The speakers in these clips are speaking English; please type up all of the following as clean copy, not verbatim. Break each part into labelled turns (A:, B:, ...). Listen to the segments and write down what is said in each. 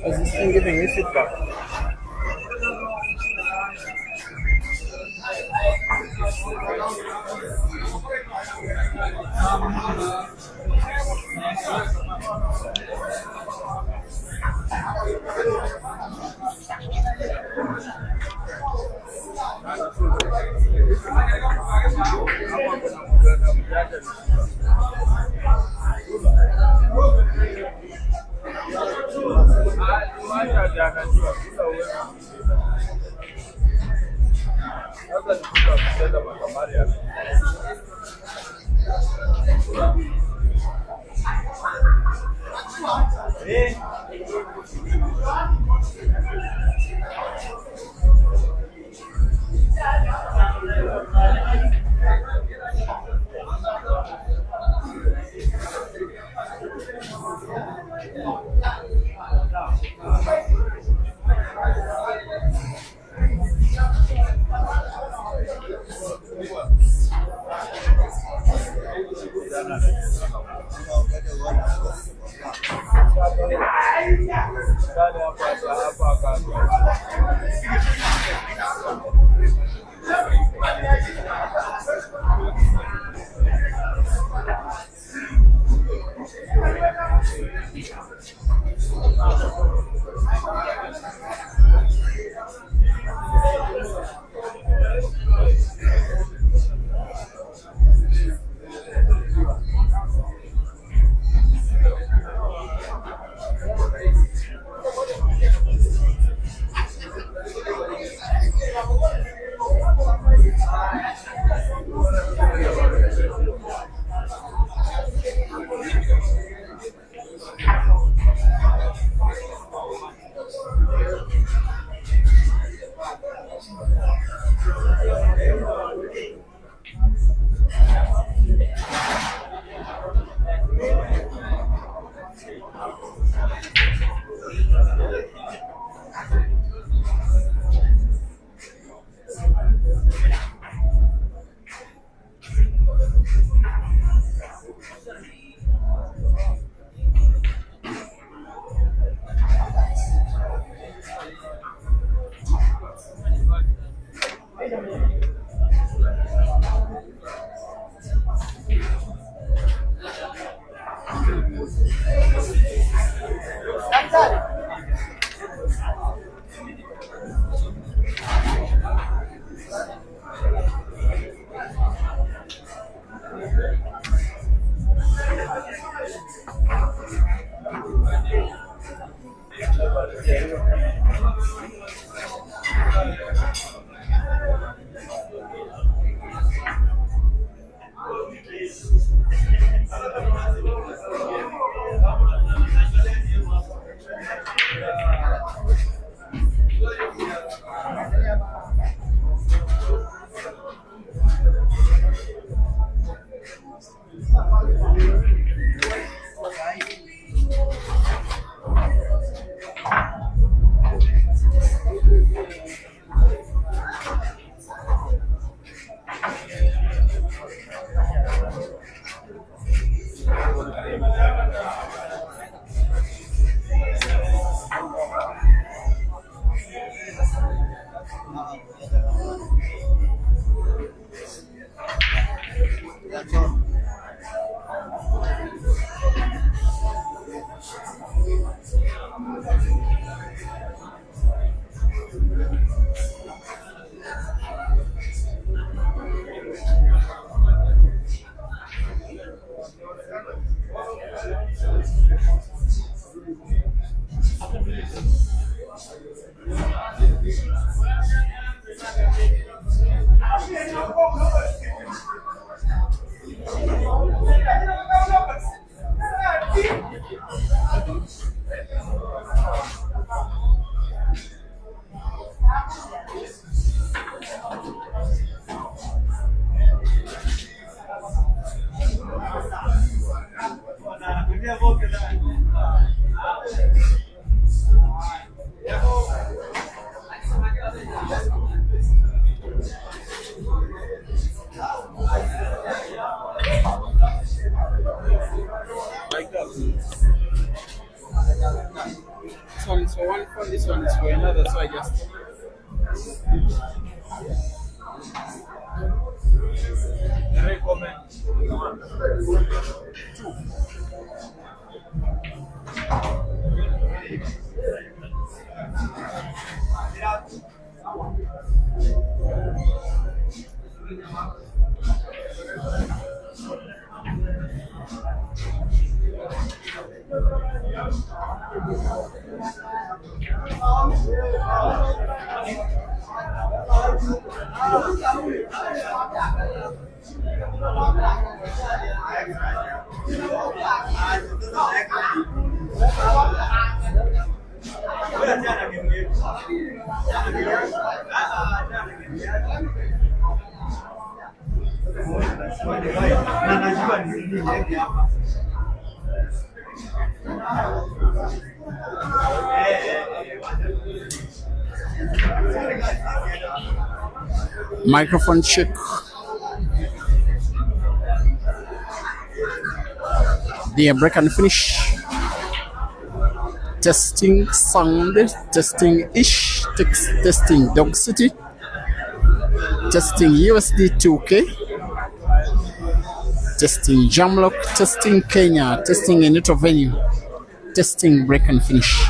A: Is this thing giving you feedback? found this one is for another, so I just. Recommend.
B: Microphone check. The break and finish. Testing sound. Testing ish. Testing Dog City. Testing USD 2K. Testing Jamlock. Testing Kenya. Testing a neutral venue. Testing break and finish.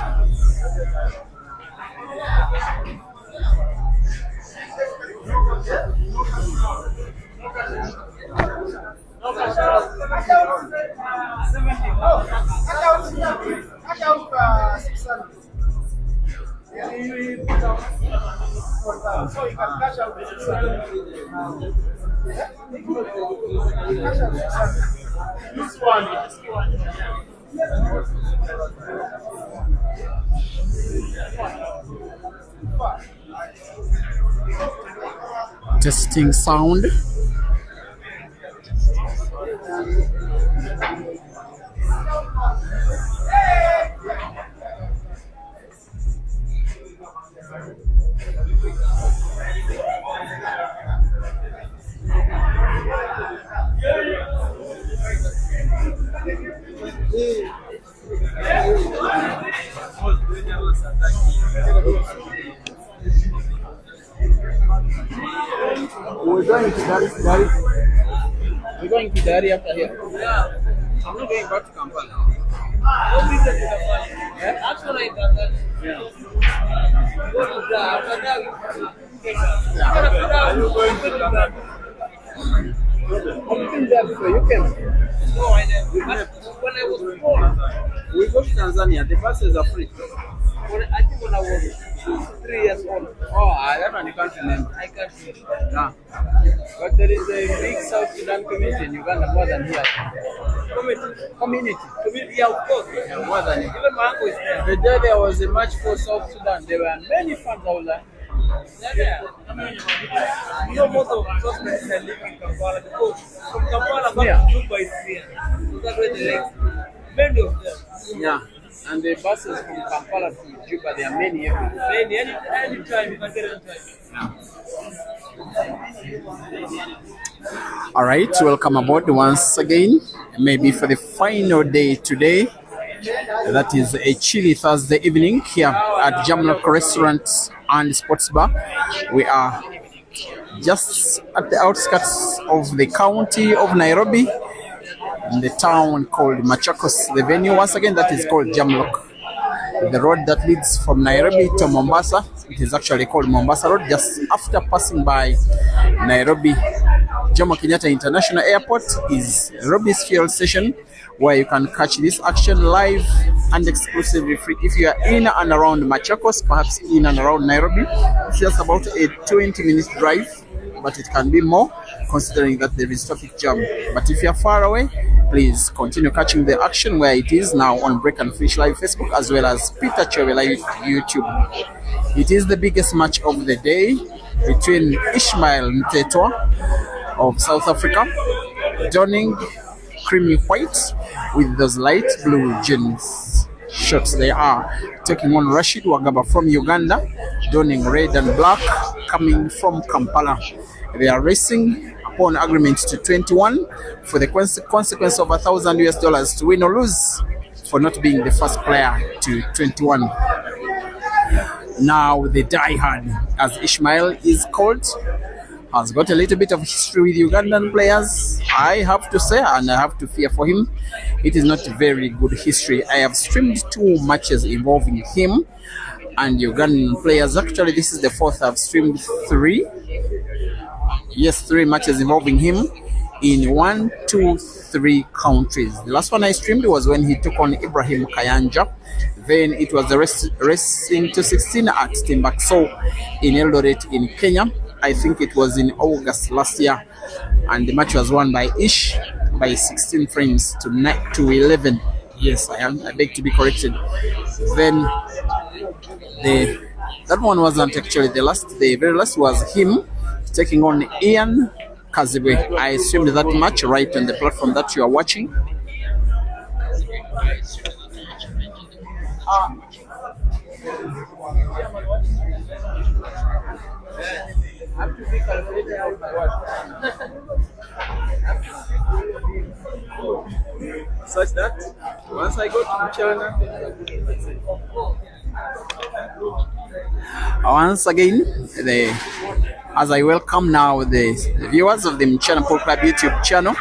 B: Testing sound.
A: We're going to Dari. We're going to Dari after here. Yeah. I'm not going back to Kampala. Yeah? Actually, yeah. I've been there before. You came? No, I never. When I was born, we go to Tanzania. The buses are free. I think when I was 3 years old. Oh, that one you can't remember. I can't remember. Nah. But there is a big South Sudan community in Uganda more than here. Community. Yeah, of course. Yeah, more than here. Even my uncle is there. The day there was a march for South Sudan, there were many fans out there. Yeah. You know, most of those places are living in Kampala because from Kampala back to Juba is here. So that's where they live. Many of them. Yeah. And the buses from Kampala to Juba, there are many every day. Many, anytime, you can get anytime. Yeah.
B: All right, welcome aboard once again. Maybe for the final day today. That is a chilly Thursday evening here at Jamlock Restaurant and Sports Bar. We are just at the outskirts of the county of Nairobi, in the town called Machakos. The venue, once again, that is called Jamlock. The road that leads from Nairobi to Mombasa, it is actually called Mombasa Road, just after passing by Nairobi Jomo Kenyatta International Airport is Nairobi's fuel station, where you can catch this action live and exclusively free. If you are in and around Machakos, perhaps in and around Nairobi, it's just about a 20-minute drive, but it can be more considering that there is traffic jam. But if you are far away, please continue catching the action where it is now on Break and Fish Live Facebook as well as Peter Chove Live YouTube. It is the biggest match of the day between Ishmael Mthethwa of South Africa, donning creamy white with those light blue jeans shorts. They are taking on Rashid Wagaba from Uganda, donning red and black, coming from Kampala. They are racing upon agreement to 21 for the consequence of $1,000 to win or lose for not being the first player to 21. Now the diehard, as Ishmael is called, has got a little bit of history with Ugandan players. I have to say, and I have to fear for him, it is not very good history. I have streamed 2 matches involving him and Ugandan players. Actually, this is the 4th. I've streamed 3. Yes, 3 matches involving him in 1, 2, 3 countries. The last one I streamed was when he took on Ibrahim Kayanja. Then it was the Racing 216 at Timbuktu in Eldoret in Kenya. I think it was in August last year, and the match was won by Ish by 16 frames to 11. Yes, I am. I beg to be corrected. Then that one wasn't actually the last. The very last was him taking on Ian Kazibwe. I streamed that match right on the platform that you are watching.
A: Such that once I go to China,
B: once again, as I welcome now the viewers of the Mchana Pool Club YouTube channel,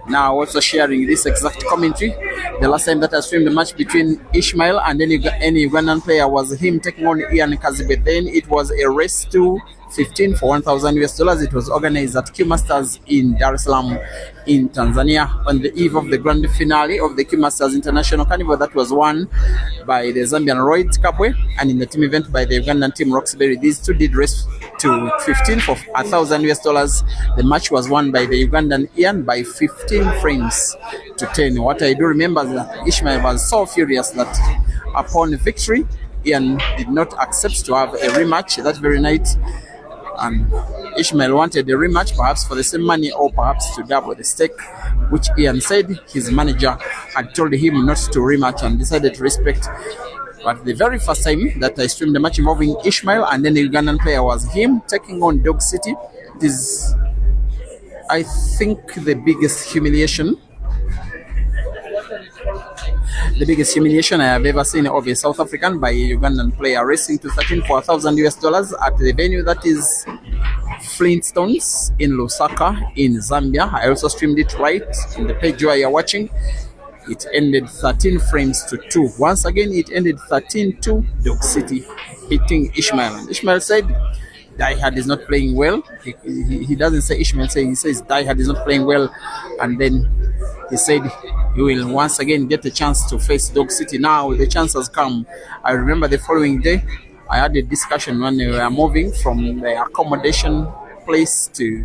B: now also sharing this exact commentary. The last time that I streamed the match between Ishmael and any Ugandan player was him taking on Ian Kazibe. Then it was a race to 15 for $1,000. It was organized at Q Masters in Dar es Salaam in Tanzania on the eve of the grand finale of the Q Masters International Carnival that was won by the Zambian Royd Kabwe, and in the team event by the Ugandan team Roxbury. These two did race to 15 for $1,000. The match was won by the Ugandan Ian by 15 frames to 10. What I do remember is that Ishmael was so furious that upon victory, Ian did not accept to have a rematch that very night. And Ishmael wanted a rematch, perhaps for the same money or perhaps to double the stake, which Ian said his manager had told him not to rematch and decided to respect. But the very first time that I streamed the match involving Ishmael and then the Ugandan player was him taking on Dog City. It is, I think, the biggest humiliation I have ever seen of a South African by a Ugandan player racing to 13 for $1,000 at the venue that is Flintstones in Lusaka in Zambia. I also streamed it right in the page where you're watching. It ended 13 frames to 2. Once again, it ended 13-2 Dog City hitting Ishmael. And Ishmael said Diehard is not playing well. He doesn't say Ishmael, he says Diehard is not playing well. And then he said he will once again get a chance to face Dog City. Now the chance has come. I remember the following day, I had a discussion when we were moving from the accommodation place to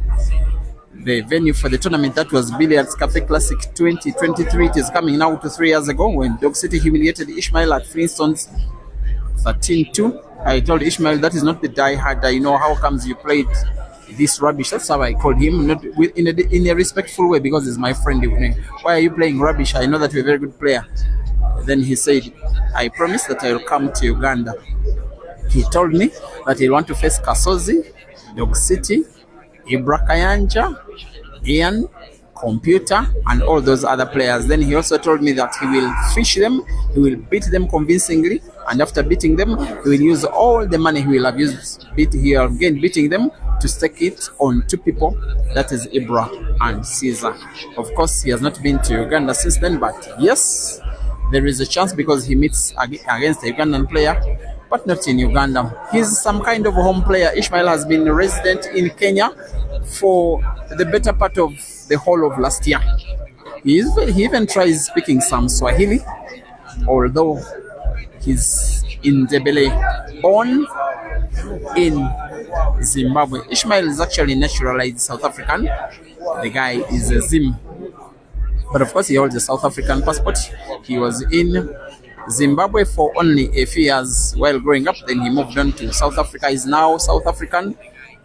B: the venue for the tournament. That was Billiards Cafe Classic 2023. It is coming now to 3 years ago when Dog City humiliated Ishmael at Flintstones 13-2. I told Ishmael, that is not the diehard. I know how comes you played this rubbish. That's how I called him, not in a respectful way, because he's my friend. Why are you playing rubbish? I know that you're a very good player. Then he said, I promise that I will come to Uganda. He told me that he'll want to face Kasozi, Dog City, Ibra Kayanja, Ian, Computer, and all those other players. Then he also told me that he will fish them, he will beat them convincingly, and after beating them, he will use all the money he will have used beating them to stake it on 2 people, that is Ibra and Caesar. Of course, he has not been to Uganda since then, but yes, there is a chance because he meets against a Ugandan player, but not in Uganda. He's some kind of a home player. Ishmael has been a resident in Kenya for the better part of the whole of last year. He even tries speaking some Swahili, although he's in Ndebele, born in Zimbabwe. Ishmael is actually naturalized South African. The guy is a Zim, but of course he holds a South African passport. He was in Zimbabwe for only a few years while growing up. Then he moved on to South Africa. He's now South African,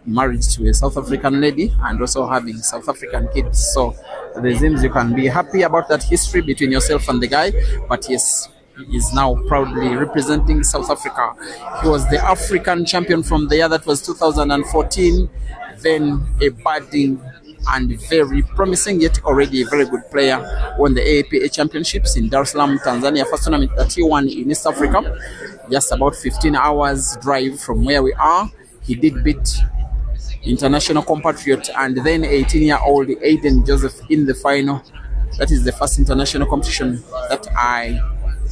B: married to a South African lady, and also having South African kids. So the Zims, you can be happy about that history between yourself and the guy. But yes, he is now proudly representing South Africa. He was the African champion from the year that was 2014. Then a budding and very promising, yet already a very good player. Won the AAPA Championships in Dar es Salaam, Tanzania, first tournament that he won in East Africa, just about 15 hours drive from where we are. He did beat international compatriot and then 18-year-old Aiden Joseph in the final. That is the first international competition that I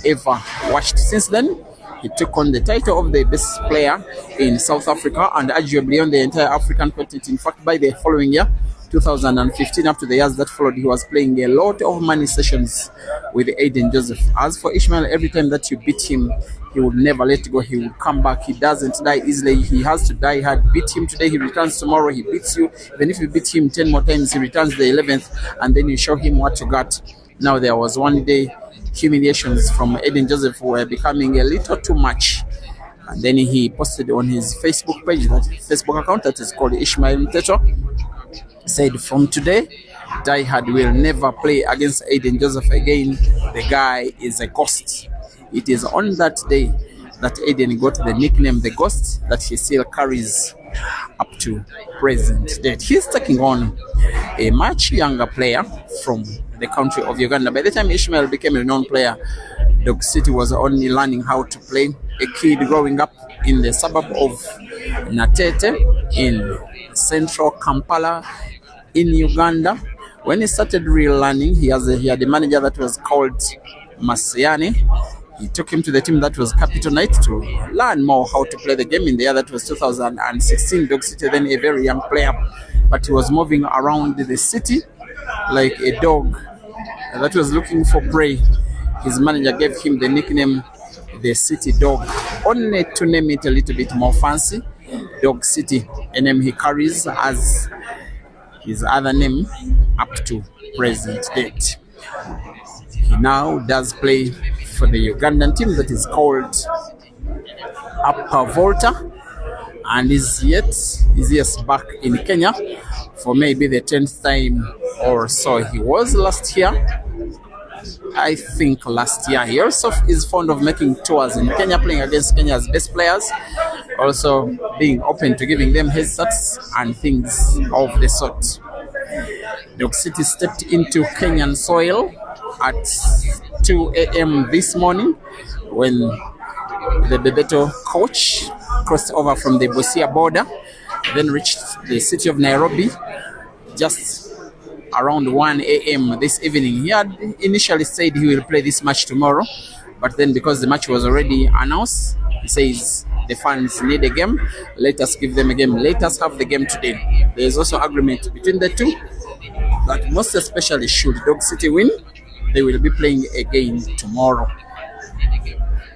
B: ever watched. Since then, he took on the title of the best player in South Africa and arguably on the entire African continent. In fact, by the following year, 2015, up to the years that followed, he was playing a lot of money sessions with Aiden Joseph. As for Ishmael, every time that you beat him, he would never let go. He would come back. He doesn't die easily. He has to die hard. Beat him today, he returns tomorrow. He beats you. Even if you beat him 10 more times, he returns the 11th, and then you show him what you got. Now, there was one day humiliations from Aiden Joseph were becoming a little too much. And then he posted on his Facebook page, that Facebook account that is called Ishmael Mthethwa, said, "From today, Die Hard will never play against Aiden Joseph again. The guy is a ghost." It is on that day that Aiden got the nickname The Ghost that he still carries up to present date. He's taking on a much younger player from the country of Uganda. By the time Ishmael became a known player, Dog City was only learning how to play. A kid growing up in the suburb of Mthethwa in central Kampala in Uganda. When he started real learning, he had a manager that was called Masiani. He took him to the team that was Capital Knight to learn more how to play the game. In the year that was 2016, Dog City, then a very young player, but he was moving around the city like a dog that was looking for prey. His manager gave him the nickname the City Dog, only to name it a little bit more fancy, Dog City, a name he carries as his other name up to present date. He now does play for the Ugandan team that is called Upper Volta, and is back in Kenya for maybe the 10th time or so. He was last year, I think last year. He also is fond of making tours in Kenya, playing against Kenya's best players, also being open to giving them headsets and things of the sort. Dog City stepped into Kenyan soil at 2 a.m. this morning when the Bebeto coach crossed over from the Busia border, then reached the city of Nairobi just around 1 a.m. this evening. He had initially said he will play this match tomorrow, but then because the match was already announced, he says the fans need a game. Let us give them a game. Let us have the game today. There is also agreement between the two that most especially should Dog City win, they will be playing again tomorrow.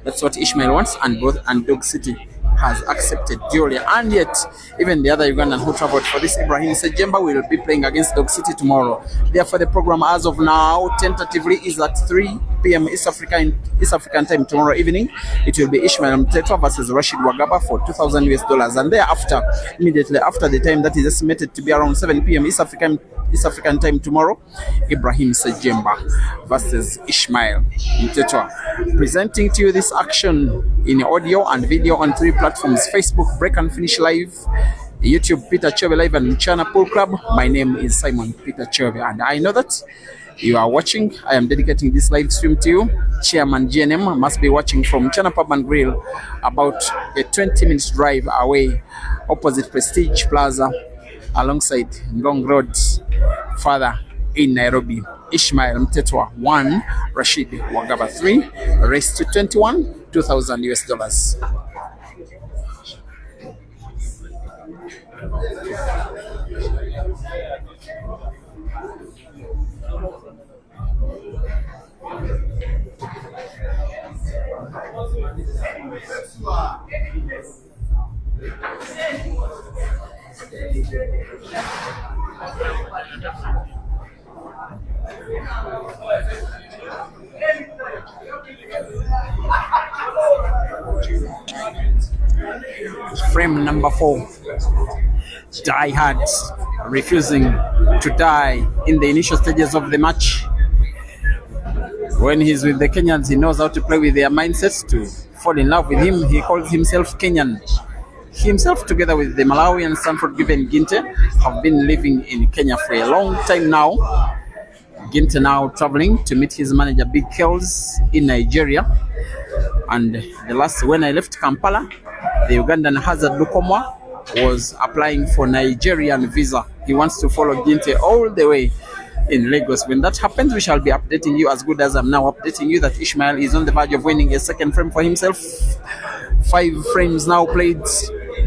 B: That's what Ishmael wants, and Dog City has accepted duly. And yet, even the other Ugandan who traveled for this, Ibrahim Sejemba, will be playing against Dog City tomorrow. Therefore, the program as of now, tentatively, is at 3 p.m. East African time tomorrow evening. It will be Ishmael Mthethwa versus Rashid Wagaba for $2,000, and thereafter, immediately after the time that is estimated to be around 7 p.m. East African time tomorrow, Ibrahim Sejemba versus Ishmael Mthethwa. Presenting to you this action in audio and video on 3 platforms: Facebook, Break and Finish Live, YouTube, Peter Chove Live, and Mchana Pool Club. My name is Simon Peter Chove, and I know that you are watching. I am dedicating this live stream to you. Chairman GNM must be watching from Mchana Pub and Grill, about a 20-minute drive away, opposite Prestige Plaza, alongside Ngong Road, further in Nairobi. Ishmael Mthethwa 1, Rashid Wagaba 3, race to 21, $2,000. Frame number 4. Die Hard refusing to die in the initial stages of the match. When he's with the Kenyans, he knows how to play with their mindsets to fall in love with him. He calls himself Kenyan. himself, together with the Malawian Stanford Given Ginte, have been living in Kenya for a long time now. Ginte now traveling to meet his manager Big Kells in Nigeria. And when I left Kampala, the Ugandan Hazard Lukomwa was applying for Nigerian visa. He wants to follow Ginte all the way in Lagos. When that happens, we shall be updating you as good as I'm now updating you that Ishmael is on the verge of winning a second frame for himself. 5 frames now played.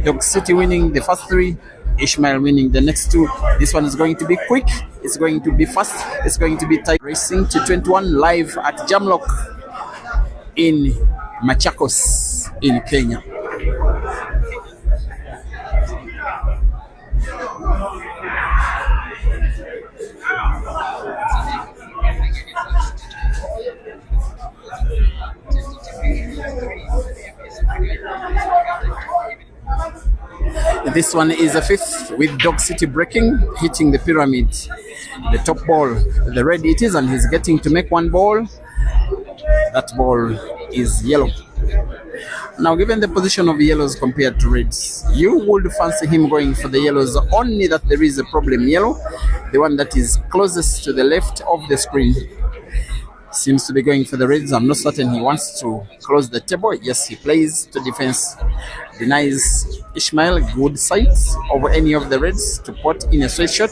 B: Dog City winning the first 3, Ishmael winning the next 2. This one is going to be quick, it's going to be fast, it's going to be tight. Racing to 21 live at Jamlock in Machakos in Kenya. This one is a 5th with Dog City breaking, hitting the pyramid. The top ball, the red it is, and he's getting to make 1 ball. That ball is yellow. Now, given the position of yellows compared to reds, you would fancy him going for the yellows, only that there is a problem. Yellow, the one that is closest to the left of the screen, seems to be going for the reds. I'm not certain he wants to close the table. Yes, he plays to defense. Denies Ishmael good sights over any of the reds to put in a straight shot.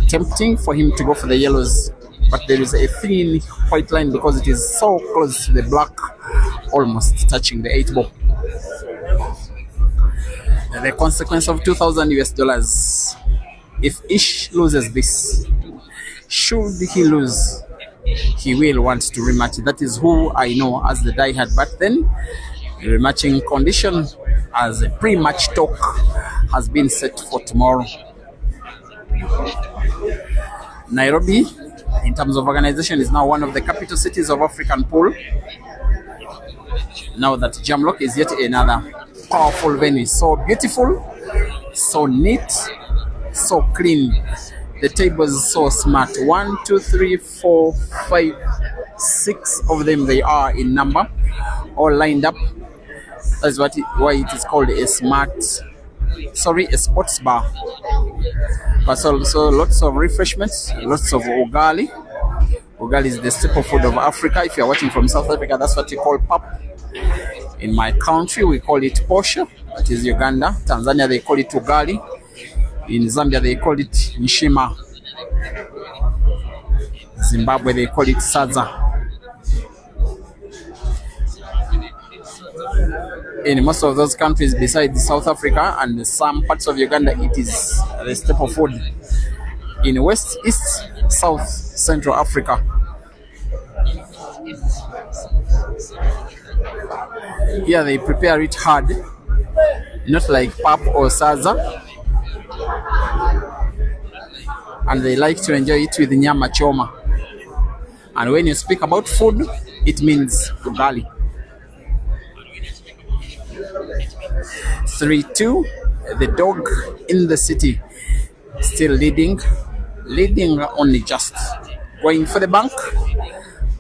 B: Tempting for him to go for the yellows, but there is a thin white line because it is so close to the black, almost touching the 8 ball. The consequence of $2,000. If Ish loses this, should he lose, he will want to rematch. That is who I know as the diehard. But then the rematching condition as a pre-match talk has been set for tomorrow. Nairobi, in terms of organization, is now one of the capital cities of African pool. Now that Jamlock is yet another powerful venue, so beautiful, so neat, so clean. The tables are so smart. 1, 2, 3, 4, 5, 6 of them they are in number, all lined up. That's why it is called a sports bar. But also lots of refreshments, lots of ugali. Ugali is the staple food of Africa. If you're watching from South Africa, that's what you call pap. In my country, we call it posho. That is Uganda. Tanzania, they call it ugali. In Zambia, they call it nshima. Zimbabwe, they call it sadza. In most of those countries besides South Africa and some parts of Uganda, it is the staple food. In West, East, South, Central Africa, here they prepare it hard, not like pap or sadza, and they like to enjoy it with nyama choma. And when you speak about food, it means ugali. 3-2, the dog in the city still leading only just, going for the bank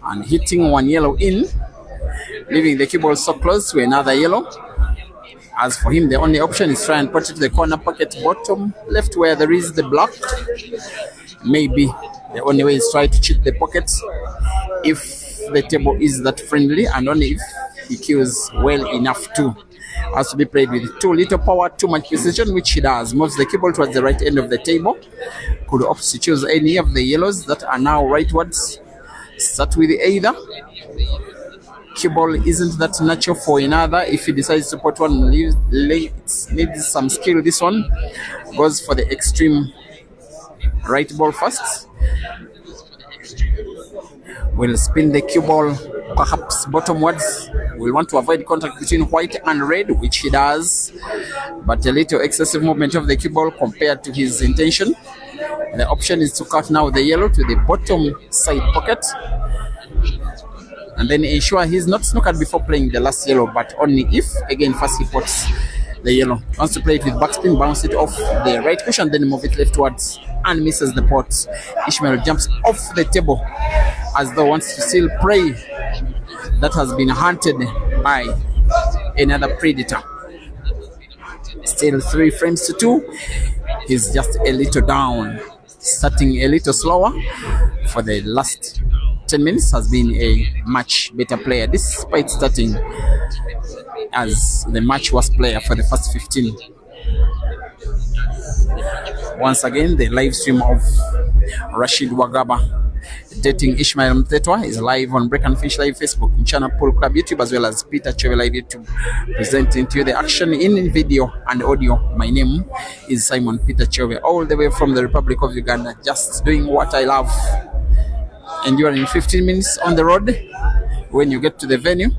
B: and hitting 1 yellow in, leaving the cue ball so close to another yellow. As for him, the only option is try and put it to the corner pocket bottom left where there is the black. Maybe the only way is try to cheat the pockets if the table is that friendly, and only if he cues well enough to. Has to be played with too little power, too much precision, which he does. Moves the cue ball towards the right end of the table. Could opt to choose any of the yellows that are now rightwards. Start with either. Cue ball isn't that natural for another. If he decides to put one, needs some skill. This one goes for the extreme right ball first. Will spin the cue ball perhaps bottomwards. Will want to avoid contact between white and red, which he does, but a little excessive movement of the cue ball compared to his intention. The option is to cut now the yellow to the bottom side pocket, and then ensure he's not snookered before playing the last yellow, but only if, again, first he puts the yellow. Wants to play it with backspin, bounce it off the right cushion, then move it leftwards, and misses the pot. Ishmael jumps off the table as though wants to still prey that has been hunted by another predator. Still 3 frames to 2. He's just a little down, starting a little slower. For the last 10 minutes has been a much better player, despite starting as the match worst player for the first 15. Once again, the live stream of Rashid Wagaba dating Ishmael Mthethwa is live on Break and Fish Live Facebook, Channel Pool Club YouTube, as well as Peter Chove Live YouTube, presenting to you the action in video and audio. My name is Simon Peter Chove, all the way from the Republic of Uganda, just doing what I love. And you are in 15 minutes on the road. When you get to the venue,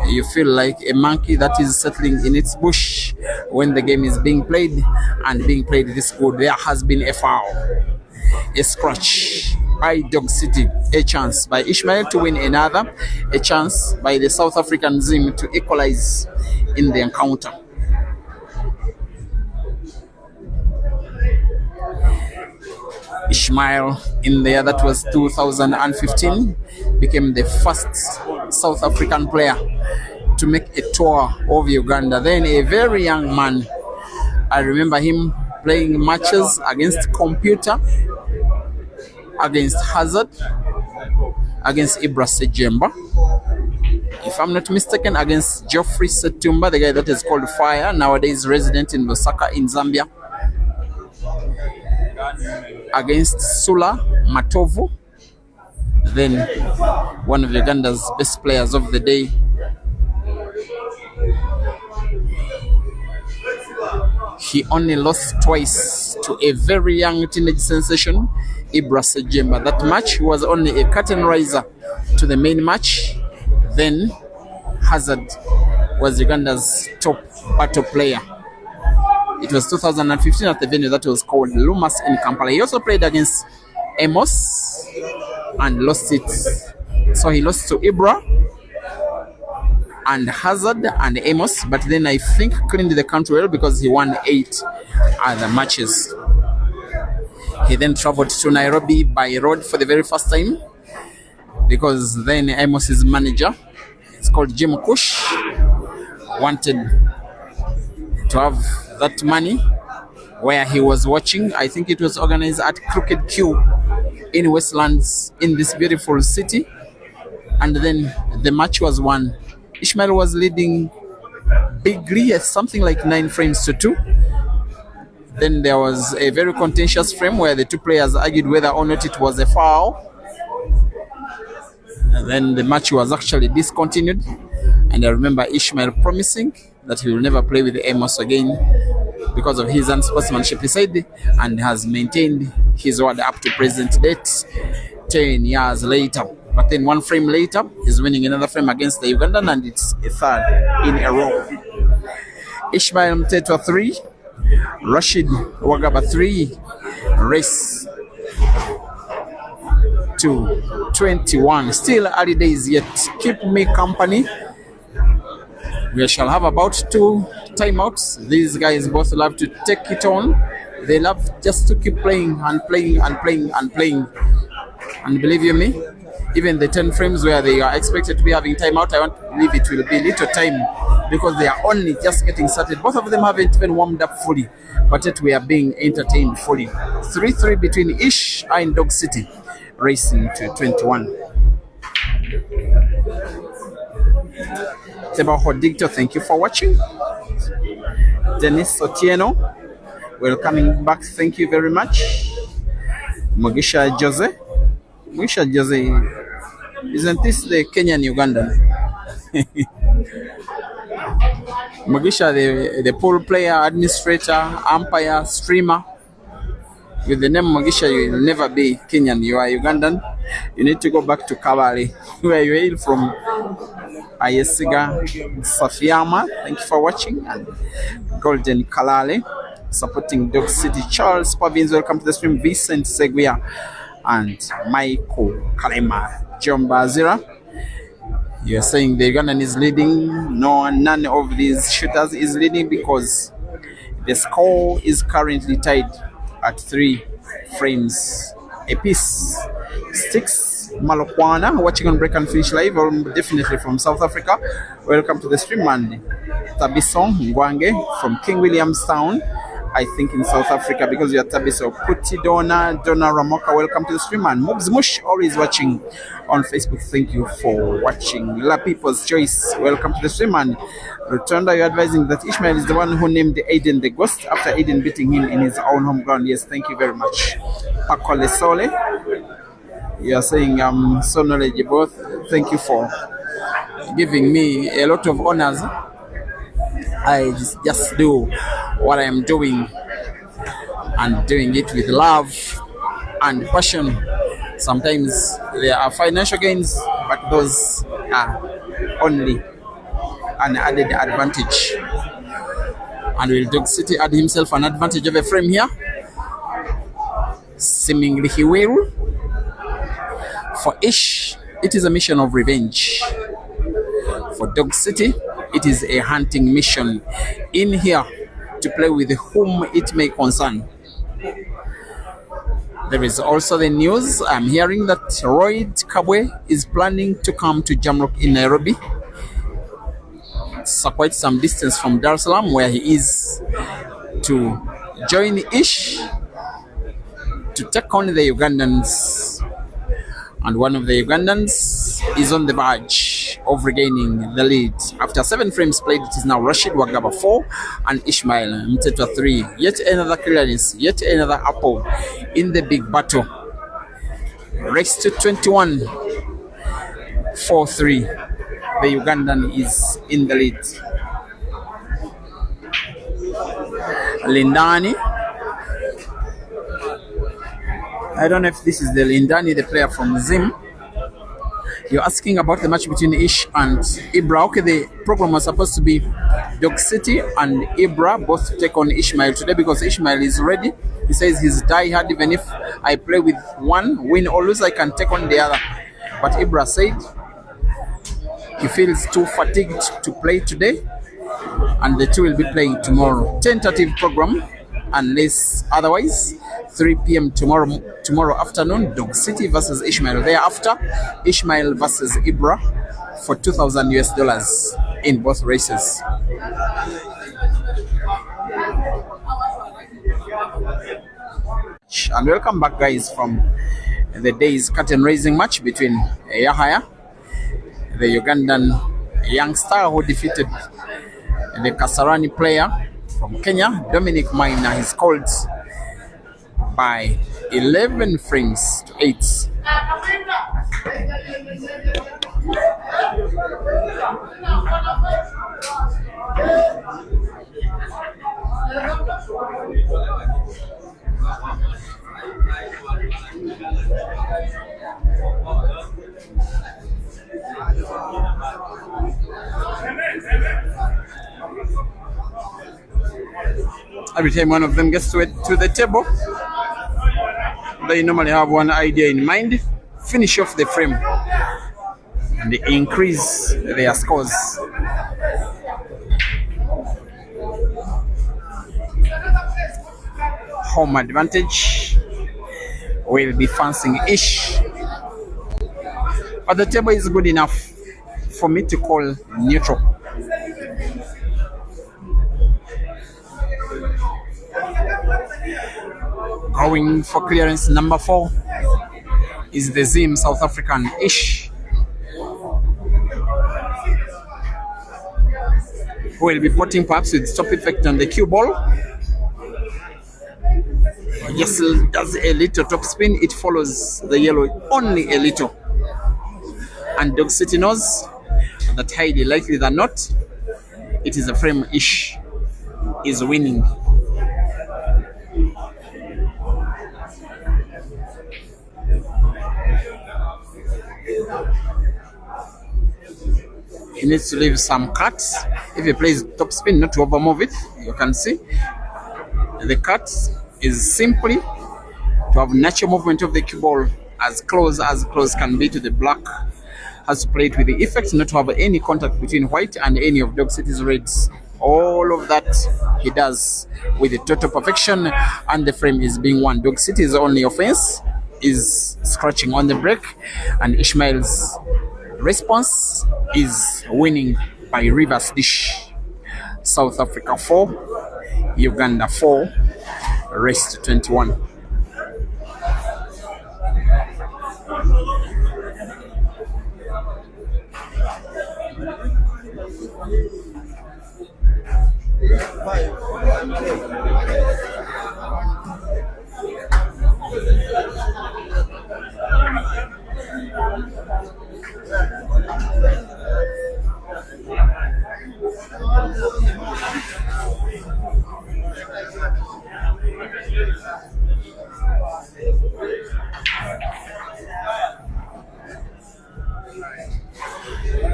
B: you feel like a monkey that is settling in its bush when the game is being played, and being played this good. There has been a foul, a scratch by Dog City, a chance by Ishmael to win another, a chance by the South African team to equalize in the encounter. Ishmael in there, that was 2015, became the first South African player to make a tour of Uganda. Then a very young man. I remember him playing matches against Computer, against Hazard, against Ibra Sejemba, if I'm not mistaken, against Geoffrey Setumba, the guy that is called Fire, nowadays resident in Lusaka in Zambia, against Sula Matovu, then one of Uganda's best players of the day, he only lost twice to a very young teenage sensation, Ibra Sejemba. That match was only a curtain raiser to the main match. Then Hazard was Uganda's top battle player. It was 2015 at the venue that was called Lumas in Kampala. He also played against Amos and lost it. So he lost to Ibra and Hazard and Amos, but then I think cleaned the country well because he won 8 other matches. He then traveled to Nairobi by road for the very first time, because then Amos's manager, it's called Jim Kush, wanted to have that money where he was watching. I think it was organized at Crooked Q in Westlands in this beautiful city, and then the match was won. Ishmael was leading bigly at something like 9 frames to 2. Then there was a very contentious frame where the two players argued whether or not it was a foul. And then the match was actually discontinued. And I remember Ishmael promising that he will never play with Amos again because of his unsportsmanship, he said, and has maintained his word up to present date, 10 years later. But then 1 frame later, he's winning another frame against the Ugandan, and it's a 3rd in a row. Ishmael Mthethwa 3, Rashid Wagaba 3, race to 21. Still early days yet. Keep me company. We shall have about 2 timeouts. These guys both love to take it on. They love just to keep playing and playing and playing and playing. And believe you me, even the 10 frames where they are expected to be having timeout, I want to believe it will be little time, because they are only just getting started. Both of them haven't even warmed up fully, but yet we are being entertained fully. 3-3 between Ish and Dog City, racing to 21. Tebaho Dicto, thank you for watching. Dennis Otieno, welcoming back, thank you very much. Mugisha Jose. Mugisha Jose, isn't this the Kenyan Ugandan? Mugisha, the pool player, administrator, umpire, streamer. With the name Mugisha, you will never be Kenyan. You are Ugandan. You need to go back to Kabale, where you hail from. Ayesiga Safiama, thank you for watching. And Golden Kalale, supporting Dog City. Charles Pavins, welcome to the stream. Vincent Seguia and Michael Kalema. John Bazira, you're saying the Ugandan is leading. No, none of these shooters is leading, because the score is currently tied at 3 frames apiece. Sticks Malokwana watching on Break and Finish Live, or definitely from South Africa. Welcome to the stream. And Tabiso Ngwange from King Williamstown, I think in South Africa, because you're Tabiso. Puti Donna Ramoka, welcome to the stream. And Mubs Mush always watching on Facebook. Thank you for watching. La People's Choice, welcome to the stream. And Rotunda, you're advising that Ishmael is the one who named Aiden the Ghost after Aiden beating him in his own home ground. Yes, thank you very much. Pakole Sole, you are saying I'm so knowledgeable. Thank you for giving me a lot of honors. I just do what I am doing, and doing it with love and passion. Sometimes there are financial gains, but those are only an added advantage. And will Dog City add himself an advantage of a frame here? Seemingly he will. For Ish, it is a mission of revenge. For Dog City, it is a hunting mission in here to play with whom it may concern. There is also the news I'm hearing that Royd Kabwe is planning to come to Jamrock in Nairobi. It's quite some distance from Dar es Salaam, where he is, to join Ish to take on the Ugandans. And one of the Ugandans is on the verge of regaining the lead. After 7 frames played, it is now Rashid Wagaba 4 and Ishmael Mthethwa 3. Yet another clearance, yet another apple in the big battle. Race to 21, 4-3. The Ugandan is in the lead. Lindani. I don't know if this is the Lindani, the player from Zim. You're asking about the match between Ish and Ibra. Okay, the program was supposed to be Dog City and Ibra both take on Ishmael today, because Ishmael is ready. He says he's die-hard. Even if I play with one, win or lose, I can take on the other. But Ibra said he feels too fatigued to play today, and the two will be playing tomorrow. Tentative program, unless otherwise. 3 p.m. tomorrow afternoon, Dog City versus Ishmael. Thereafter, Ishmael versus Ibra for $2,000 in both races. And welcome back, guys, from the day's curtain raising match between Yahaya, the Ugandan youngster who defeated the Kasarani player from Kenya, Dominic Maina. He's called by 11 frames to 8. Every time one of them gets to the table, they normally have one idea in mind: finish off the frame and increase their scores. Home advantage will be fancying Ish, but the table is good enough for me to call neutral. Going for clearance number 4 is the Zim South African Ish, who will be potting perhaps with stop effect on the cue ball. Yes, does a little top spin. It follows the yellow only a little. And Dog City knows that highly likely than not, it is a frame Ish is winning. He needs to leave some cuts. If he plays top spin, not to overmove it, you can see the cut is simply to have natural movement of the cue ball as close can be to the black. Has to play it with the effect, not to have any contact between white and any of Dog City's reds. All of that he does with the total perfection, and the frame is being won. Dog City's only offense is scratching on the brake, and Ishmael's response is winning by reverse dish. South Africa 4, Uganda 4, race to 21.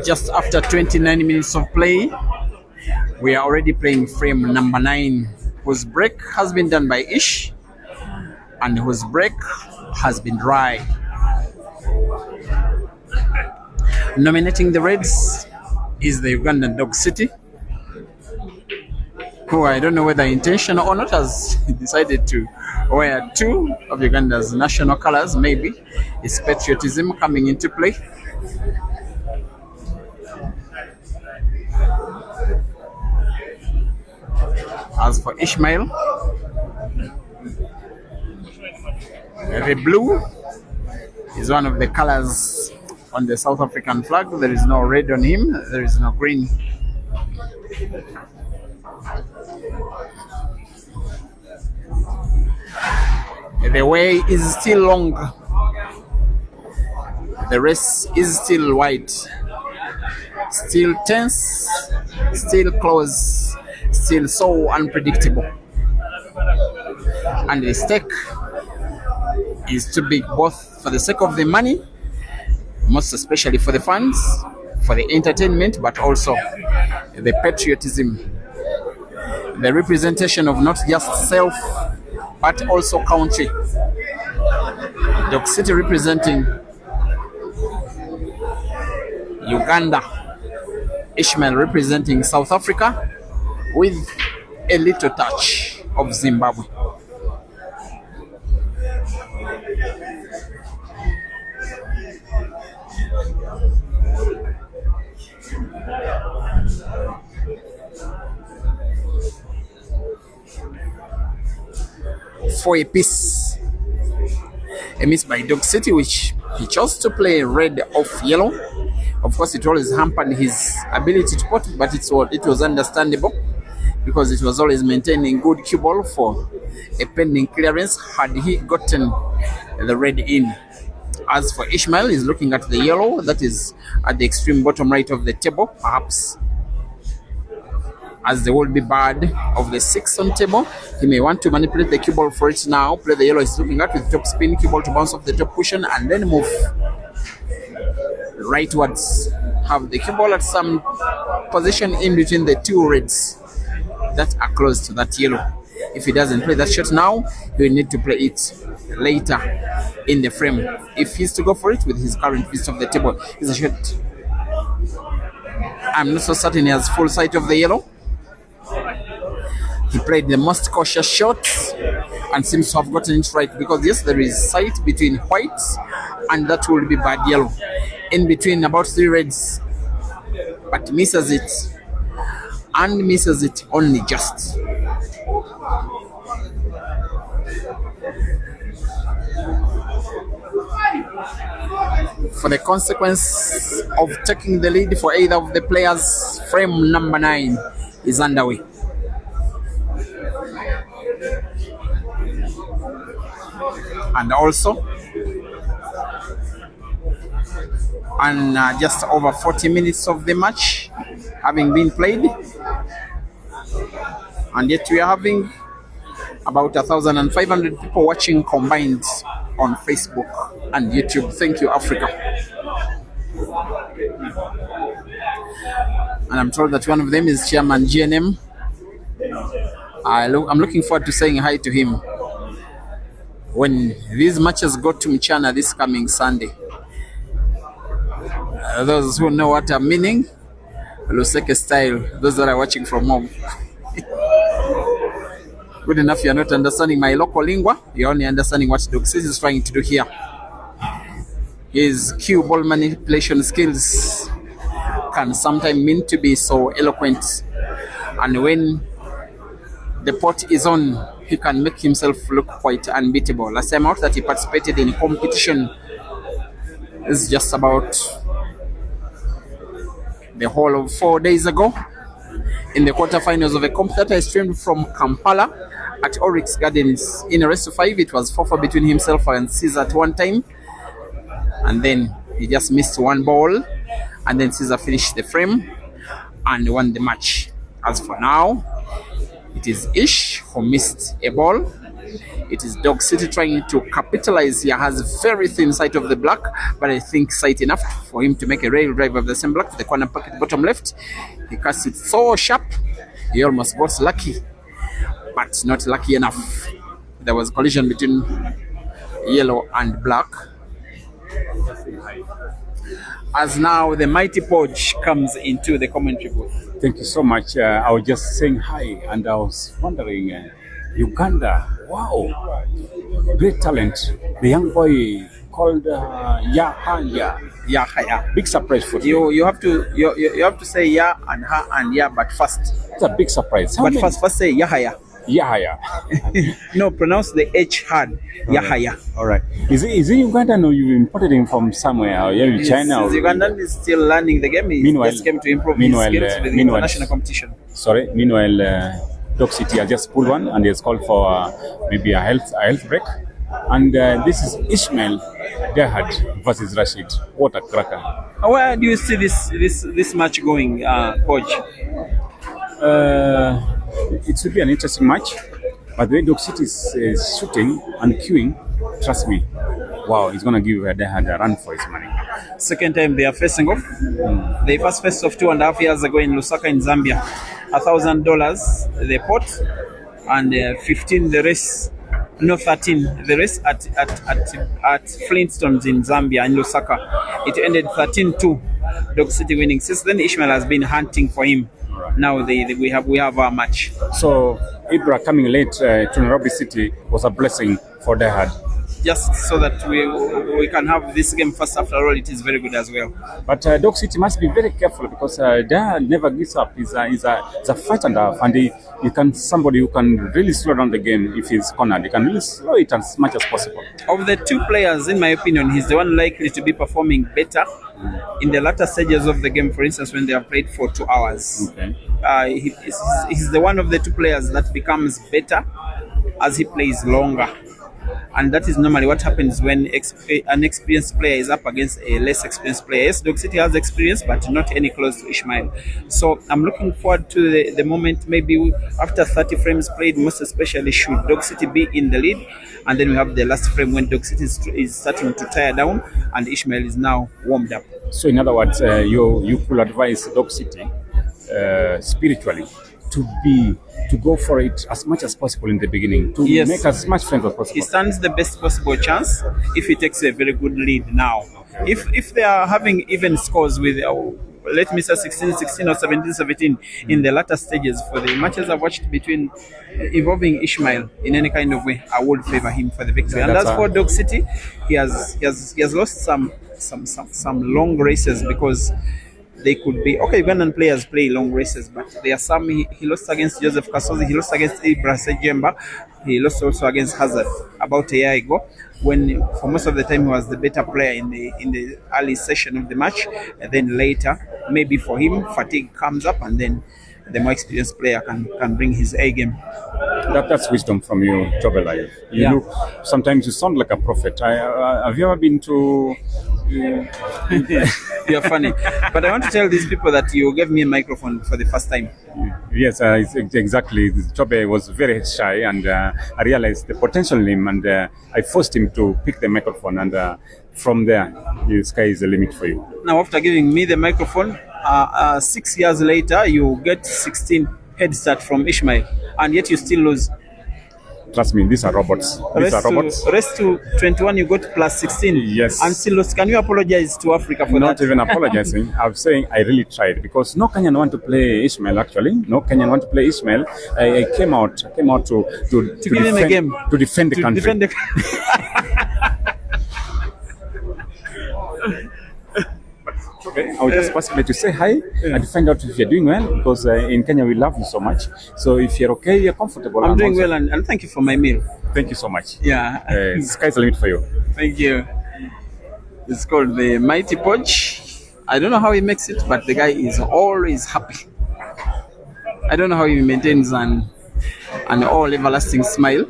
B: Just after 29 minutes of play, we are already playing frame number 9, whose break has been done by Ish and whose break has been dry. Nominating the Reds is the Ugandan Dog City, who I don't know whether intentional or not has decided to wear 2 of Uganda's national colors. Maybe it's patriotism coming into play. As for Ishmael, the blue is one of the colors on the South African flag. There is no red on him, there is no green. The way is still long. The race is still wide, still tense, still close, still so unpredictable. And the stake is too big, both for the sake of the money, most especially for the fans, for the entertainment, but also the patriotism, the representation of not just self, but also country. Dog City representing Uganda, Ishmael representing South Africa, with a little touch of Zimbabwe. For a piece, a miss by Dog City, which he chose to play red off yellow. Of course, it always hampered his ability to pot, but it was understandable, because it was always maintaining good cue ball for a pending clearance had he gotten the red in. As for Ishmael, he's looking at the yellow that is at the extreme bottom right of the table, perhaps as the will be bad of the 6 on table. He may want to manipulate the cue ball for it now, play the yellow he's looking at with top spin cue ball to bounce off the top cushion and then move rightwards. Have the cue ball at some position in between the 2 reds that are close to that yellow. If he doesn't play that shot now, he will need to play it later in the frame. If he's to go for it with his current piece of the table, it's a shot. I'm not so certain he has full sight of the yellow. He played the most cautious shot and seems to have gotten it right, because yes, there is sight between white and that will be bad yellow. In between about 3 reds, but misses it, and misses it only just. For the consequence of taking the lead for either of the players, frame number 9 is underway. And also, and just over 40 minutes of the match having been played, and yet we are having about 1,500 people watching combined on Facebook and YouTube. Thank you, Africa. And I'm told that one of them is Chairman GNM. I'm looking forward to saying hi to him when these matches go to Mchana this coming Sunday. Those who know what I'm meaning, Luseke style, those that are watching from home. Good enough, you're not understanding my local lingua. You're only understanding what Dog City is trying to do here. His cue ball manipulation skills can sometimes mean to be so eloquent. And when the pot is on, he can make himself look quite unbeatable. Last time out that he participated in competition is just about the whole of 4 days ago. In the quarterfinals of a comp that I streamed from Kampala at Oryx Gardens in a race to 5, it was 4-4 between himself and Caesar at one time. And then he just missed one ball. And then Caesar finished the frame and won the match. As for now, it is Ish who missed a ball. It is Dog City trying to capitalize. He has very thin sight of the black, but I think sight enough for him to make a rail drive of the same black to the corner pocket bottom left. He cast it so sharp, he almost got lucky, but not lucky enough. There was collision between yellow and black. As now the mighty Podge comes into the commentary booth.
C: Thank you so much. I was just saying hi, and I was wondering, Uganda, wow, great talent. The young boy called Yahaya. Big surprise for you.
B: You have to say ya and ha and ya, but first.
C: It's a big surprise.
B: First say Yahaya.
C: Yahaya.
B: No, pronounce the H hard. Yahaya.
C: All right. Is he Ugandan or you imported him from somewhere? Or in China? Or
B: Ugandan is still learning the game. He just came to improve his skills with the international competition.
C: Sorry. Meanwhile, Dog City has just pulled one and he has called for maybe a health break. And this is Ishmael Dehad versus Rashid. What a cracker!
B: Where do you see this match going, Coach?
C: It should be an interesting match, but the way Dog City is shooting and queuing, trust me, wow, it's going to give Dehad a run for his money.
B: Second time they are facing off. They first faced off 2.5 years ago in Lusaka in Zambia. $1,000 the pot, and 15 the race. No, 13 the race at Flintstones in Zambia in Lusaka. It ended 13-2. Dog City winning. Since then, Ishmael has been hunting for him. Right. Now we have our match.
C: So Ibra coming late to Nairobi City was a blessing for Dehad.
B: Just so that we can have this game first. After all, it is very good as well.
C: But Dog City must be very careful because Dehad never gives up. He's a fight and half, and he can somebody who can really slow down the game if he's cornered. He can really slow it as much as possible.
B: Of the two players, in my opinion, he's the one likely to be performing better in the latter stages of the game. For instance, when they have played for 2 hours, okay. He's the one of the two players that becomes better as he plays longer. And that is normally what happens when an experienced player is up against a less experienced player. Yes, Dog City has experience, but not any close to Ishmael. So I'm looking forward to the moment, maybe after 30 frames played, most especially should Dog City be in the lead. And then we have the last frame when Dog City is starting to tire down and Ishmael is now warmed up.
C: So in other words, you could advise Dog City spiritually to go for it as much as possible in the beginning, to make as much friends as possible.
B: He stands the best possible chance if he takes a very good lead now. Okay. If they are having even scores with, let me say 16-16 or 17-17 in the latter stages for the matches I've watched between involving Ishmael in any kind of way, I would favor him for the victory. And as for Dog City, he has lost some long races because they could be okay. Ugandan players play long races, but there are some he lost against Joseph Kasozi, he lost against Ibra Sejemba, he lost also against Hazard about a year ago, when for most of the time he was the better player in the early session of the match, and then later maybe for him fatigue comes up and then the more experienced player can bring his A game.
C: That's wisdom from you, Tobelai. Look, sometimes you sound like a prophet. Have you ever been to?
B: You're funny, but I want to tell these people that you gave me a microphone for the first time.
C: Yes, exactly. Tobe was very shy, and I realized the potential in him, and I forced him to pick the microphone, and from there, the sky is the limit for you.
B: Now, after giving me the microphone, 6 years later, you get 16 head start from Ishmael, and yet you still lose.
C: Trust me, these are robots. These are robots.
A: Rest to 21, you got plus 16.
C: Yes.
A: And still lost. Can you apologize to Africa for
C: Not
A: that?
C: even apologizing. I'm saying I really tried because no Kenyan want to play Ishmael. Actually, no Kenyan want to play Ishmael. I came out to
A: give him a game.
C: To defend the country.
A: Defend the
C: Okay. I was just possibly to say hi and to find out if you're doing well, because in Kenya we love you so much. So if you're okay, you're comfortable.
A: I'm doing well, and thank you for my meal.
C: Thank you so much.
A: Yeah.
C: Sky's the limit for you.
A: Thank you. It's called the Mighty Poach. I don't know how he makes it, but the guy is always happy. I don't know how he maintains an all everlasting smile,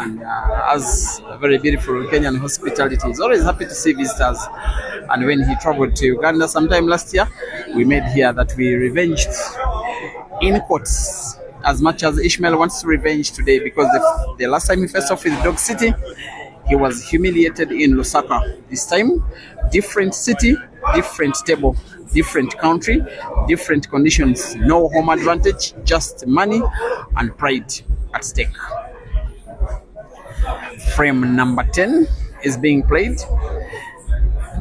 A: and has a very beautiful Kenyan hospitality. He's always happy to see visitors. And when he traveled to Uganda sometime last year, we made here that we revenged in quotes as much as Ishmael wants to revenge today, because the last time he faced off with Dog City, he was humiliated in Lusaka. This time, different city, different table, different country, different conditions. No home advantage, just money and pride at stake. Frame number 10 is being played.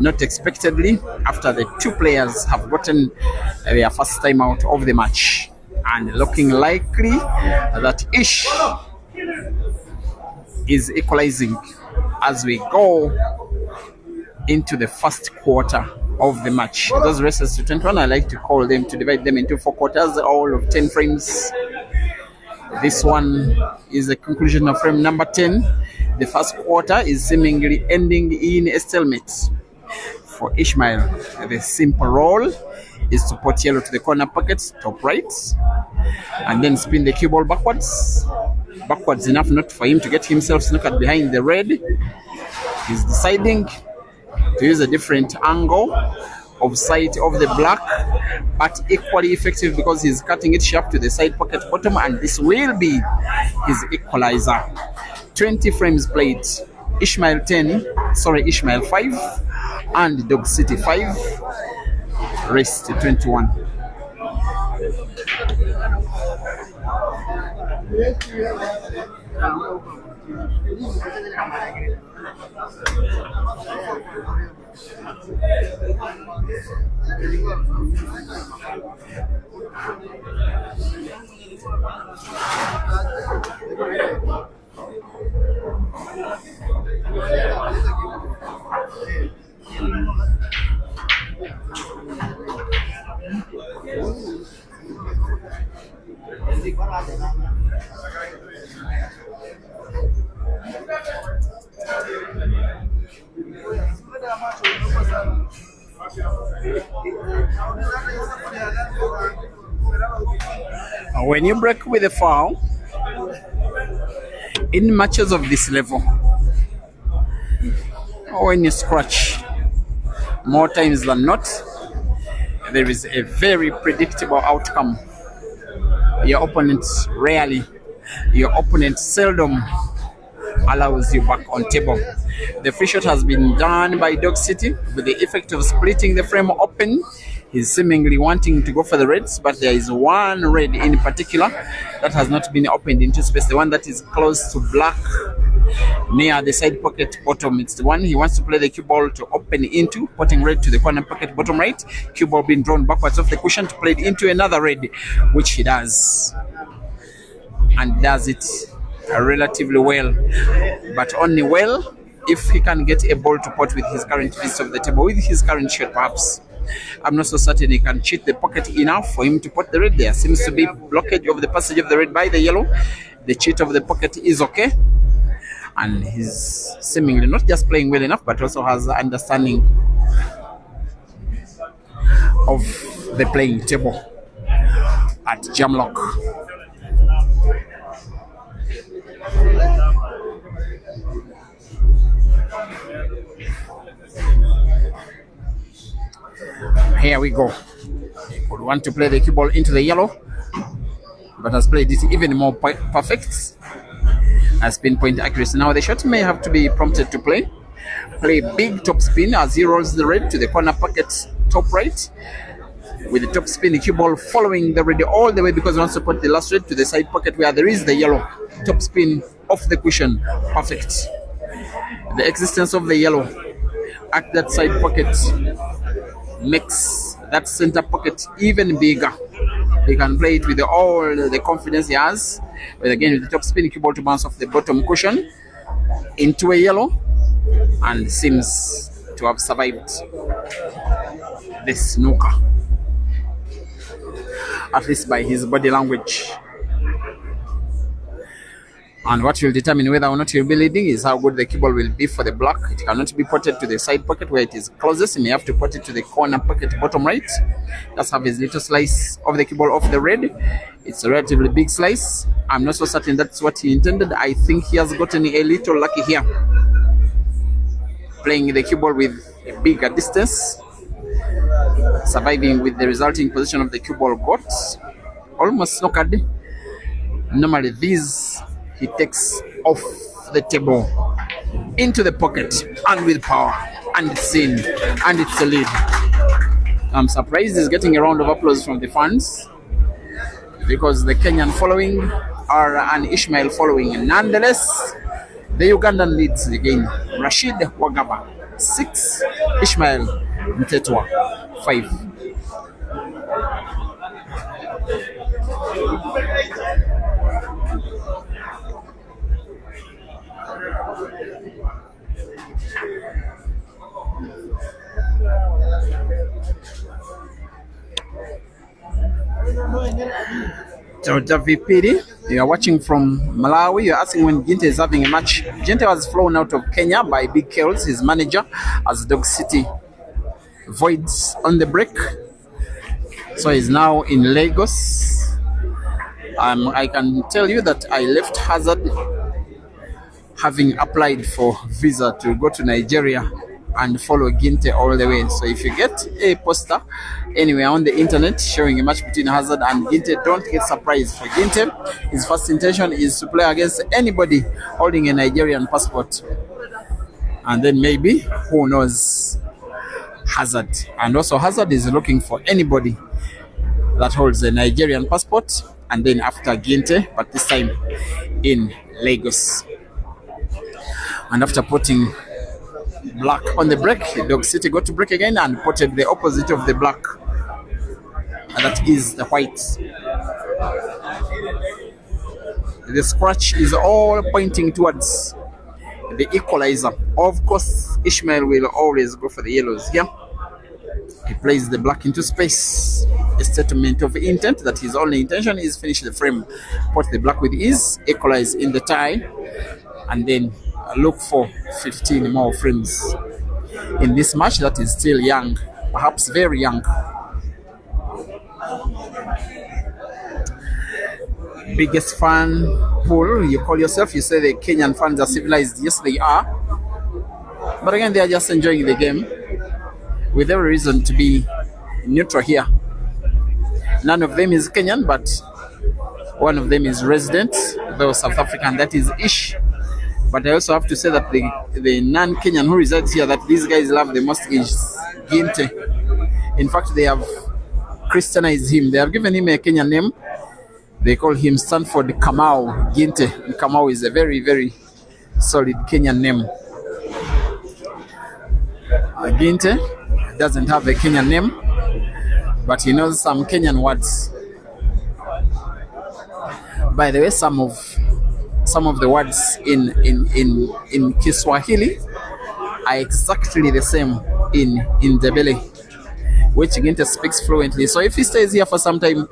A: Not expectedly, after the two players have gotten their first time out of the match, and looking likely that Ish is equalizing as we go into the first quarter of the match. Those races to 21, I like to call them, to divide them into 4 quarters, all of 10 frames. This one is the conclusion of frame number 10. The first quarter is seemingly ending in a stalemate. For Ishmael, the simple role is to put yellow to the corner pocket, top right, and then spin the cue ball backwards enough not for him to get himself snookered behind the red. He's deciding to use a different angle of sight of the black, but equally effective because he's cutting it sharp to the side pocket bottom, and this will be his equalizer. 20 frames played. Ishmael 5 and Dog City 5. Race to 21. When you break with a foul in matches of this level, or when you scratch, more times than not, there is a very predictable outcome. Your opponent seldom allows you back on table. The free shot has been done by Dog City with the effect of splitting the frame open. He's seemingly wanting to go for the reds, but there is one red in particular that has not been opened into space, the one that is close to black near the side pocket bottom. It's the one he wants to play the cue ball to open into, putting red to the corner pocket bottom right. Cue ball being drawn backwards off the cushion to play it into another red, which he does, and does it relatively well, but only well if he can get a ball to pot with his current piece of the table, with his current shot perhaps. I'm not so certain he can cheat the pocket enough for him to pot the red. There seems to be blockage of the passage of the red by the yellow. The cheat of the pocket is okay, and he's seemingly not just playing well enough, but also has an understanding of the playing table at Jamlock. Here we go. He would want to play the cue ball into the yellow, but has played it even more perfect as pinpoint accuracy. Now the shot may have to be prompted to play big top spin as he rolls the red to the corner pocket top right, with the top spin, the cue ball following the red all the way, because he wants to put the last red to the side pocket where there is the yellow. Top spin
B: off the cushion. Perfect. The existence of the yellow at that side pocket makes that center pocket even bigger. He can play it with all the confidence he has. But again, with the top spin cue ball to bounce off the bottom cushion into a yellow, and seems to have survived the snooker, at least by his body language. And what will determine whether or not he'll be leading is how good the cue ball will be for the black. It cannot be potted to the side pocket where it is closest. He may have to pot it to the corner pocket bottom right. Let's have his little slice of the cue ball off the red. It's a relatively big slice. I'm not so certain that's what he intended. I think he has gotten a little lucky here, playing the cue ball with a bigger distance, surviving with the resulting position of the cue ball got almost snookered. Normally these he takes off the table into the pocket and with power, and it's in, and it's a lead. I'm surprised he's getting a round of applause from the fans, because the Kenyan following are an Ishmael following. Nonetheless, the Ugandan leads again. Rashid Wagaba 6, Ishmael Mthethwa 5. Georgia Vipiri, you are watching from Malawi. You're asking when Ginte is having a match. Ginte was flown out of Kenya by Big Kells, his manager, as Dog City voids on the break. So he's now in Lagos. I can tell you that I left Hazard having applied for visa to go to Nigeria and follow Ginte all the way. So if you get a poster anywhere on the internet showing a match between Hazard and Ginte, don't get surprised. For Ginte, his first intention is to play against anybody holding a Nigerian passport. And then maybe, who knows, Hazard. And also Hazard is looking for anybody that holds a Nigerian passport. And then after Ginte, but this time in Lagos. And after putting black on the break, Dog City got to break again and potted the opposite of the black, and that is the white. The scratch is all pointing towards the equalizer. Of course, Ishmael will always go for the yellows here. He plays the black into space, a statement of intent that his only intention is finish the frame, pot the black with ease, equalize in the tie, and then look for 15 more frames in this match that is still young, perhaps very young. Biggest fan pool you call yourself, you say the Kenyan fans are civilized. Yes, they are, but again, they are just enjoying the game with every reason to be neutral here. None of them is Kenyan, but one of them is resident, though South African, that is Ish. But I also have to say that the non-Kenyan who resides here, that these guys love the most, is Ginte. In fact, they have Christianized him. They have given him a Kenyan name. They call him Stanford Kamau Ginte. And Kamau is a very, very solid Kenyan name. Ginte doesn't have a Kenyan name, but he knows some Kenyan words. By the way, some of the words in Kiswahili are exactly the same in Ndebele, which Ginte speaks fluently. So if he stays here for some time,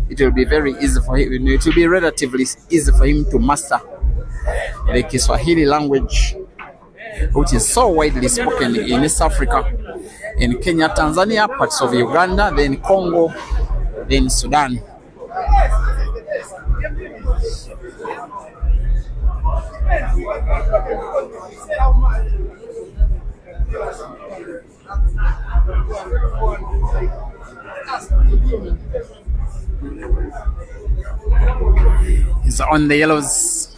B: it will be very easy for him. It will be relatively easy for him to master the Kiswahili language, which is so widely spoken in East Africa, in Kenya, Tanzania, parts of Uganda, then Congo, then Sudan. He's on the yellows.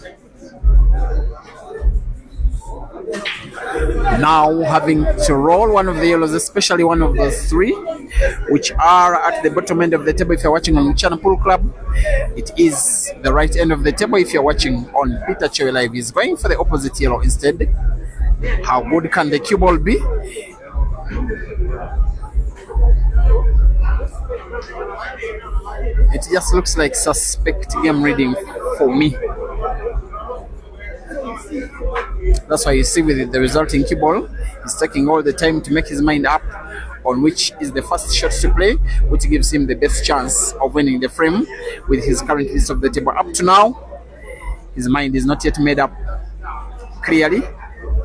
B: now having to roll one of the yellows, especially one of those three, which are at the bottom end of the table. If you're watching on Channel Pool Club, it is the right end of the table. If you're watching on Peter Chewe Live, he's going for the opposite yellow instead. How good can the cue ball be? It just looks like suspect game reading for me. That's why you see with the resulting cue ball, he's taking all the time to make his mind up on which is the first shot to play, which gives him the best chance of winning the frame with his current list of the table. Up to now, his mind is not yet made up clearly.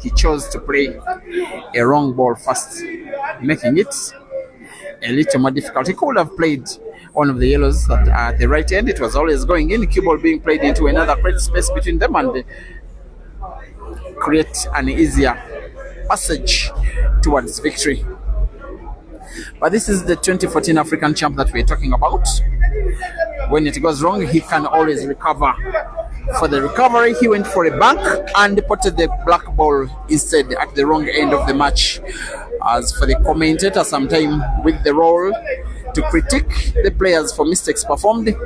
B: He chose to play a wrong ball first, making it a little more difficult. He could have played one of the yellows at the right end. It was always going in, cue ball being played into another great space between them and create an easier passage towards victory. But this is the 2014 African champ that we're talking about. When it goes wrong, he can always recover. For the recovery, he went for a bank and potted the black ball instead at the wrong end of the match. As for the commentator, sometime with the role to critique the players for mistakes performed,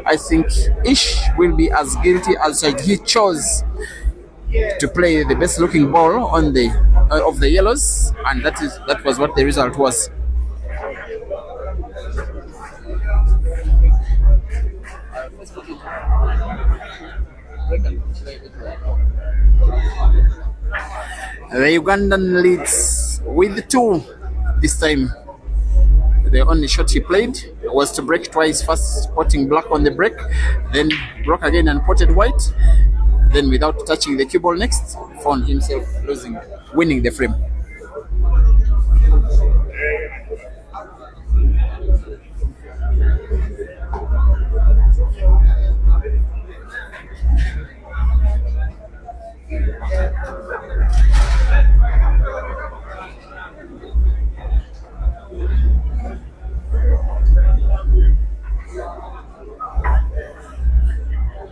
B: I think Ish will be as guilty as he chose to play the best looking ball on the of the yellows, and that was what the result was. The Ugandan leads with 2 this time. The only shot he played was to break twice, first potting black on the break, then broke again and potted white. Then without touching the cue ball next, found himself winning the frame.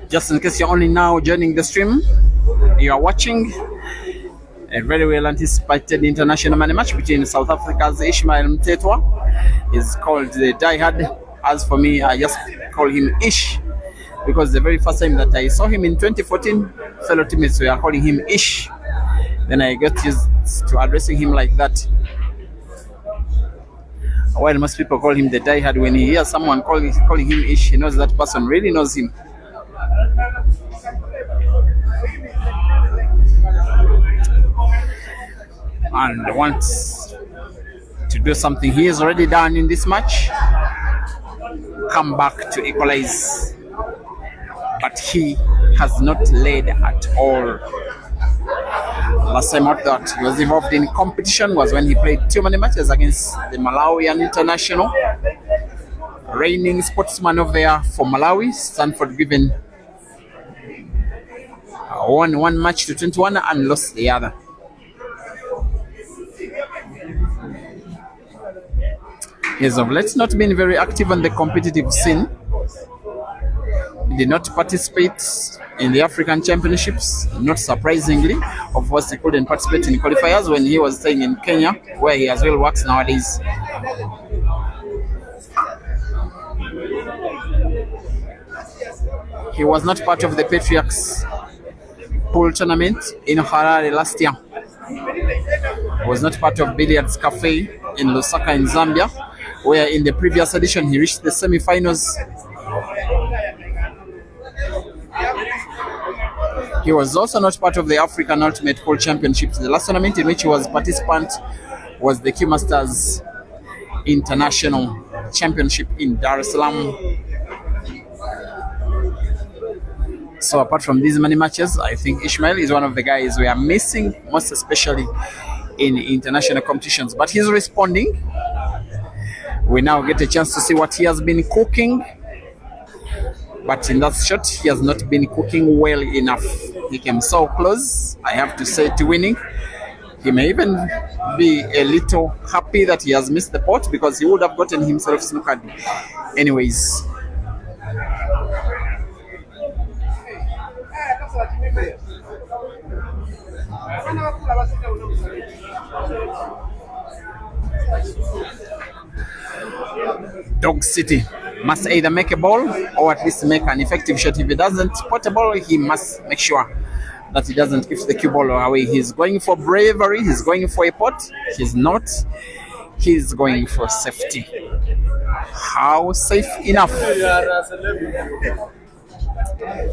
B: Just in case you're only now joining the stream, you are watching a very well anticipated international money match between South Africa's Ishmael Mthethwa. He's called the diehard. As for me, I just call him Ish because the very first time that I saw him in 2014, fellow teammates were calling him Ish. Then I got used to addressing him like that. While most people call him the diehard, when he hears someone calling him Ish, he knows that person really knows him. And wants to do something he has already done in this match, come back to equalize, but he has not led at all. Last time out that he was involved in competition was when he played 2 money matches against the Malawian international, reigning sportsman over there for Malawi, Stanford Given. Won 1 match to 21 and lost the other. He has of late not been very active on the competitive scene. He did not participate in the African Championships, not surprisingly. Of course, he couldn't participate in qualifiers when he was staying in Kenya, where he as well works nowadays. He was not part of the Patriarchs pool tournament in Harare last year. He was not part of Billiards Cafe in Lusaka in Zambia, where in the previous edition he reached the semi-finals. He was also not part of the African Ultimate Pool Championships. The last tournament in which he was participant was the Q Masters International Championship in Dar es Salaam. So apart from these many matches, I think Ishmael is one of the guys we are missing, most especially in international competitions. But he's responding. We now get a chance to see what he has been cooking. But in that shot, he has not been cooking well enough. He came so close, I have to say, to winning. He may even be a little happy that he has missed the pot because he would have gotten himself snookered anyways. Dog City must either make a ball or at least make an effective shot. If he doesn't spot a ball, he must make sure that he doesn't give the cue ball away. He's going for bravery, he's going for a pot, he's not, he's going for safety. How safe enough?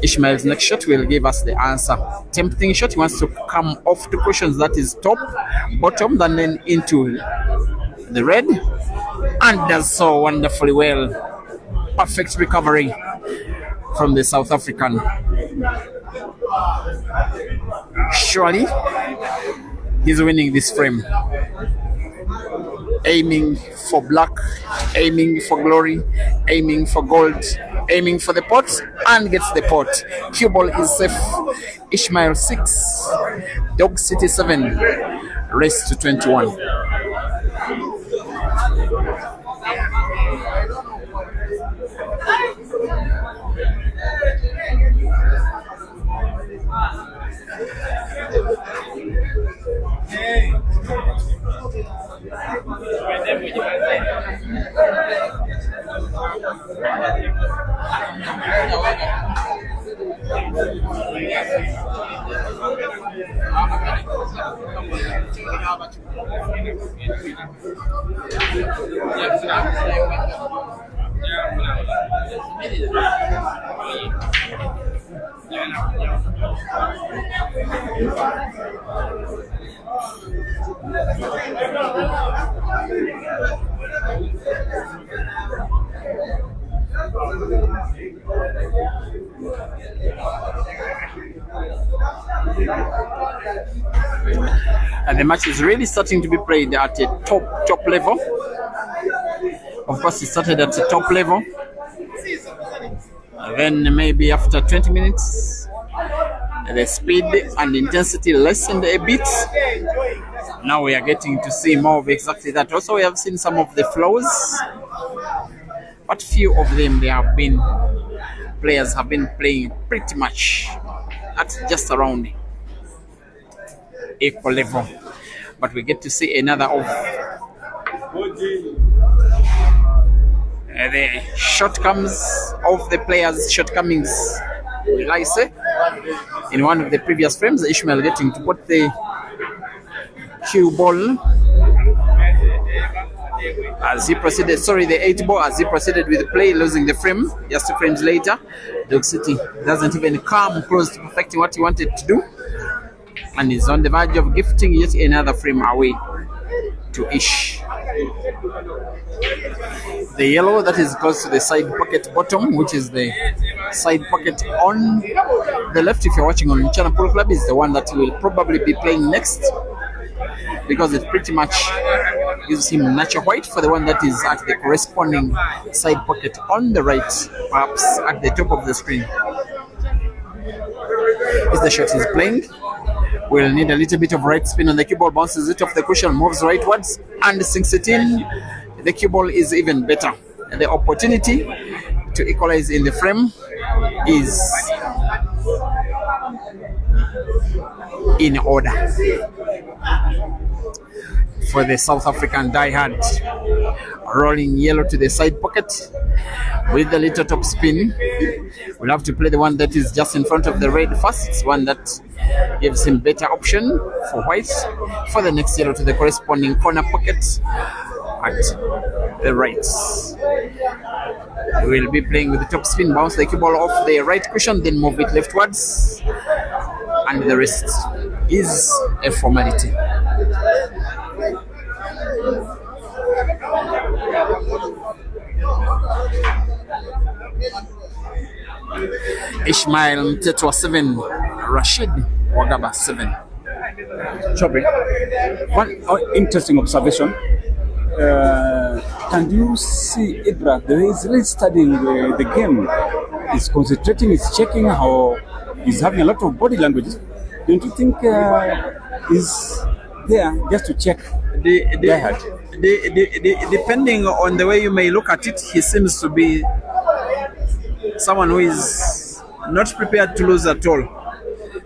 B: Ishmael's next shot will give us the answer. Tempting shot, he wants to come off the cushions, that is top, bottom, then into the red, and does so wonderfully well. Perfect recovery from the South African. Surely he's winning this frame. Aiming for black, aiming for glory, aiming for gold, aiming for the pot, and gets the pot. Cue ball is safe. Ishmael 6, Dog City 7, race to 21. And the match is really starting to be played at a top level. Of course, it started at the top level. Then maybe after 20 minutes, the speed and intensity lessened a bit. Now we are getting to see more of exactly that. Also, we have seen some of the flaws, but few of them players have been playing pretty much at just around equal level. But we get to see another of the shortcomings of the players' shortcomings, will I say. In one of the previous frames, Ishmael getting to put the cue ball as he proceeded, the 8 ball as he proceeded with the play, losing the frame. Just 2 frames later, Dog City doesn't even come close to perfecting what he wanted to do, and is on the verge of gifting yet another frame away to Ish. The yellow that is close to the side pocket bottom, which is the side pocket on the left, if you're watching on Channel Pool Club, is the one that he will probably be playing next, because it pretty much gives him natural white for the one that is at the corresponding side pocket on the right, perhaps at the top of the screen. Is the shot he's playing. Will need a little bit of right spin on the cue ball, bounces it off the cushion, moves rightwards, and sinks it in. The cue ball is even better. And the opportunity to equalize in the frame is in order for the South African diehard. Rolling yellow to the side pocket with the little top spin. We'll have to play the one that is just in front of the red first. It's one that gives him better option for white. For the next yellow to the corresponding corner pocket at the right. We will be playing with the top spin, bounce the cue ball off the right cushion, then move it leftwards, and the rest is a formality. Ishmael Mthethwa 7, Rashid Wagaba 7.
C: Choppy, one interesting observation. Can you see Ibra? There is really studying the game. He's concentrating, he's checking how he's having a lot of body language. Don't you think he's there just to check
B: depending on the way you may look at it, he seems to be someone who is not prepared to lose at all,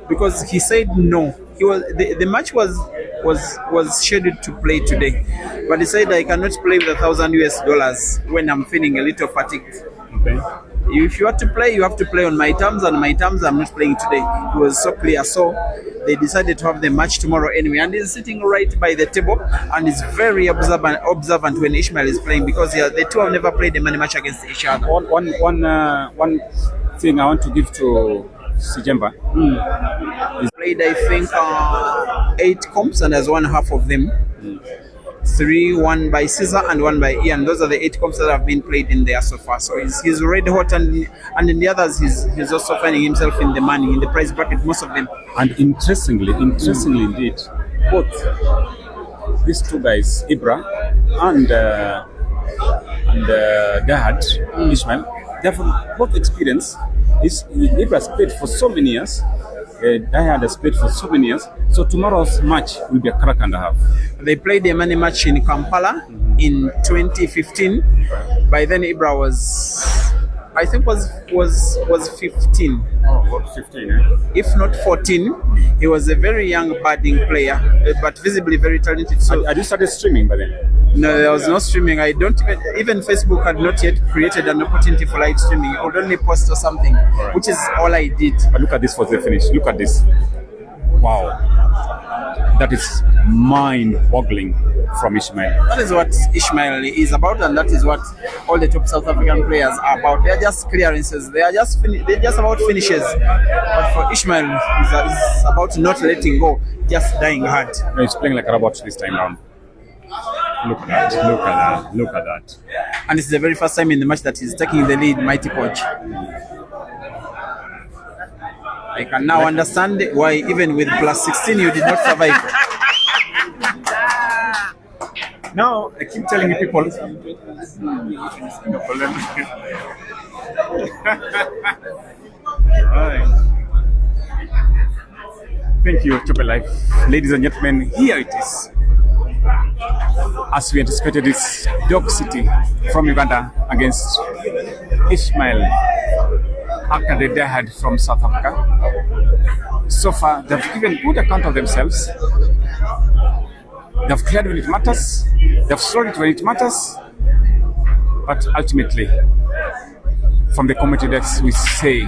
B: because he said no he was the match was scheduled to play today, but he said I cannot play with $1,000 when I'm feeling a little fatigued.
C: Okay.
B: If you have to play, you have to play on my terms, and my terms I'm not playing today. It was so clear. So they decided to have the match tomorrow anyway, and he's sitting right by the table and is very observant when Ishmael is playing, because the two have never played a money match against each other.
C: One thing I want to give to Sijemba.
B: He's played, I think, 8 comps and has won half of them. 3 won by Caesar and 1 by Ian. Those are the 8 comps that have been played in there so far. So he's red hot, and in the others he's also finding himself in the money, in the price bracket, most of them.
C: And interestingly indeed, both these two guys, Ibra and Dad, Ishmael, they have both experience. Ibra's played for so many years. Dad has played for so many years. So tomorrow's match will be a crack and a half.
B: They played a money match in Kampala in 2015. By then Ibra was 15.
C: Oh, what 15? Eh?
B: If not 14. He was a very young budding player, but visibly very talented. So
C: had you started streaming by then?
B: No, there was no streaming. I don't even Facebook had not yet created an opportunity for live streaming. I would only post or something, which is all I did.
C: But look at this for the finish. Look at this. Wow. That is mind-boggling from Ishmael.
B: That is what Ishmael is about, and that is what all the top South African players are about. They are just clearances. They're just about finishes. But for Ishmael, it's about not letting go, just dying hard.
C: No, he's playing like a robot this time round. Look at that.
B: And it's the very first time in the match that he's taking the lead, mighty coach. I can now understand why even with plus 16 you did not survive.
C: Now, I keep telling you people. Right. Thank you, Chope Life. Ladies and gentlemen, here it is. As we anticipated, this Dog City from Uganda against Ishmael after the Dahad from South Africa. So far, they've given good account of themselves. They've cleared when it matters. They've slowed it when it matters. But ultimately, from the committee decks, we say,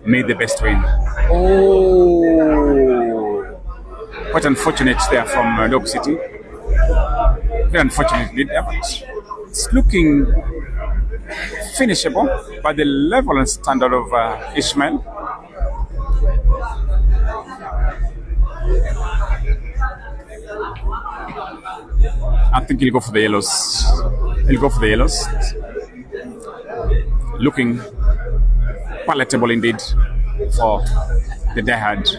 C: may the best win. Oh, quite unfortunate there from Dog City. Very unfortunately, but it's looking finishable by the level and standard of Ishmael. I think he'll go for the yellows. Looking palatable indeed for the Dahad.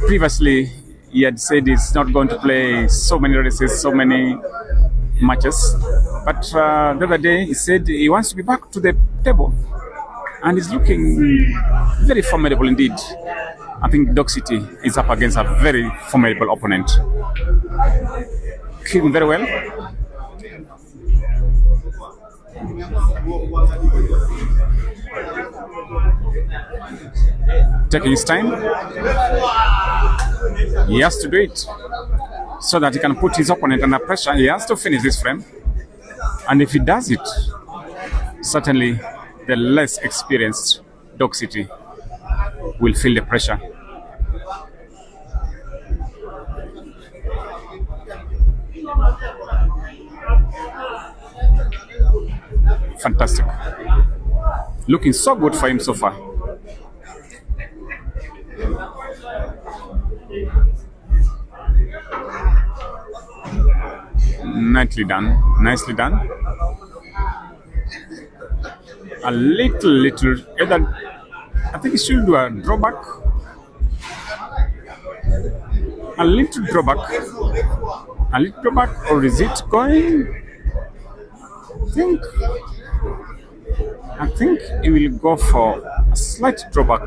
C: Previously, he had said he's not going to play so many races, so many matches. But the other day, he said he wants to be back to the table. And he's looking very formidable indeed. I think Dog City is up against a very formidable opponent. Keeping very well. Taking his time. He has to do it so that he can put his opponent under pressure. He has to finish this frame. And if he does it, certainly the less experienced Dog City will feel the pressure. Fantastic. Looking so good for him so far. Nicely done. A little, either I think he should do a drawback. A little drawback, or is it going? I think he will go for a slight drawback,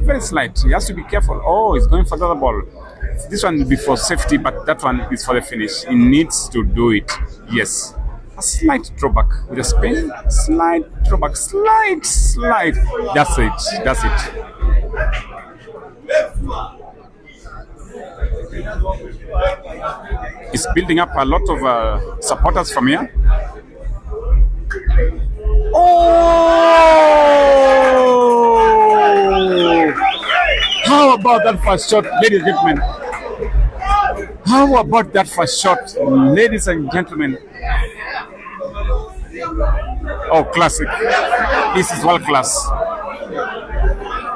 C: very slight. He has to be careful. Oh, he's going for the other ball. This one will be for safety, but that one is for the finish. He needs to do it. Yes, A slight drawback with a spin, slight drawback, slight. That's it. It's building up a lot of supporters from here. Oh! How about that first shot, ladies and gentlemen? How about that first shot, ladies and gentlemen? Oh, classic. This is world class.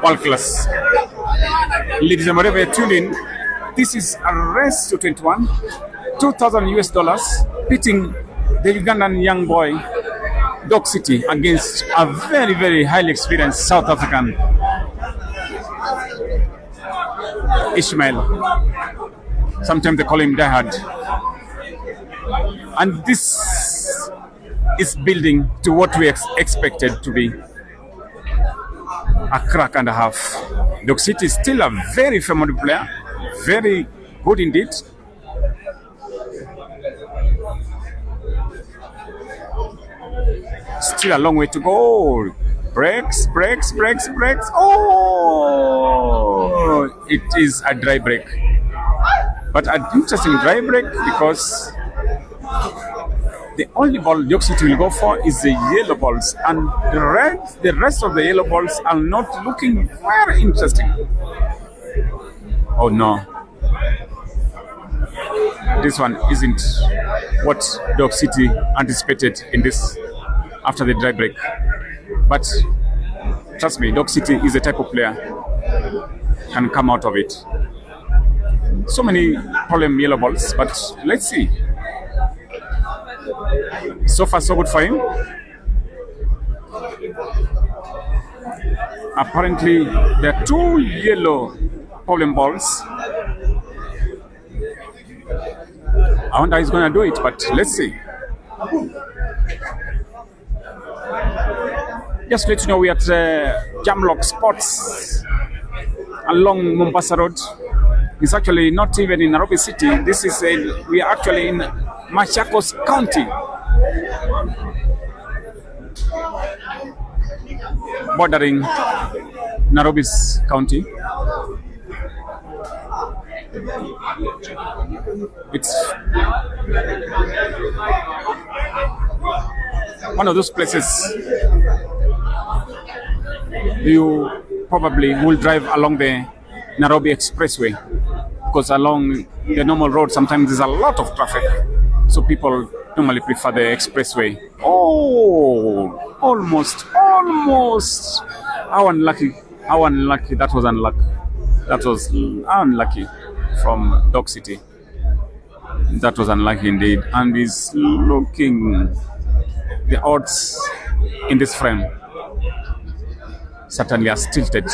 C: World class. Ladies and whatever tuned in, this is a race to 21, 2,000 US dollars, pitting the Ugandan young boy, Dog City, against a very, very highly experienced South African, Ishmael. Sometimes they call him Die Hard. And this is building to what we expected to be a crack and a half. Dog City is still a very formidable player, very good indeed. Still a long way to go. Breaks. Oh, it is a dry break. But an interesting dry break because the only ball Dog City will go for is the yellow balls, and the rest of the yellow balls are not looking very interesting. Oh no. This one isn't what Dog City anticipated in this after the dry break. But trust me, Dog City is the type of player can come out of it. So many problem yellow balls, but let's see. So far, so good for him. Apparently, there are 2 yellow problem balls. I wonder how he's going to do it, but let's see. Just to let you know, we are at Jamlock Sports along Mombasa Road. It's actually not even in Nairobi City. We are actually in Machakos County, bordering Nairobi's county. It's one of those places you probably will drive along the Nairobi Expressway, because along the normal road sometimes there's a lot of traffic, so people normally prefer the expressway. Oh, almost. How unlucky. That was unlucky from Dog City. That was unlucky indeed. And he's looking, the odds in this frame certainly are tilted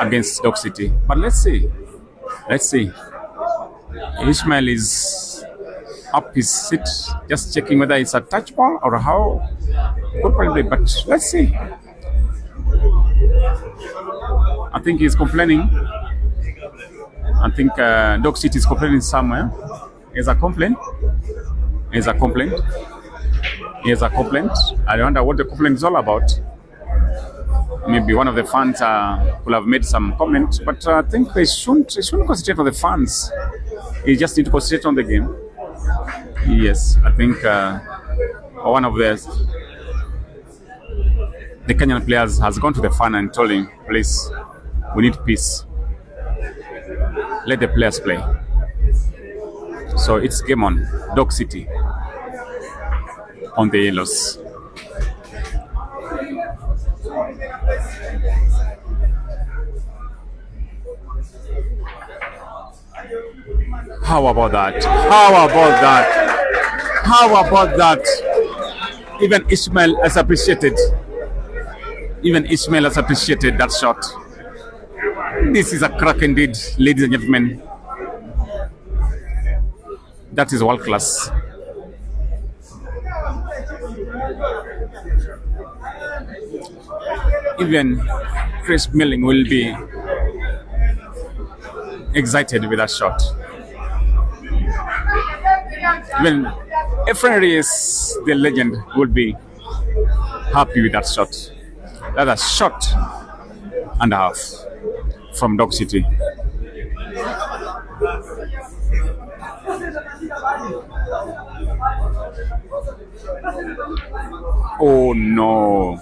C: against Dog City. But let's see. Ishmael is up his seat, just checking whether it's a touch ball or how. Could probably, but let's see. I think he's complaining. I think Dog City is complaining somewhere. Here's a complaint. I wonder what the complaint is all about. Maybe one of the fans will have made some comment, but I think they shouldn't concentrate on the fans. They just need to concentrate on the game. Yes, I think one of the Kenyan players has gone to the fan and told him, please, we need peace. Let the players play. So it's game on. Dog City on the yellows. How about that? Even Ishmael has appreciated that shot. This is a crack indeed, ladies and gentlemen. That is world class. Even Chris Milling will be excited with that shot. Even Efren Reyes, the legend, would be happy with that shot. That's a shot and a half from Dog City. Oh no.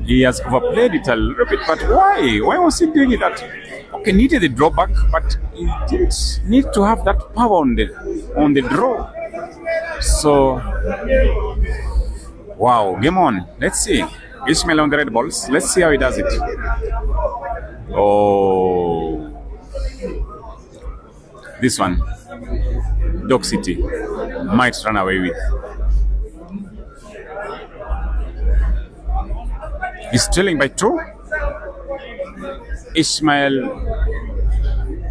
C: He has overplayed it a little bit, but why? Why was he doing that? Okay, needed the drawback, but he didn't need to have that power on the draw. So, wow, game on. Let's see. Ishmael on the red balls. Let's see how he does it. Oh, this one, Dog City might run away with. He's trailing by 2. Ishmael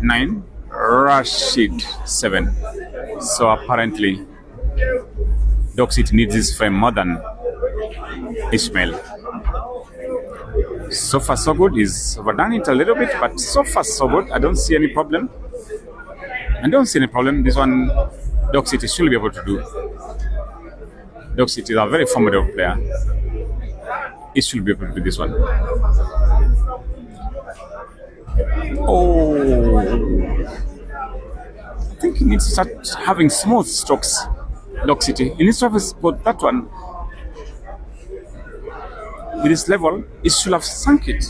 C: 9, Rashid 7. So apparently, Dog City needs this frame more than Ishmael. So far so good. He's overdone it a little bit, but so far so good. I don't see any problem. This one, Dog City should be able to do. Dog City is a very formidable player. He should be able to do this one. Oh, I think he needs to start having smooth strokes. Dog City. He needs to have that one. With this level, he should have sunk it.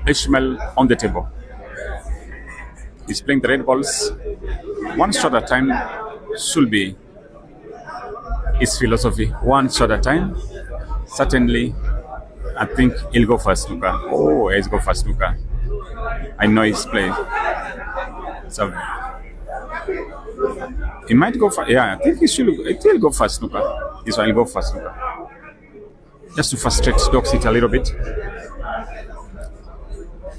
C: Ishmael on the table. He's playing the red balls. One shot at a time should be his philosophy. One shot at a time. Certainly, I think he'll go for a snooker. Oh, he's go for a snooker. I know his play. So he might go for, I think he'll go for a snooker. This one, he'll go for a snooker. Just to frustrate Dog City a little bit.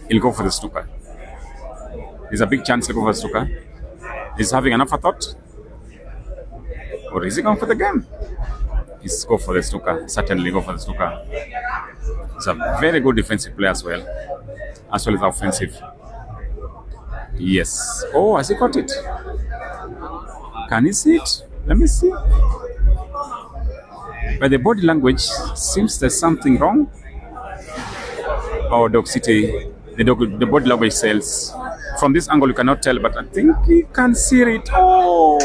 C: He'll go for the snooker. There's a big chance he'll go for the snooker. He's having an afterthought. Or is he going for the game? He's go for the snooker. Certainly go for the snooker. He's a very good defensive player as well as offensive. Yes. Oh, has he got it? Can he see it? Let me see. By the body language, seems there's something wrong. Oh, Dog City, the body language says. From this angle, you cannot tell, but I think he can see it. Oh!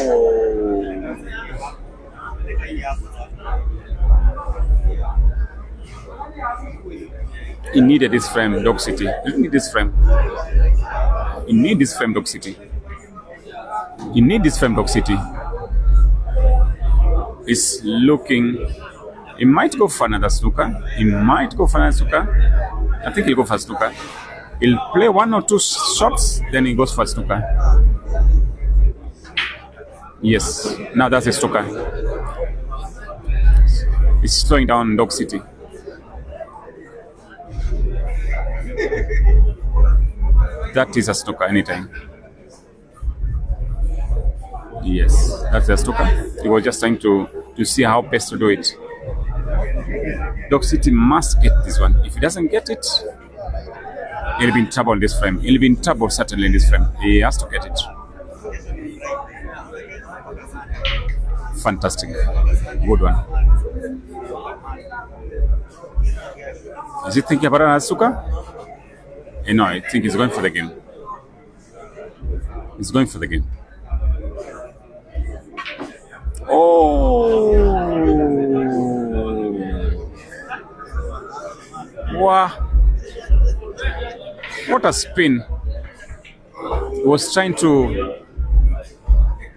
C: He needed this frame, Dog City. He need this frame. He need this frame, Dog City. He need this frame, Dog City. He's looking. He might go for another snooker. I think he'll go for a snooker. He'll play 1 or 2 shots, then he goes for a snooker. Yes, now that's a snooker. He's slowing down Dog City. That is a snooker anytime. Yes, that's a snooker. He was just trying to see how best to do it. Dog City must get this one. If he doesn't get it, he'll be in trouble in this frame. He'll be in trouble certainly in this frame. He has to get it. Fantastic. Good one. Is he thinking about an Asuka? No, I think he's going for the game. He's going for the game. Oh! Wow! What a spin. He was trying to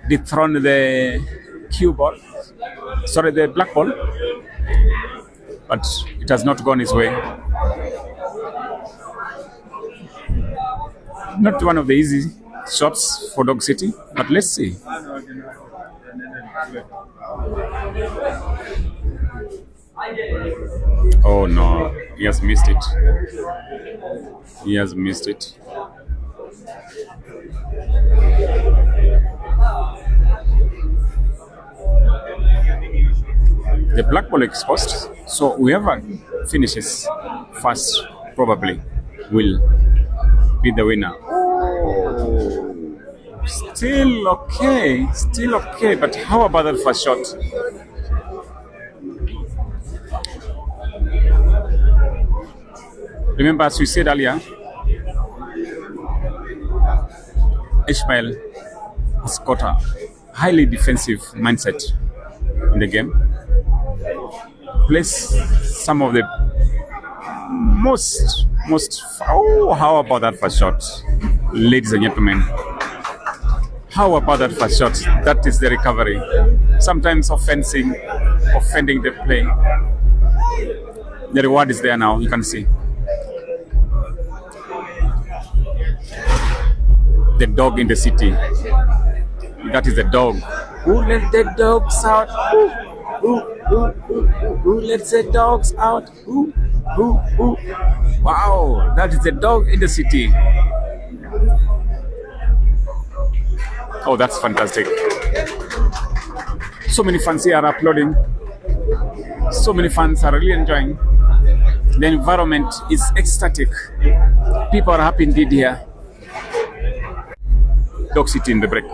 C: dethrone the cue ball. Sorry, the black ball. But it has not gone his way. Not one of the easy shots for Dog City, but let's see. Oh no, he has missed it. He has missed it. The black ball exposed. So whoever finishes first probably will be the winner. Oh, still okay. But how about that first shot? Remember, as we said earlier, Ishmael has got a highly defensive mindset in the game. Plays some of the most. Oh, how about that first shot, ladies and gentlemen? How about that first shot? That is the recovery. Sometimes offending the play. The reward is there now. You can see. The dog in the city. That is the dog. Who let the dogs out? Who lets the dogs out? Who? Wow, that is the dog in the city. Oh, that's fantastic. So many fans here are applauding. So many fans are really enjoying. The environment is ecstatic. People are happy indeed here. Dog City in the break.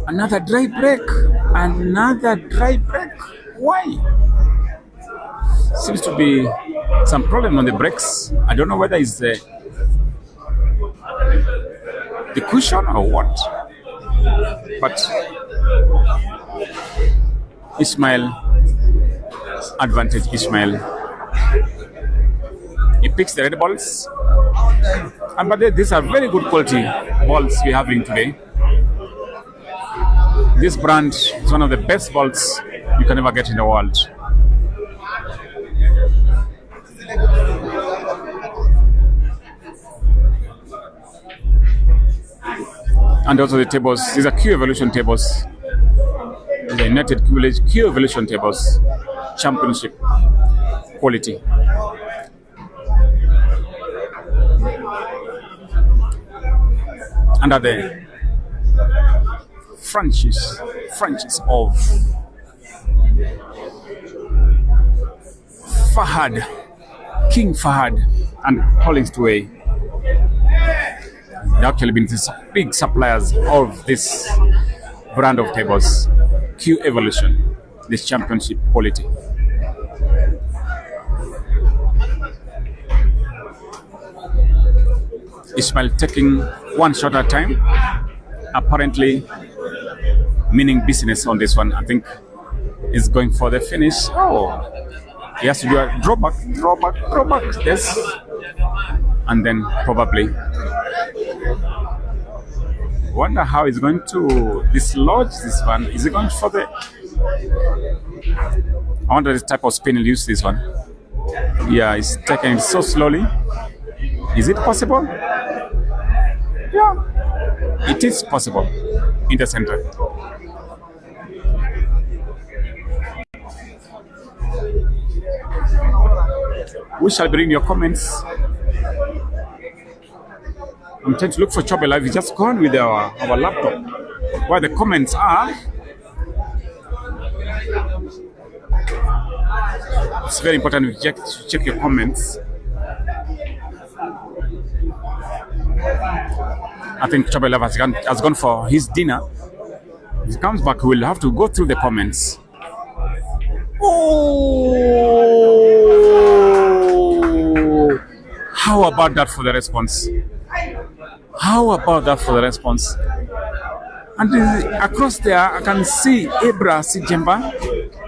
C: Another dry break. Why? Seems to be some problem on the brakes. I don't know whether it's the cushion or what. But Ismeal, advantage Ismeal. He picks the red balls. But these are very good quality balls we're having today. This brand is one of the best balls you can ever get in the world. And also the tables, these are Q Evolution tables. The United Q Evolution tables. Championship quality. Under the franchise of King Fahad and Collins Tway. They've actually been big suppliers of this brand of tables, Q Evolution, this championship quality. Ishmael taking one shot at a time, apparently meaning business on this one. I think is going for the finish. Oh, he has to do a drawback, yes, and then probably wonder how he's going to dislodge this one. Is he going for the? I wonder the type of spin he'll use this one. Yeah, he's taking it so slowly. Is it possible? Yeah, it is possible in the center. We shall bring your comments. I'm trying to look for Chobe Live. He's just gone with our laptop. Where the comments are. It's very important to check your comments. I think Chobe Live has gone for his dinner. If he comes back, we'll have to go through the comments. Oh! How about that for the response? How about that for the response? And across there, I can see Ebra Sijemba.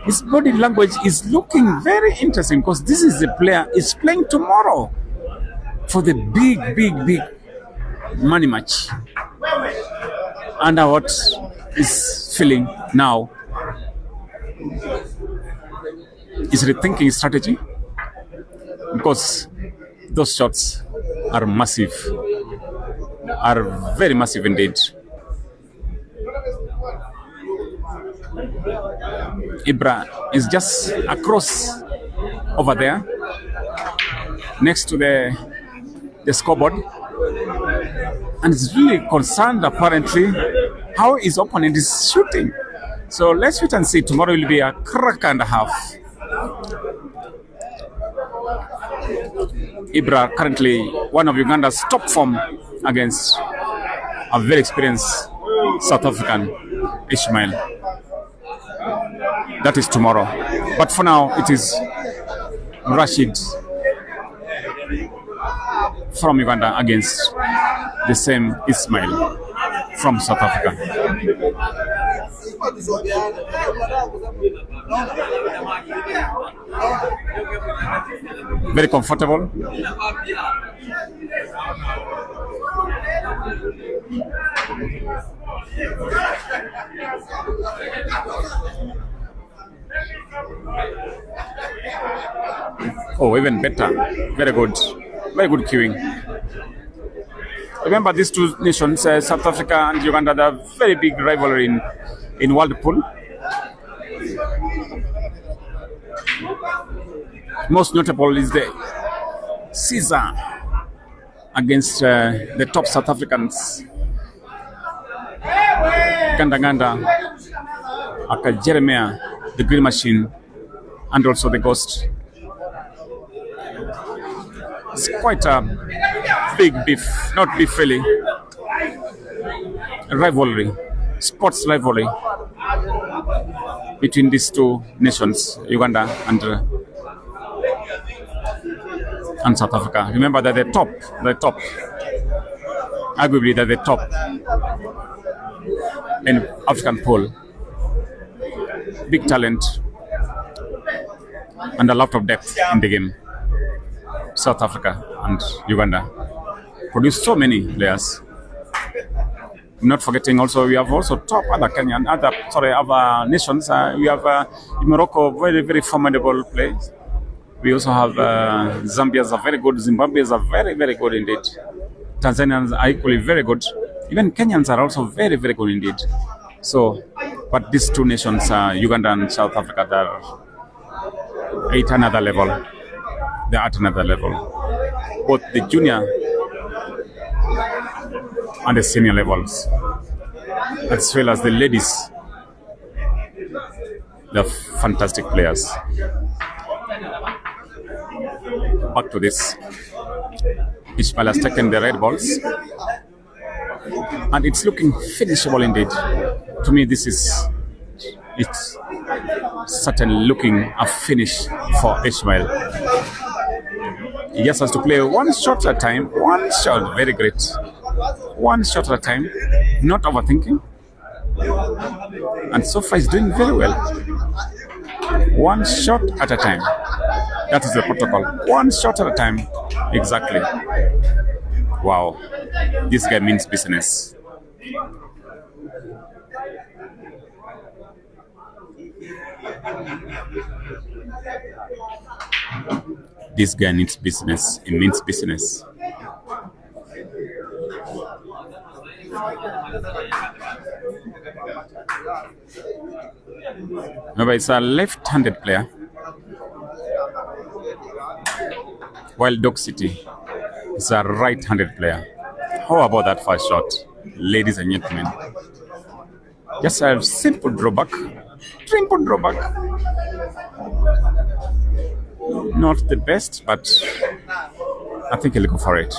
C: His body language is looking very interesting because this is the player is playing tomorrow for the big money match. And what is feeling now is rethinking his strategy because those shots are massive, are very massive indeed. Ibra is just across over there next to the scoreboard, and is really concerned apparently how his opponent is shooting. So let's wait and see. Tomorrow will be a crack and a half. Ibra currently one of Uganda's top form against a very experienced South African, Ishmael. That is tomorrow. But for now, it is Rashid from Uganda against the same Ismeal from South Africa. Very comfortable. Oh, even better. Very good. Very good queuing. Remember, these two nations, South Africa and Uganda, they have very big rivalry in World Pool. Most notable is the Caesar against the top South Africans. Ganda, Aka Jeremiah, the Green Machine, and also the Ghost. It's quite a big beef, not beef really, a rivalry, sports rivalry between these two nations, Uganda and South Africa. Remember that they're top, arguably they're the top in African pool. Big talent and a lot of depth in the game. South Africa and Uganda produce so many players. Not forgetting also, we have also top other other nations. We have in Morocco very, very formidable players. We also have Zambians are very good. Zimbabweans are very, very good indeed. Tanzanians are equally very good. Even Kenyans are also very, very good indeed. So, but these two nations, Uganda and South Africa, they're at another level. They're at another level. Both the junior and the senior levels, as well as the ladies. They're fantastic players. Back to this. Ishmael has taken the red balls. And it's looking finishable indeed. To me, it's certainly looking a finish for Ishmael. He just has to play one shot at a time. One shot, very great. One shot at a time, not overthinking. And so far he's doing very well. One shot at a time. That is the protocol. One shot at a time. Exactly. Wow. This guy means business. This guy needs business. It means business. Remember, it's a left-handed player, while Dog City is a right-handed player. How about that first shot, ladies and gentlemen? Just a simple drawback, triple drawback. Not the best, but I think he'll go for it.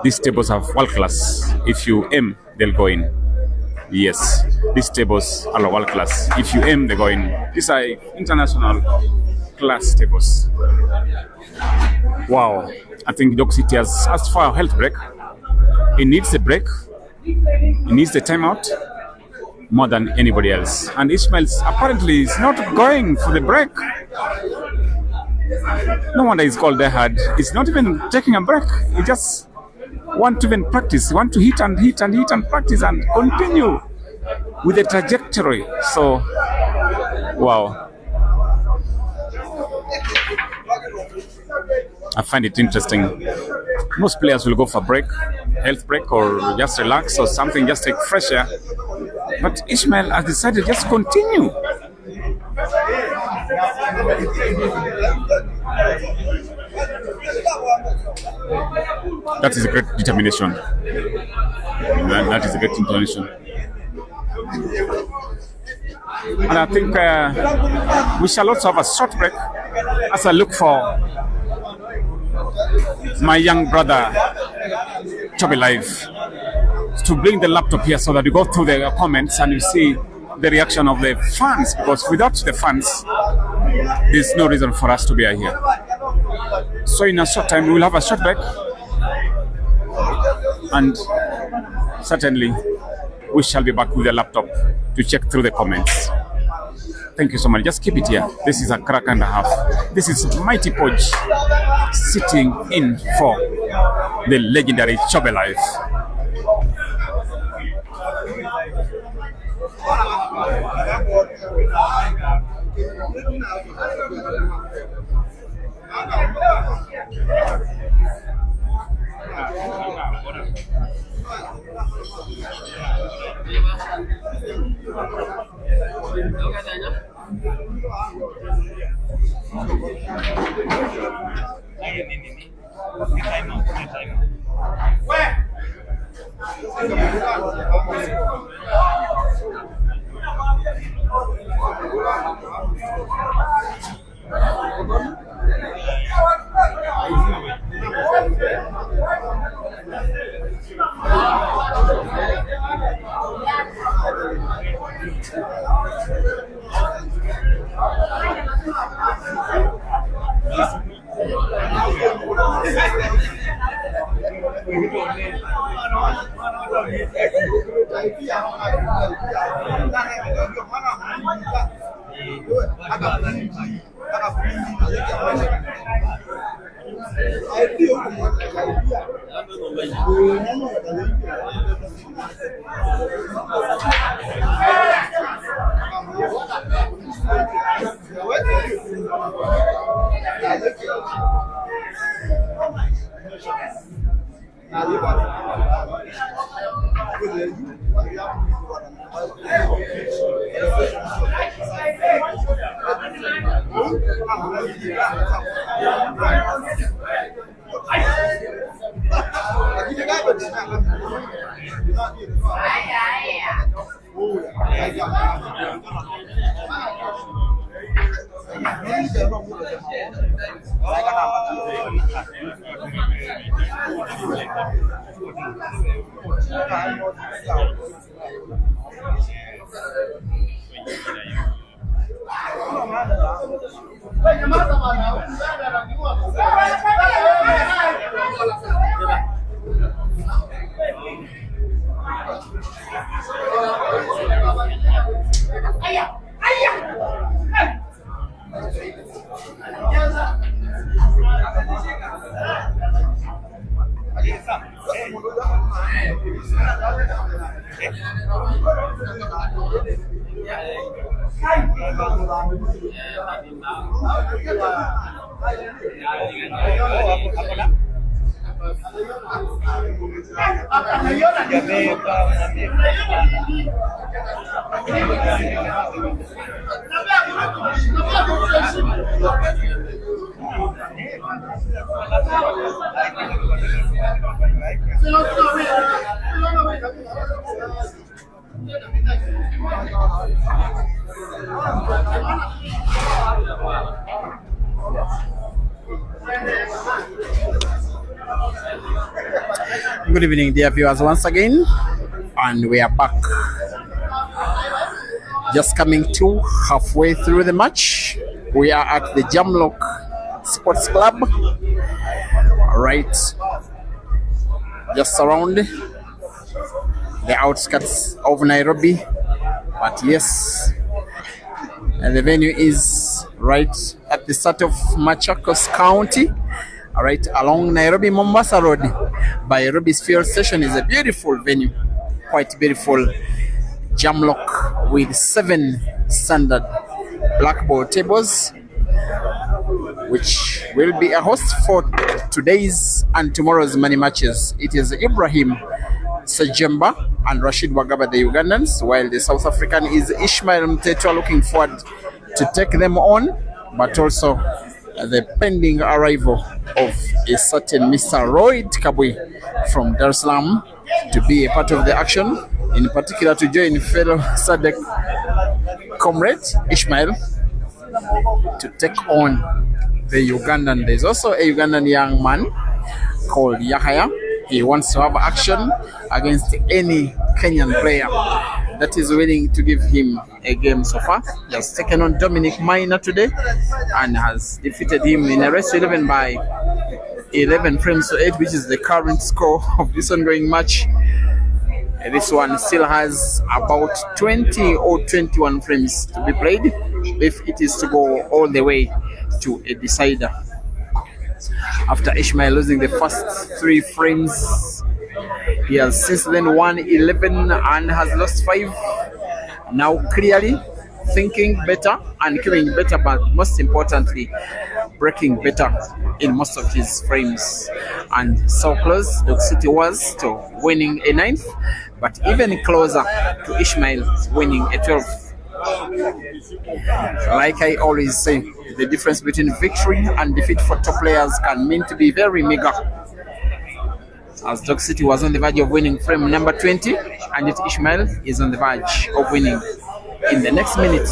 C: These tables are world class. If you aim, they'll go in. Yes, these tables are world class. If you aim, they go in. These are international class tables. Wow. I think Dog City has asked for a health break. He needs a break. He needs the timeout more than anybody else. And Ishmael apparently is not going for the break. No wonder he's called hard. He's not even taking a break. He just want to even practice. He want to hit and practice and continue with the trajectory. So, wow. I find it interesting. Most players will go for break, health break, or just relax or something, just take fresh air. But Ishmael has decided just continue. That is a great determination. That is a great determination. And I think we shall also have a short break as I look for my young brother, Chubby Live, to bring the laptop here so that we go through the comments and you see the reaction of the fans, because without the fans, there's no reason for us to be here. So in a short time, we will have a short break, and certainly we shall be back with the laptop to check through the comments. Thank you so much. Just keep it here. This is a crack and a half. This is Mighty Podge sitting in for the legendary Chubby Life.
B: Good evening, dear viewers, once again, and we are back. Just coming to halfway through the match. We are at the Jamlock Sports Club, right just around the outskirts of Nairobi. But yes, and the venue is right at the start of Machakos County, right along Nairobi Mombasa Road by Roby's Fuel Station. Is a beautiful venue, quite beautiful. Jamlock with 7 standard blackboard tables, which will be a host for today's and tomorrow's money matches. It is Ibrahim Sejemba and Rashid Wagaba, the Ugandans, while the South African is Ishmael Mthethwa, looking forward to take them on, but also the pending arrival of a certain Mr. Royd Kabwe from Dar es Salaam to be a part of the action, in particular to join fellow SADC comrade Ishmael to take on the Ugandan. There's also a Ugandan young man called Yahaya. He wants to have action against any Kenyan player that is willing to give him a game so far. He has taken on Dominic Minor today and has defeated him in a race to 11 by 11 frames to 8, which is the current score of this ongoing match. This one still has about 20 or 21 frames to be played if it is to go all the way to a decider. After Ishmael losing the first 3 frames, he has since then won 11 and has lost 5. Now clearly thinking better and killing better, but most importantly breaking better in most of his frames, and so close Dog City was to winning a 9th, but even closer to Ishmael winning a 12th. Like I always say, the difference between victory and defeat for top players can mean to be very meager, as Dog City was on the verge of winning frame number 20, and yet Ishmael is on the verge of winning in the next minute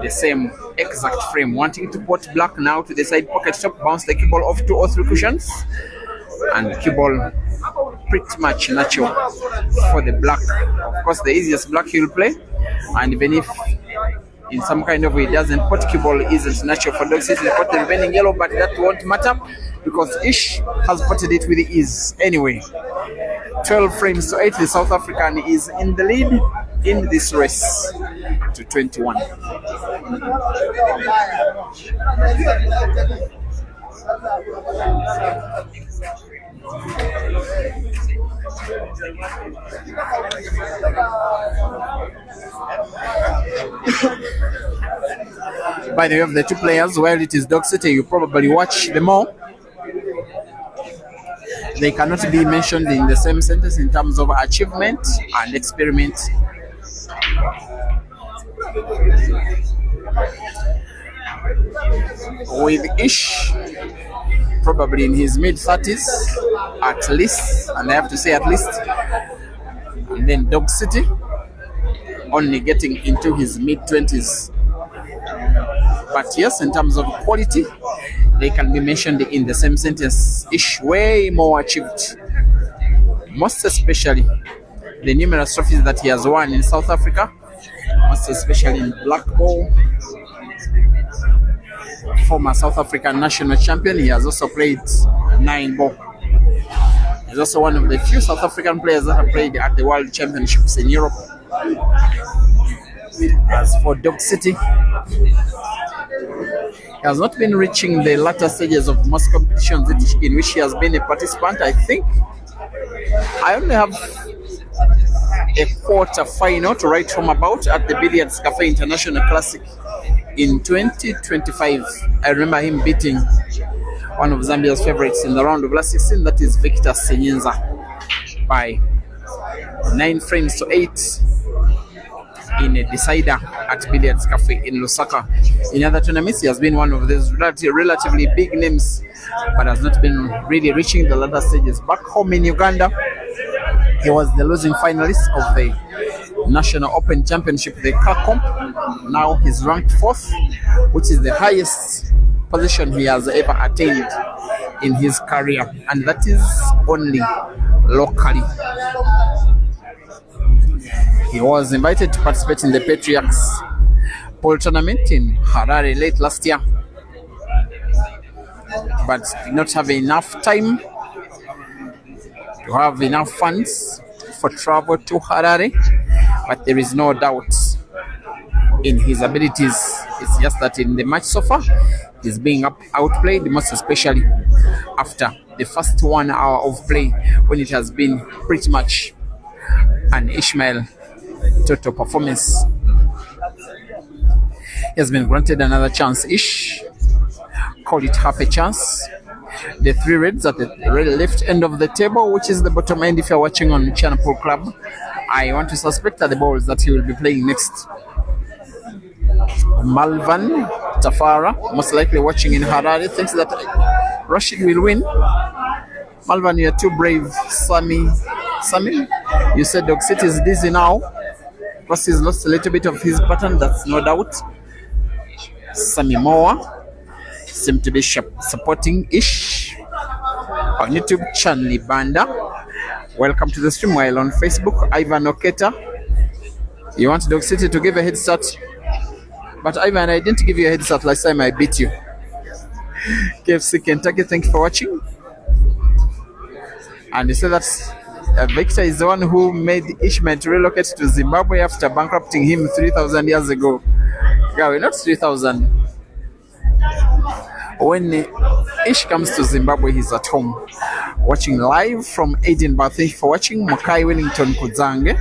B: the same exact frame, wanting to put black now to the side pocket top, bounce the cue ball off 2 or 3 cushions, and cue ball pretty much natural for the black. Of course, the easiest black he will play, and even if in some kind of way it doesn't, pot cue ball isn't natural for Dog City. They put the remaining yellow, but that won't matter because Ish has potted it with ease anyway. 12 frames to 8, the South African is in the lead in this race to 21. By the way, of the 2 players, while it is Dog City, you probably watch them all. They cannot be mentioned in the same sentence in terms of achievement and experiment. With Ish probably in his mid-30s at least, and I have to say at least, and then Dog City only getting into his mid-20s. But yes, in terms of quality, they can be mentioned in the same sentence. Ish way more achieved, most especially the numerous trophies that he has won in South Africa, most especially in black ball. Former South African national champion, he has also played 9 ball. He's also one of the few South African players that have played at the World Championships in Europe. As for Dog City, he has not been reaching the latter stages of most competitions in which he has been a participant. I think I only have a quarter final to write home about at the Billiards Cafe International Classic in 2025. I remember him beating one of Zambia's favorites in the round of last 16, that is Victor Senyenza, by 9 frames to 8 in a decider at Billiards Cafe in Lusaka. In other tournaments, he has been one of those relatively big names, but has not been really reaching the latter stages. Back home in Uganda, he was the losing finalist of the National Open Championship, the kickoff. Now he's ranked 4th, which is the highest position he has ever attained in his career, and that is only locally. He was invited to participate in the Patriarchs Pool tournament in Harare late last year, but did not have enough time to have enough funds for travel to Harare. But there is no doubt in his abilities. It's just that in the match so far, he's being outplayed, most especially after the first 1 hour of play, when it has been pretty much an Ishmael total performance. He has been granted another chance. Ish, call it half a chance. The 3 reds at the left end of the table, which is the bottom end if you're watching on Channel Pool Club, I want to suspect are the balls that he will be playing next. Malvan Tafara, most likely watching in Harare, thinks that Rashid will win. Malvan, you're too brave. Sammy, you said Dog City is dizzy now. Plus he's lost a little bit of his pattern, that's no doubt. Sammy Moa seem to be supporting Ish on YouTube. Chanli Banda, welcome to the stream. While on Facebook, Ivan Oketa, you want Dog City to give a head start, but Ivan, I didn't give you a head start last time I beat you. KFC Kentucky, thank you for watching. And he said that Victor is the one who made Ishmael to relocate to Zimbabwe after bankrupting him 3,000 years ago. Yeah, not 3,000. When Ish comes to Zimbabwe, he's at home. Watching live from Edinburgh. Thank you for watching. Mokai Wellington Kuzange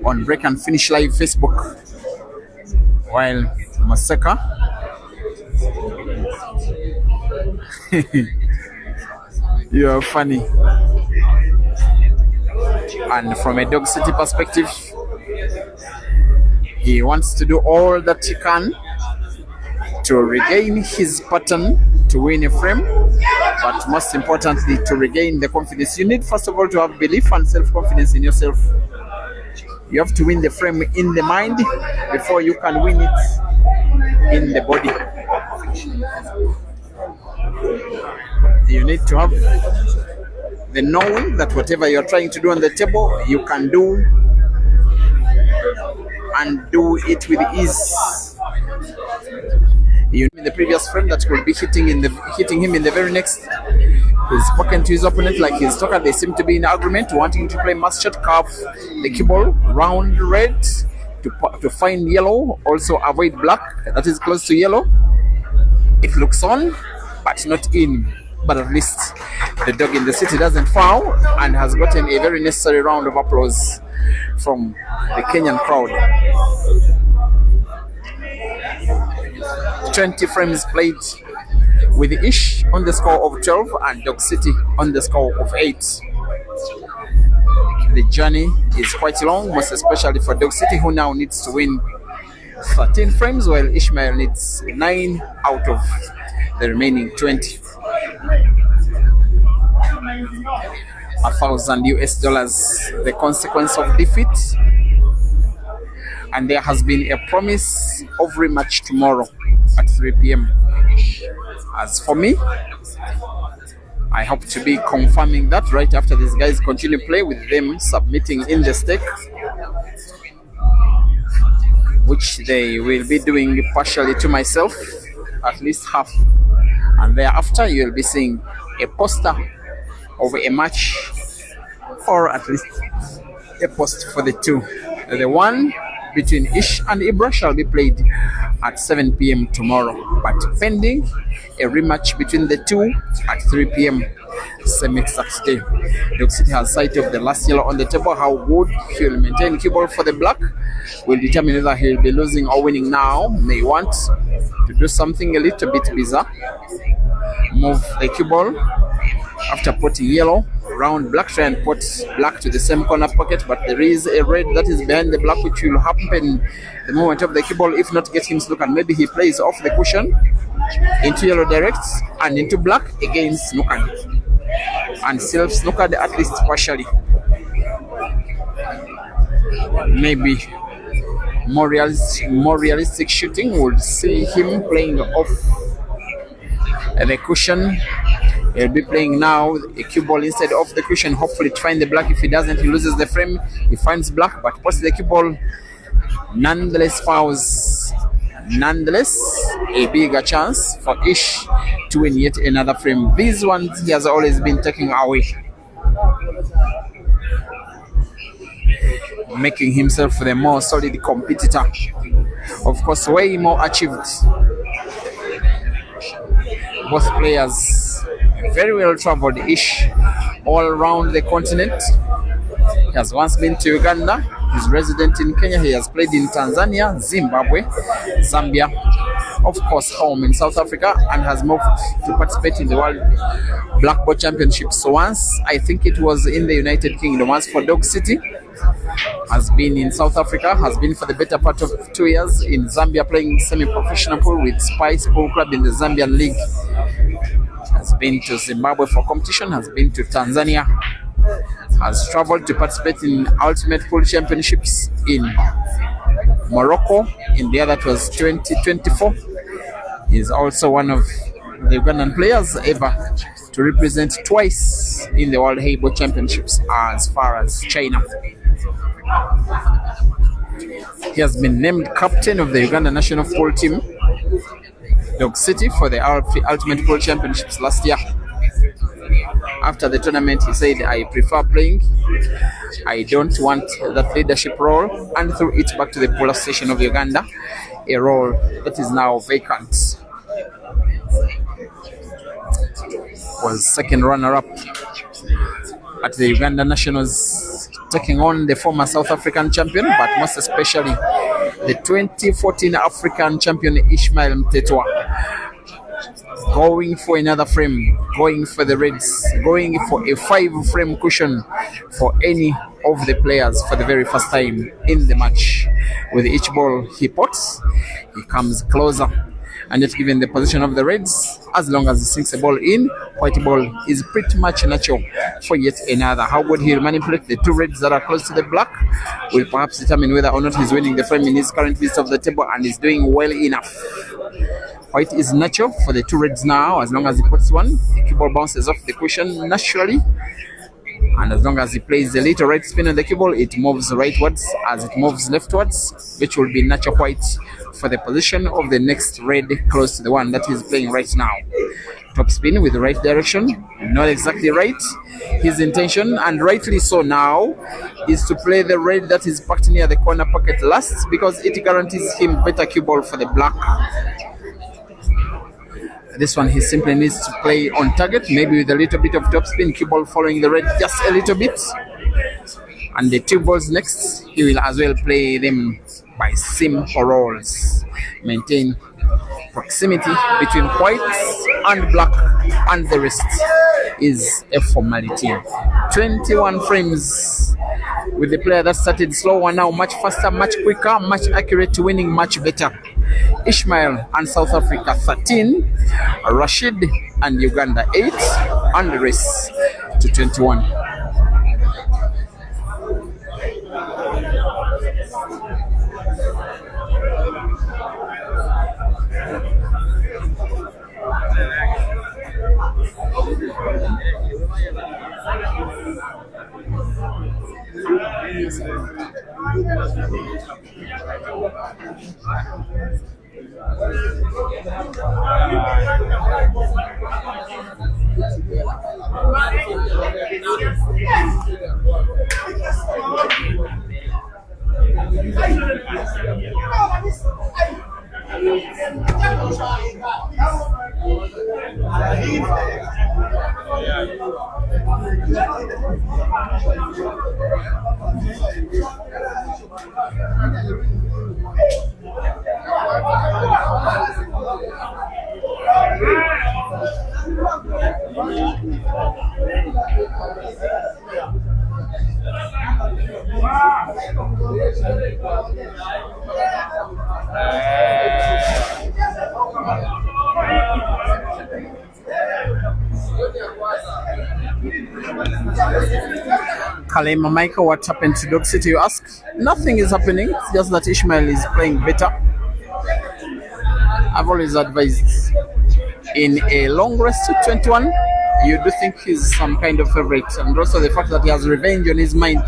B: on Break and Finish Live Facebook. While Maseka you are funny. And from a Dog City perspective, he wants to do all that he can to regain his pattern to win a frame, but most importantly to regain the confidence. You need first of all to have belief and self-confidence in yourself. You have to win the frame in the mind before you can win it in the body. You need to have the knowing that whatever you're trying to do on the table, you can do and do it with ease. You know, in the previous frame that will be hitting him in the very next. He's spoken to his opponent like his talker. They seem to be in agreement, wanting to play mass shot, curve the cue ball round red to find yellow, also avoid black that is close to yellow. It looks on, but not in. But at least the Dog in the City doesn't foul and has gotten a very necessary round of applause from the Kenyan crowd. 20 frames played with Ish on the score of 12 and Dog City on the score of 8. The journey is quite long, most especially for Dog City, who now needs to win 13 frames, while Ishmael needs 9 out of the remaining 20. $1,000 the consequence of defeat, and there has been a promise of rematch tomorrow at 3 p.m. As for me, I hope to be confirming that right after these guys continue play, with them submitting in the stake, which they will be doing partially to myself, at least half, and thereafter you will be seeing a poster of a match, or at least a post for the two. The one between Ish and Ibra shall be played at 7 p.m. tomorrow, but pending a rematch between the two at 3 p.m. same exact day. Dog City has sight of the last yellow on the table. How good he will maintain cue ball for the black will determine whether he will be losing or winning now. May want to do something a little bit bizarre. Move the cue ball after putting yellow round black, try and put black to the same corner pocket, but there is a red that is behind the black, which will happen the moment of the cue ball, if not get him snookered. And maybe he plays off the cushion into yellow direct and into black, again snookered, and self snookered at least partially. Maybe more realistic shooting would see him playing off the cushion. He'll be playing now a cue ball instead of the cushion, hopefully to find the black. If he doesn't, he loses the frame. He finds black, but posts the cue ball, nonetheless fouls. Nonetheless, a bigger chance for Ish to win yet another frame. These ones he has always been taking away, making himself the more solid competitor. Of course, way more achieved. Both players very well traveled. Ish all around the continent. He has once been to Uganda. He's resident in Kenya. He has played in Tanzania, Zimbabwe, Zambia, of course, home in South Africa and has moved to participate in the World Black Ball Championships. So once, I think it was in the United Kingdom. Once for Dog City, has been in South Africa, has been for the better part of 2 years in Zambia playing semi-professional pool with Spice Pool Club in the Zambian League. Has been to Zimbabwe for competition, has been to Tanzania, has traveled to participate in Ultimate Pool Championships in Morocco. In the year that was 2024. He is also one of the Ugandan players ever to represent twice in the World Heibo Championships as far as China. He has been named captain of the Uganda national pool team, Dog City, for the Ultimate Pool Championships last year. After the tournament, he said, I prefer playing. I don't want that leadership role, and threw it back to the Pool Association of Uganda, a role that is now vacant. Was second runner-up at the Uganda Nationals, taking on the former South African champion, but most especially the 2014 African champion Ishmael Mthethwa. Going for another frame, going for the Reds, going for a 5-frame cushion for any of the players for the very first time in the match. With each ball he pots, he comes closer, and yet given the position of the Reds, as long as he sinks a ball in, white ball is pretty much natural for yet another. How good he'll manipulate the two Reds that are close to the black will perhaps determine whether or not he's winning the frame in his current list of the table, and is doing well enough. White is natural for the two Reds now. As long as he puts one, the cue ball bounces off the cushion naturally. And as long as he plays the little right spin on the cue ball, it moves rightwards as it moves leftwards, which will be natural white for the position of the next red close to the one that he's playing right now. Top spin with the right direction, not exactly right. His intention, and rightly so now, is to play the red that is packed near the corner pocket last, because it guarantees him better cue ball for the black. This one he simply needs to play on target, maybe with a little bit of topspin, cue ball following the red just a little bit. And the two balls next, he will as well play them by simple rolls. Maintain proximity between whites and black, and the rest is a formality. 21 frames with the player that started slower, now much faster, much quicker, much accurate, winning much better. Ishmael and South Africa 13, Rashid and Uganda 8, and the rest to 21. Kalema Michael, what happened to Dog City, you ask? Nothing is happening, it's just that Ishmael is playing better. I've always advised, in a long rest to 21, you do think he's some kind of favorite, and also the fact that he has revenge on his mind.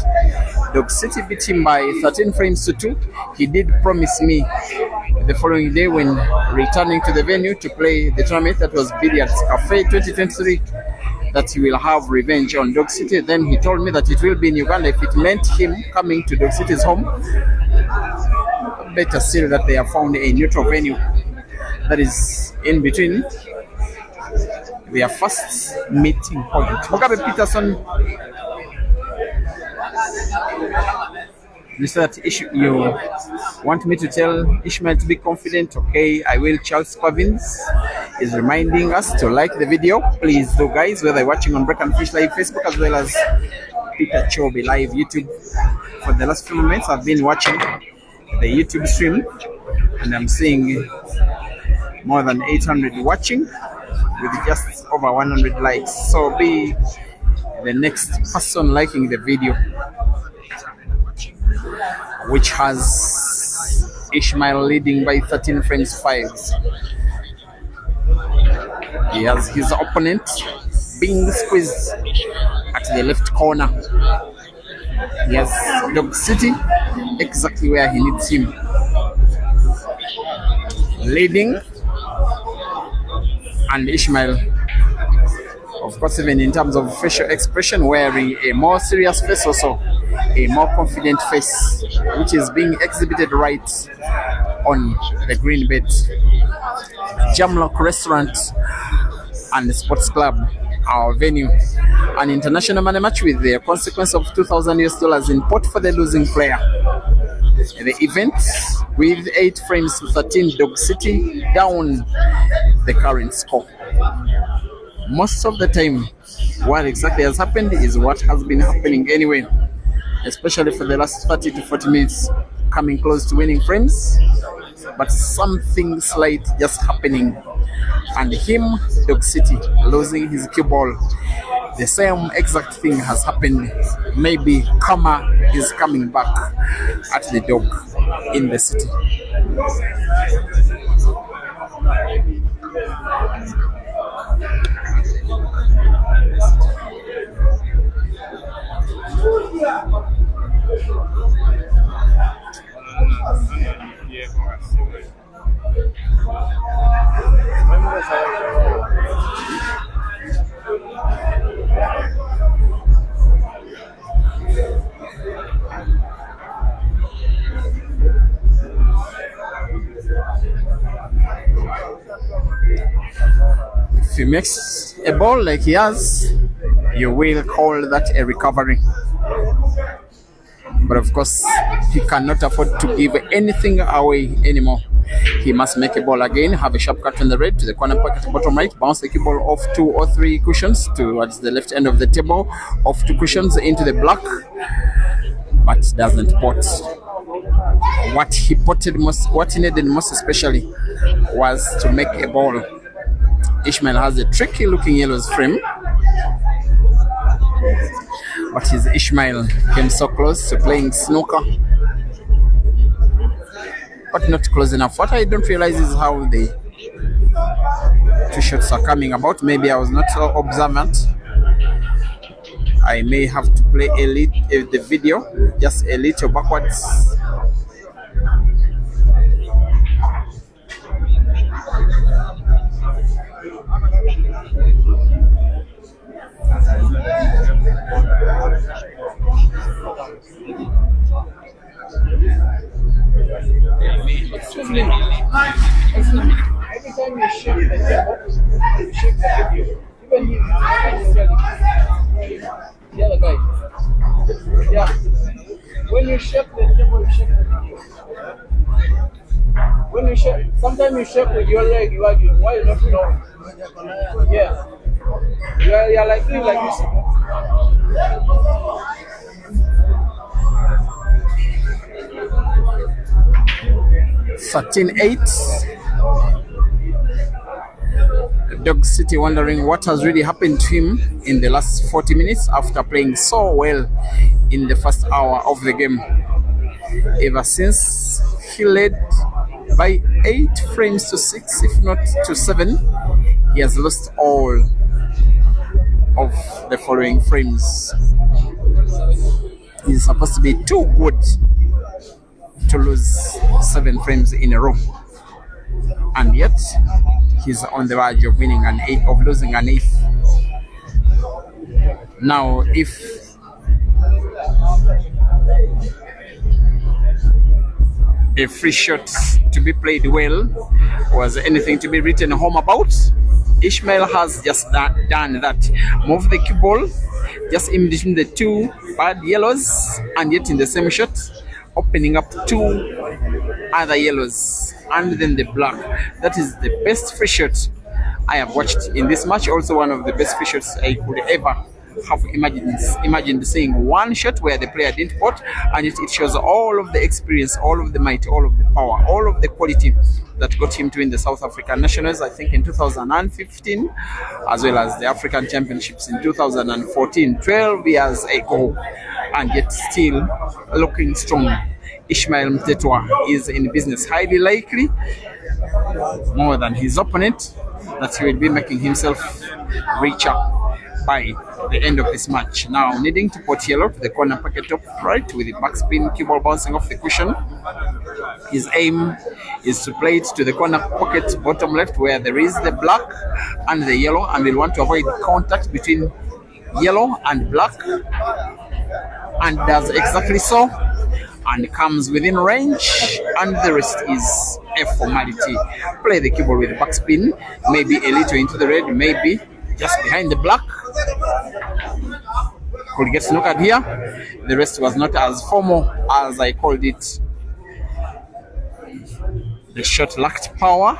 B: Dog City beat him by 13 frames to 2. He did promise me the following day, when returning to the venue to play the tournament that was Billiards Cafe 2023, that he will have revenge on Dog City. Then he told me that it will be in Uganda if it meant him coming to Dog City's home. Better still that they have found a neutral venue that is in between their first meeting point. Mugabe Peterson You said that you want me to tell Ishmael to be confident. Okay, I will. Charles Pavins is reminding us to like the video. Please do, guys, whether you're watching on Break and Fish Live Facebook as well as Peter Chobe Live YouTube. For the last few moments, I've been watching the YouTube stream and I'm seeing more than 800 watching with just over 100 likes. So be the next person liking the video, which has Ishmael leading by 13 frames 5. He has his opponent being squeezed at the left corner. He has Dog City exactly where he needs him, leading, and Ishmael, of course, even in terms of facial expression, wearing a more serious face, also a more confident face, which is being exhibited right on the green bed. Jamlock Restaurant and Sports Club, our venue. An international money match with the consequence of $2,000 in pot for the losing player. The event with 8 frames to 13, Dog City down the current score. Most of the time, what exactly has happened is what has been happening anyway, especially for the last 30 to 40 minutes, coming close to winning frames, but something slight just happening, and him, Dog City, losing his cue ball. The same exact thing has happened. Maybe karma is coming back at the dog in the city. If he makes a ball like he has, you will call that a recovery. But of course, he cannot afford to give anything away anymore. He must make a ball again, have a sharp cut on the red to the corner pocket, bottom right, bounce the cue ball off 2 or 3 cushions towards the left end of the table, off 2 cushions into the black, but doesn't pot. What he potted most, what he needed most especially, was to make a ball. Ishmael has a tricky looking yellows frame, but his Ishmael came so close to playing snooker, but not close enough. What I don't realize is how the 2 shots are coming about. Maybe I was not so observant. I may have to play the video just a little backwards.
A: Excuse me. Every time you shift the table, you shift the video. Even the other guy. Yeah. When you shift the table, you shift the video. When you shift, sometimes you shift with your leg, you argue, why you not knowing? Yeah. You're like doing like this.
B: 13-8. Dog City wondering what has really happened to him in the last 40 minutes after playing so well in the first hour of the game. Ever since he led by 8 frames to 6, if not to 7, he has lost all of the following frames. He's supposed to be too good to lose 7 frames in a row, and yet he's on the verge of winning of losing an 8th. Now, if a free shot to be played well was anything to be written home about, Ishmael has just done that. Move the cue ball just in between the 2 bad yellows, and yet in the same shot opening up 2 other yellows and then the black. That is the best free shot I have watched in this match. Also one of the best free shots I could ever have imagined seeing. One shot where the player didn't pot, and it shows all of the experience, all of the might, all of the power, all of the quality that got him to win the South African Nationals, I think in 2015, as well as the African Championships in 2014, 12 years ago, and yet still looking strong. Ishmael Mthethwa is in business, highly likely, more than his opponent, that he will be making himself richer by the end of this match. Now needing to pot yellow to the corner pocket top right with the backspin cue ball bouncing off the cushion. His aim is to play it to the corner pocket bottom left where there is the black and the yellow, and we'll want to avoid contact between yellow and black, and does exactly so, and comes within range, and the rest is a formality. Play the cue ball with the backspin, maybe a little into the red, maybe just behind the black. Could get snookered here. The rest was not as formal as I called it. The shot lacked power.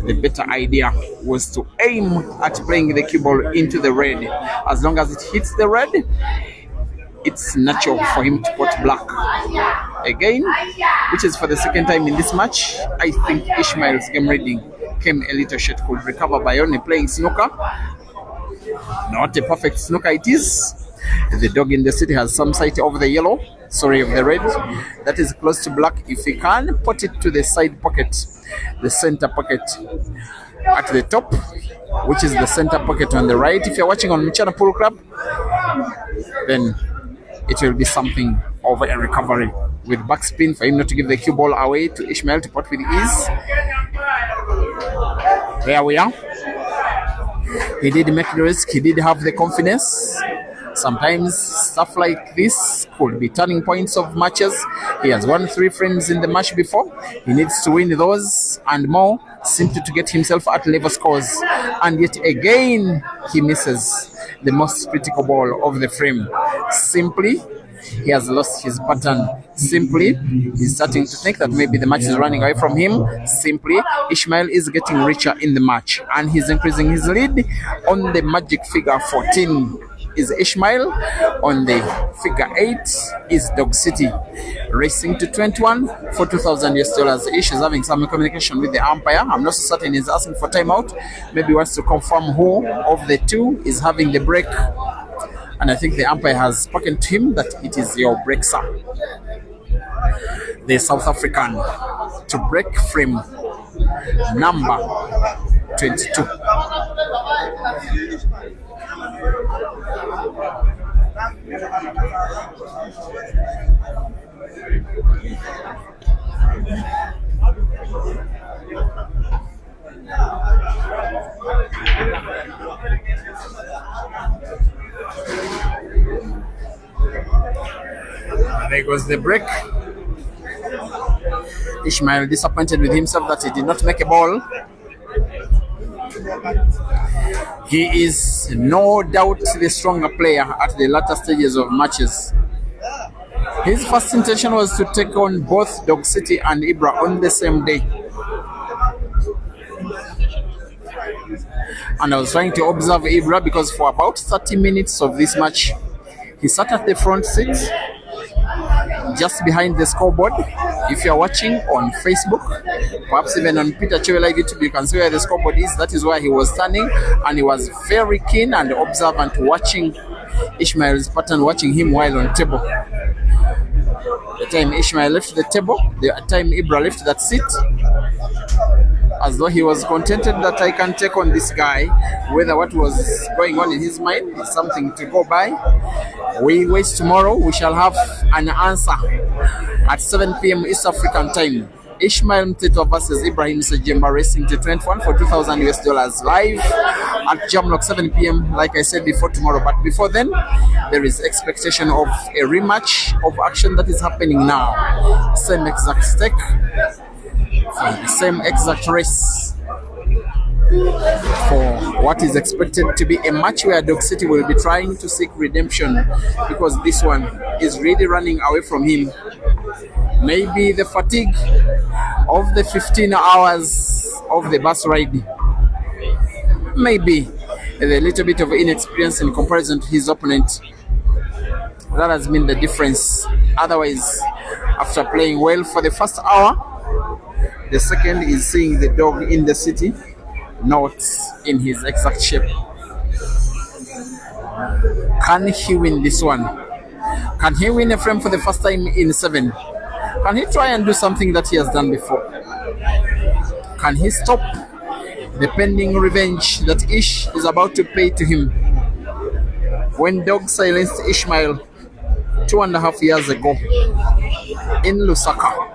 B: The better idea was to aim at playing the cue ball into the red. As long as it hits the red, it's natural for him to pot black. Again, which is for the second time in this match, I think Ishmael's game reading came a little short. Could recover by only playing snooker. Not a perfect snooker it is. The dog in the city has some sight of the yellow, of the red, that is close to black. If he can put it to the side pocket, the center pocket at the top, which is the center pocket on the right, if you're watching on Mchana Pool Club, then it will be something of a recovery with backspin for him not to give the cue ball away to Ishmael to pot with ease. There we are. He did make the risk, he did have the confidence. Sometimes stuff like this could be turning points of matches. He has won 3 frames in the match before. He needs to win those and more simply to get himself at level scores. And yet again, he misses the most critical ball of the frame. Simply, he has lost his pattern. Simply, he's starting to think that maybe the match is running away from him. Simply, Ishmael is getting richer in the match, and he's increasing his lead on the magic figure 14. Is Ishmael. On the figure 8 is Dog City, racing to 21 for $2,000. Ish is having some communication with the umpire. I'm not so certain he's asking for timeout. Maybe he wants to confirm who of the two is having the break. And I think the umpire has spoken to him that it is your break, sir. The South African to break frame number 22. There goes the break. Ishmael disappointed with himself that he did not make a ball. He is no doubt the stronger player at the latter stages of matches. His first intention was to take on both Dog City and Ibra on the same day. And I was trying to observe Ibra because for about 30 minutes of this match, he sat at the front seat, just behind the scoreboard. If you're watching on Facebook, perhaps even on Peter Chewe Live YouTube, you can see where the scoreboard is. That is where he was standing, and he was very keen and observant, watching Ishmael's pattern, watching him while on table. The time Ishmael left the table, the time Ibra left that seat, as though he was contented that I can take on this guy. Whether what was going on in his mind is something to go by. We wait tomorrow. We shall have an answer at 7 p.m. East African time. Ishmael Mthethwa versus Ibrahim Sejemba, racing to 21 for $2,000 live at Jamlock 7 p.m. like I said before, tomorrow. But before then, there is expectation of a rematch of action that is happening now. Same exact stake, the same exact race for what is expected to be a match where Dog City will be trying to seek redemption, because this one is really running away from him. Maybe the fatigue of the 15 hours of the bus ride. Maybe a little bit of inexperience in comparison to his opponent. That has been the difference. Otherwise, after playing well for the first hour, the second is seeing the dog in the city, not in his exact shape. Can he win this one? Can he win a frame for the first time in 7? Can he try and do something that he has done before? Can he stop the pending revenge that Ish is about to pay to him? When dog silenced Ishmael 2.5 years ago in Lusaka.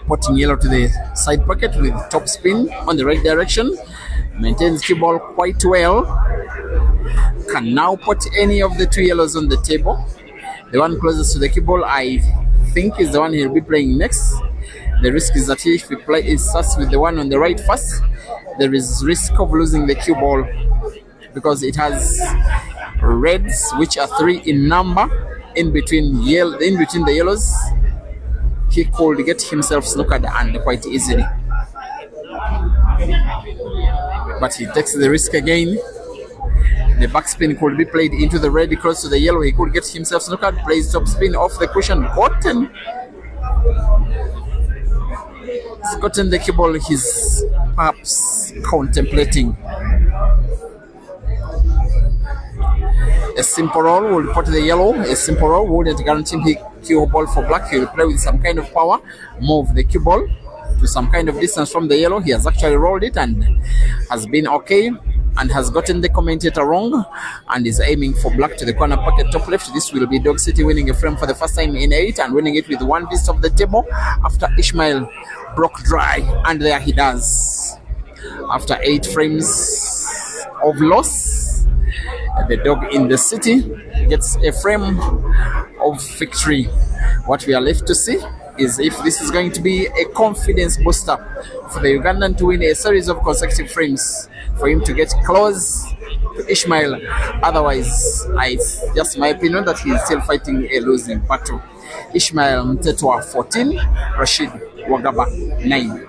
B: Potting yellow to the side pocket with top spin on the right direction. Maintains cue ball quite well. Can now put any of the 2 yellows on the table. The one closest to the cue ball, I think, is the one he'll be playing next. The risk is that if he starts with the one on the right first, there is risk of losing the cue ball because it has reds, which are 3 in number, in between the yellows. He could get himself snookered and quite easily. But he takes the risk again. The backspin could be played into the red close to the yellow. He could get himself snookered, plays top spin off the cushion. He's gotten the cue ball he's perhaps contemplating. A simple roll will put the yellow. A simple roll wouldn't guarantee him cue ball for black. He will play with some kind of power, move the cue ball to some kind of distance from the yellow. He has actually rolled it and has been okay, and has gotten the commentator wrong, and is aiming for black to the corner pocket top left. This will be Dog City winning a frame for the first time in 8 and winning it with 1 piece of the table after Ishmael broke dry, and there he does. After 8 frames of loss, the dog in the city gets a frame of victory. What we are left to see is if this is going to be a confidence booster for the Ugandan to win a series of consecutive frames, for him to get close to Ishmael. Otherwise, it's just my opinion that he is still fighting a losing battle. Ishmael Mthethwa 14, Rashid Wagaba 9.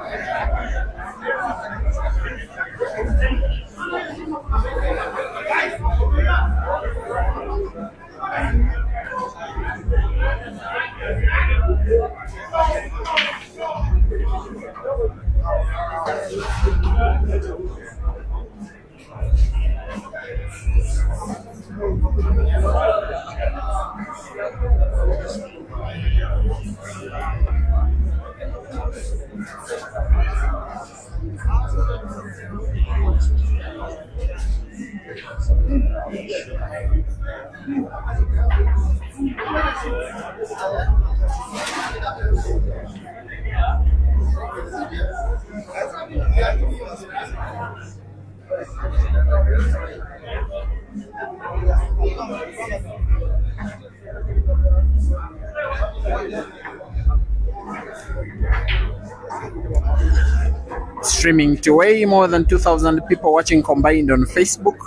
B: Streaming to way more than 2,000 people watching combined on Facebook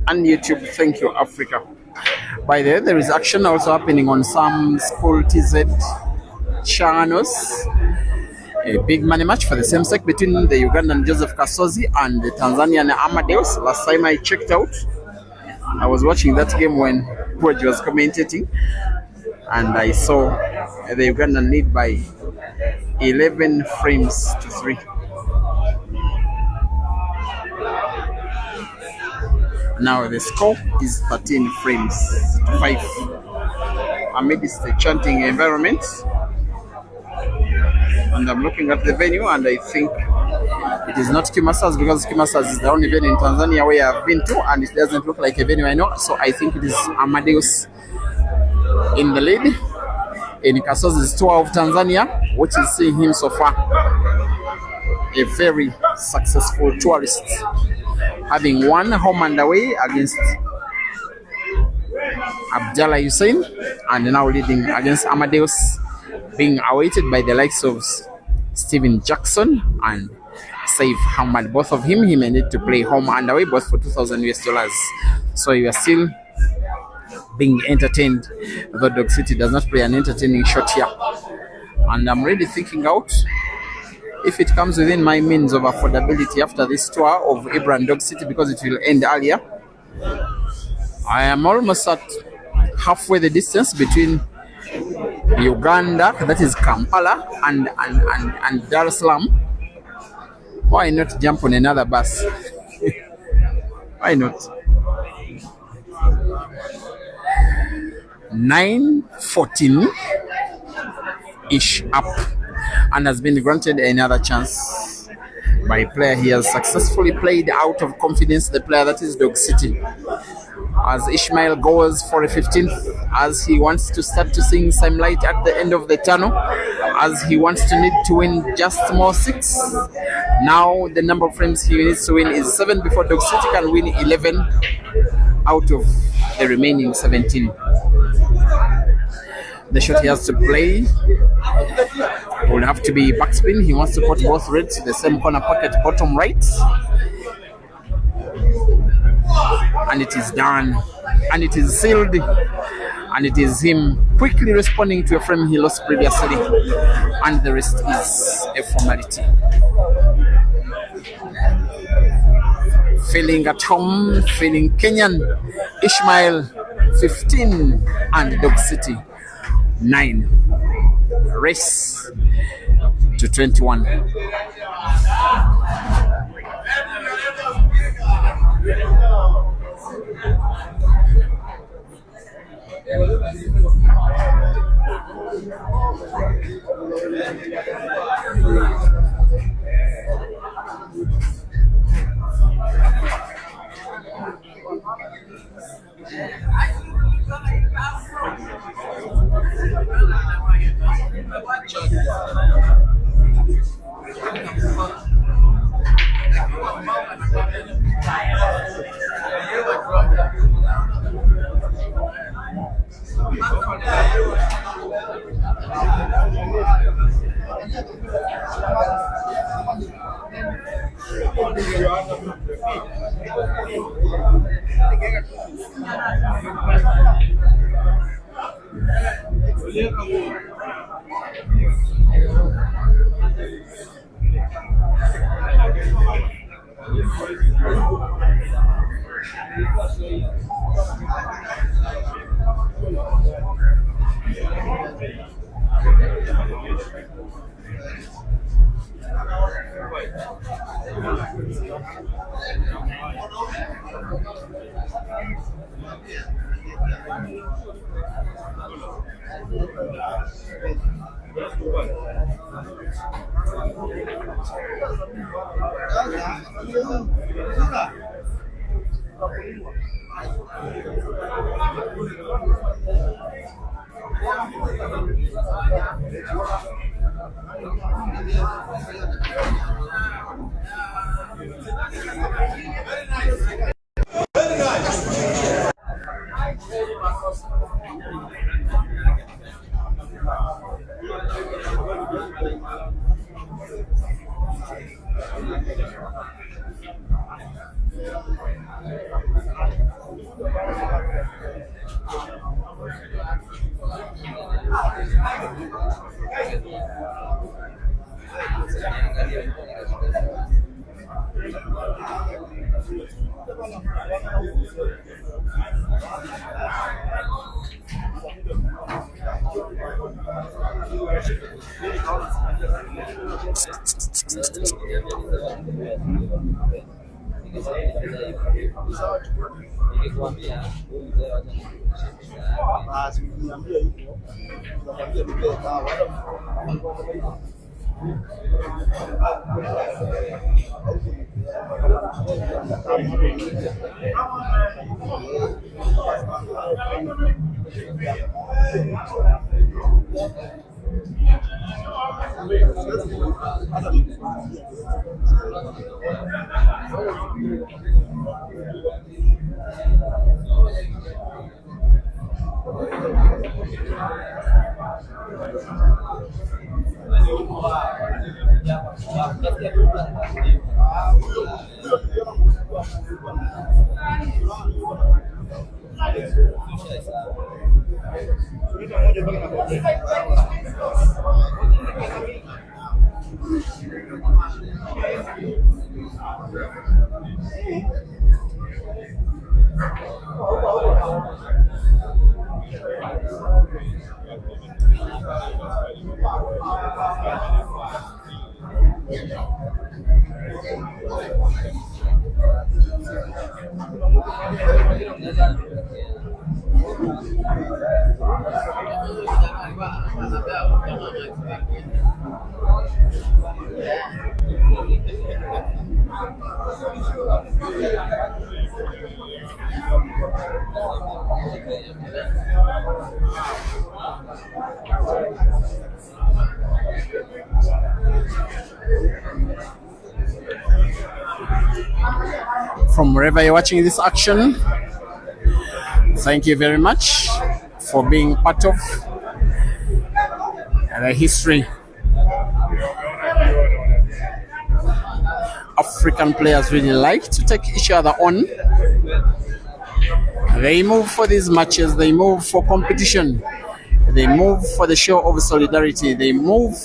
B: and YouTube. Thank you, Africa. By the way, there is action also happening on some school TZ channels. A big money match for the same sex between the Ugandan Joseph Kasozi and the Tanzanian Amadeus. Last time I checked out, I was watching that game when George was commentating, and I saw the Ugandan lead by 11 frames to 3. Now the score is 13 frames to 5. Amidst the chanting environment, and I'm looking at the venue, and I think it is not Kimasas, because Kimasas is the only venue in Tanzania where I've been to, and it doesn't look like a venue I know. So I think it is Amadeus in the lead. In Kasozi's tour of Tanzania, which is seeing him so far a very successful tourist, having won home and away against Abdallah Hussein, and now leading against Amadeus, being awaited by the likes of Steven Jackson and Saif Hamad. Both of him, he may need to play home and away, both for $2,000 US. So you are still being entertained, though Dog City does not play an entertaining shot here. And I'm really thinking out if it comes within my means of affordability after this tour of Ibra and Dog City, because it will end earlier. I am almost at halfway the distance between Uganda, that is Kampala, and Dar es Salaam. Why not jump on another bus? Why not? 9:14-ish up, and has been granted another chance by a player. He has successfully played out of confidence, the player that is Dog City, as Ishmael goes for a 15th, as he wants to start to see some light at the end of the tunnel, as he wants to need to win just more 6. Now the number of frames he needs to win is 7 before Dog City can win 11 out of the remaining 17. The shot he has to play will have to be backspin. He wants to put both reds to the same corner pocket, bottom right. And it is done. And it is sealed. And it is him quickly responding to a frame he lost previously. And the rest is a formality. Feeling at home, feeling Kenyan. Ishmael 15 and Dog City 9. Race to 21. From wherever you're watching this action, thank you very much for being part of the history. African players really like to take each other on. They move for these matches, they move for competition, they move for the show of solidarity, they move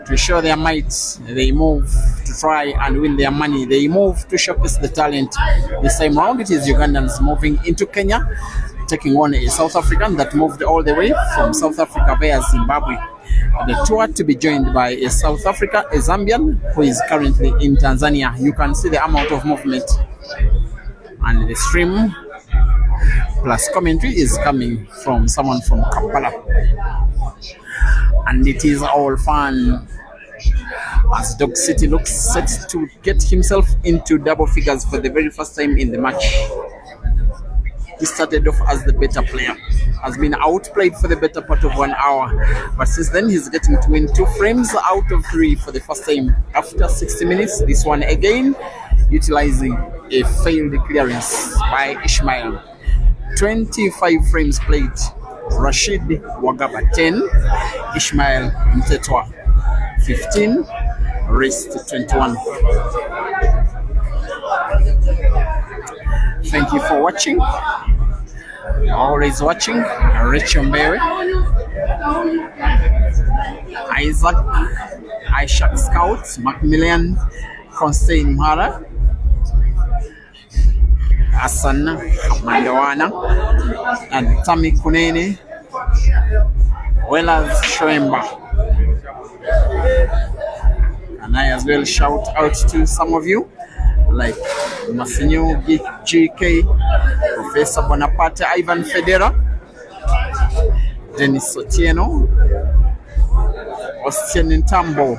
B: to show their might, they move to try and win their money, they move to showcase the talent. This time round it is Ugandans moving into Kenya, taking on a South African that moved all the way from South Africa via Zimbabwe. The tour to be joined by a South Africa, a Zambian who is currently in Tanzania. You can see the amount of movement, and the stream plus commentary is coming from someone from Kampala, and it is all fun as Dog City looks set to get himself into double figures for the very first time in the match. He started off as the better player, has been outplayed for the better part of 1 hour, but since then he's getting to win 2 frames out of 3 for the first time after 60 minutes. This one again utilizing a failed clearance by Ishmael. 25 frames played. Rashid Wagaba 10, Ishmael Mthethwa 15, rest 21. Thank you for watching. Always watching. Rachel Mbewe, Isaac, Ishak Scout, Macmillan, Constantine Mhara, Hassan Mandawana, and Tammy Kunene, well as Shoemba. And I as well shout out to some of you like Masinyo GK, Professor Bonaparte, Ivan Federa, Dennis Otieno, Ostian Ntambo,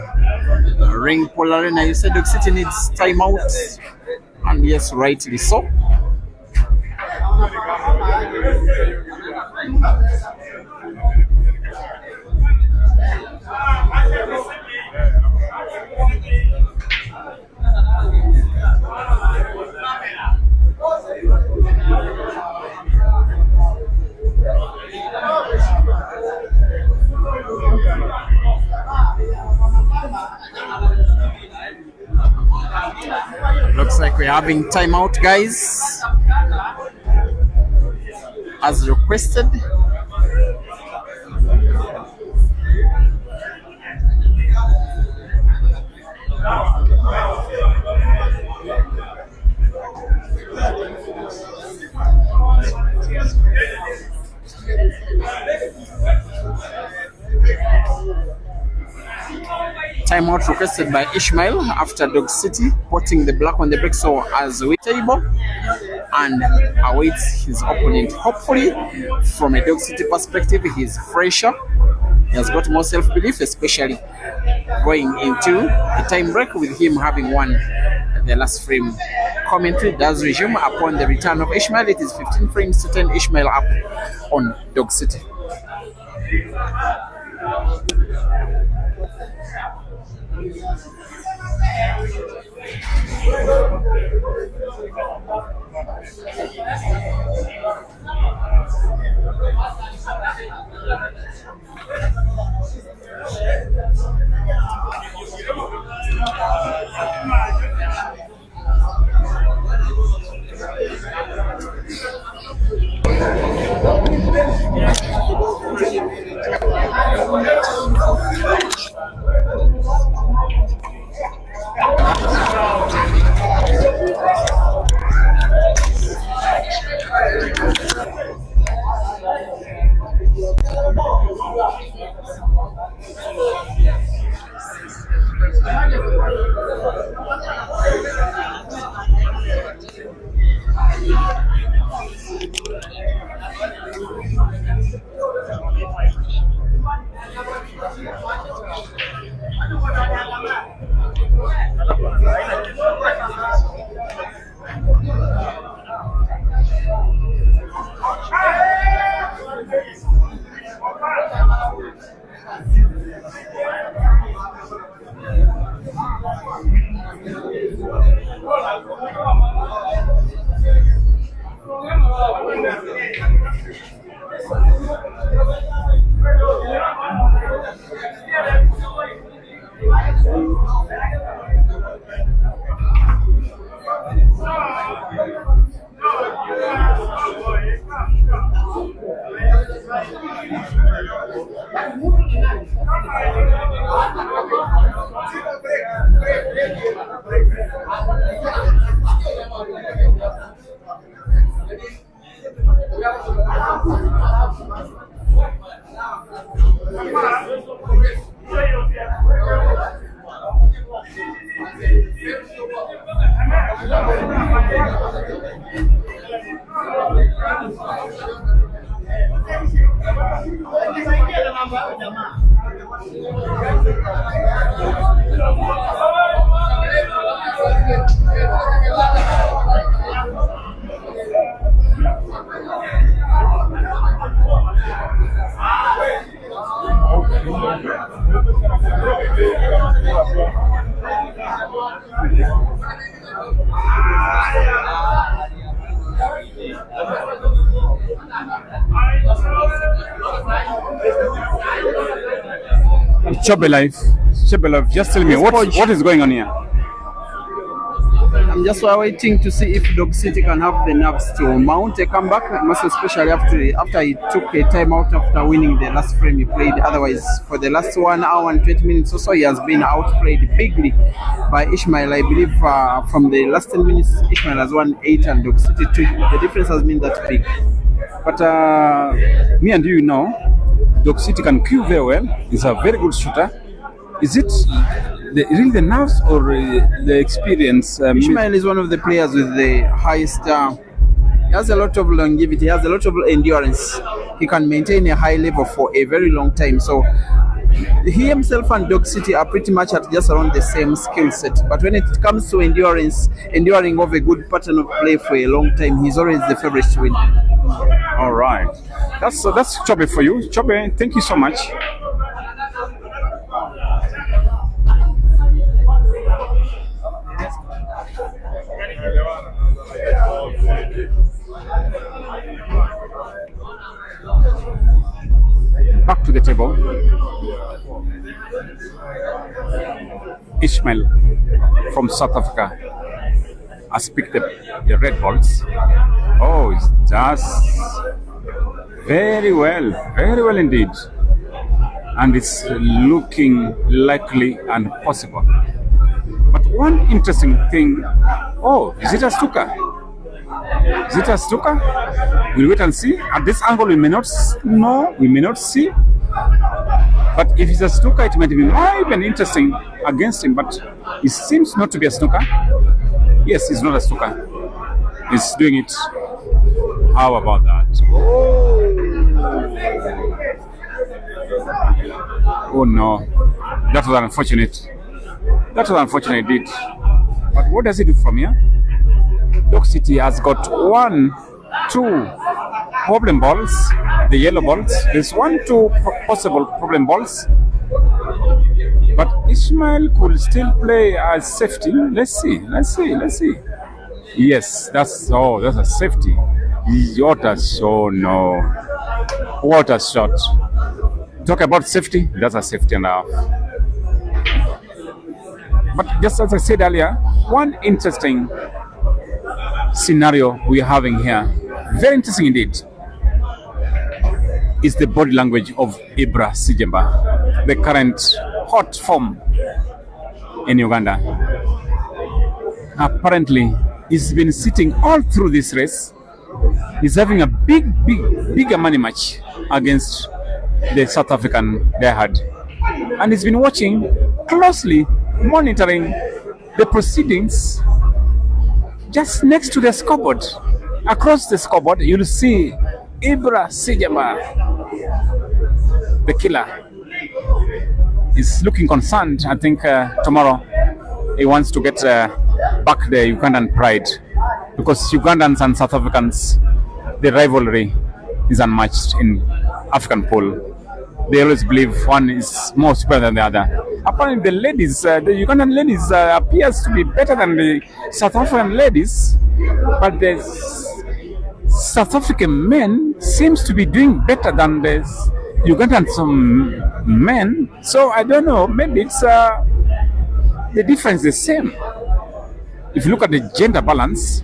B: Ring Polarena. You said Dog City needs timeout, and yes, rightly so. Looks like we're having timeout, guys, as requested. Timeout requested by Ishmael after Dog City putting the black on the break, so as we table and awaits his opponent. Hopefully, from a Dog City perspective, he's fresher. He has got more self-belief, especially going into the time break with him having won the last frame. Commentary does resume upon the return of Ishmael. It is 15 frames to 10. Ishmael up on Dog City.
C: Chobelife, just tell me what is going on here.
B: I'm just waiting to see if Dog City can have the nerves to mount a comeback, most especially after he took a timeout after winning the last frame he played. Otherwise, for the last 1 hour and 20 minutes or so, he has been outplayed bigly by Ishmael. I believe from the last 10 minutes, Ishmael has won 8 and Dog City 2. The difference has been that big.
C: But me and you know, Dog City can queue very well. He's a very good shooter. Is it really the nerves or the experience?
B: Ishmael is one of the players with the highest. He has a lot of longevity. He has a lot of endurance. He can maintain a high level for a very long time. So he himself and Dog City are pretty much at just around the same skill set. But when it comes to endurance, enduring of a good pattern of play for a long time, he's always the favorite to win.
C: All right, that's Chobe for you. Chobe, thank you so much. Back to the table. Ishmael from South Africa has picked the red balls. Oh, it does very well indeed. And it's looking likely and possible. But one interesting thing, oh, is it a snooker? Is it a snooker? We'll wait and see. At this angle, we may not know, we may not see. But if it's a snooker, it might be more even interesting against him. But it seems not to be a snooker. Yes, it's not a snooker. He's doing it. How about that? Oh no, that was unfortunate. That was unfortunate indeed. But what does he do from here? Dog City has got 1, 2 problem balls, the yellow balls. There's 1, 2 possible problem balls. But Ishmael could still play as safety. Let's see. Yes, that's a safety. What a shot, no. What a shot. Talk about safety, that's a safety and a half. But just as I said earlier, one interesting scenario we are having here, very interesting indeed, is the body language of Ibra Sijemba, the current hot form in Uganda. Apparently, he's been sitting all through this race. He's having a bigger money match against the South African diehard. And he's been watching closely, monitoring the proceedings just next to the scoreboard. Across the scoreboard, you'll see Ibra Sijaba, the killer, is looking concerned. I think tomorrow he wants to get back the Ugandan pride, because Ugandans and South Africans, the rivalry is unmatched in African pool. They always believe one is more superior than the other. Apparently, the ladies, the Ugandan ladies, appears to be better than the South African ladies, but the South African men seems to be doing better than the Ugandan men. So I don't know. Maybe it's the difference is the same. If you look at the gender balance,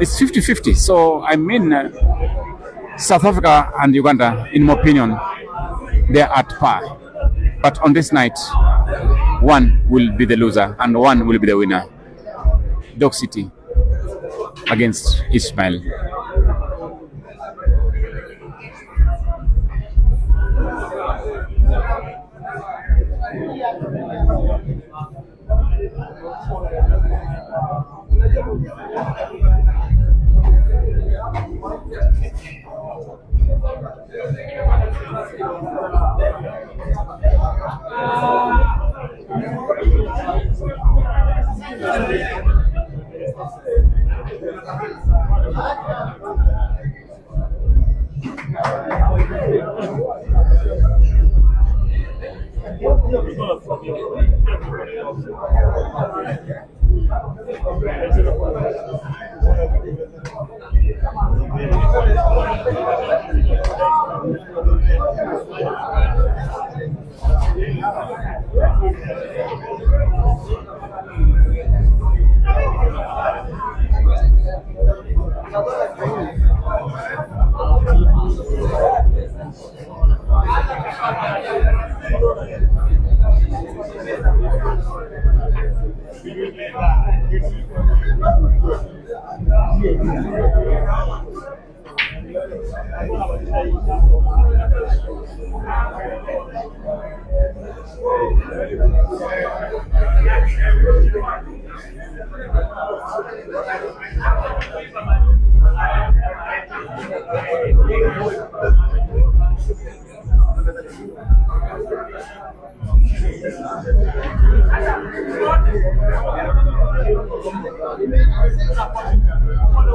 C: it's 50-50. So I mean, South Africa and Uganda, in my opinion, they are at par. But on this night, one will be the loser and one will be the winner. Dog City against Ishmael.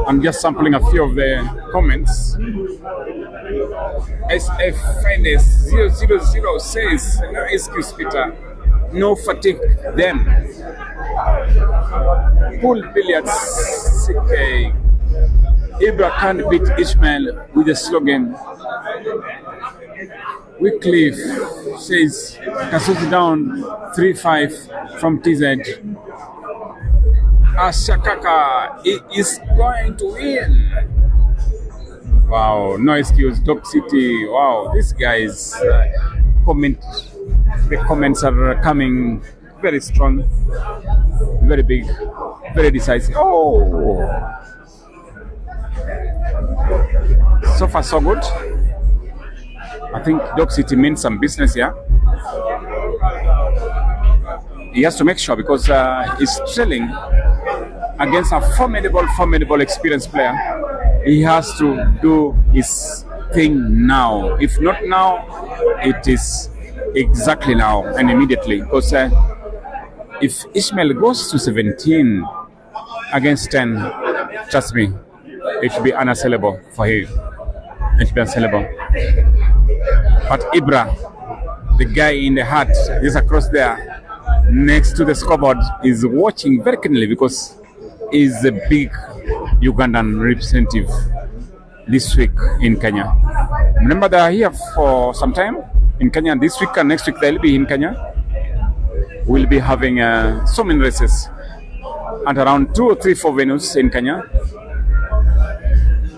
C: I'm just sampling a few of the comments. SF-000 says, no excuse, Peter. No fatigue them. Pool billiards, CK. Ibra can't beat Ishmael with the slogan. Wycliffe says, Kasuti down 3-5 from TZ. Ashakaka is going to win. Wow, no excuse, Dog City. Wow, these guys the comments are coming very strong, very big, very decisive. Oh, so far so good. I think Dog City means some business here. He has to make sure, because he's trailing against a formidable experienced player. He has to do his thing now. If not now, it is exactly now and immediately. Because if Ishmael goes to 17 against 10, trust me, it will be unassailable for him. It will be unassailable. But Ibra, the guy in the hat, just across there, next to the scoreboard, is watching very keenly, because he's a big Ugandan representative this week in Kenya. Remember, they are here for some time in Kenya. This week and next week they'll be in Kenya. We'll be having so many races at around 2 or 3, 4 venues in Kenya.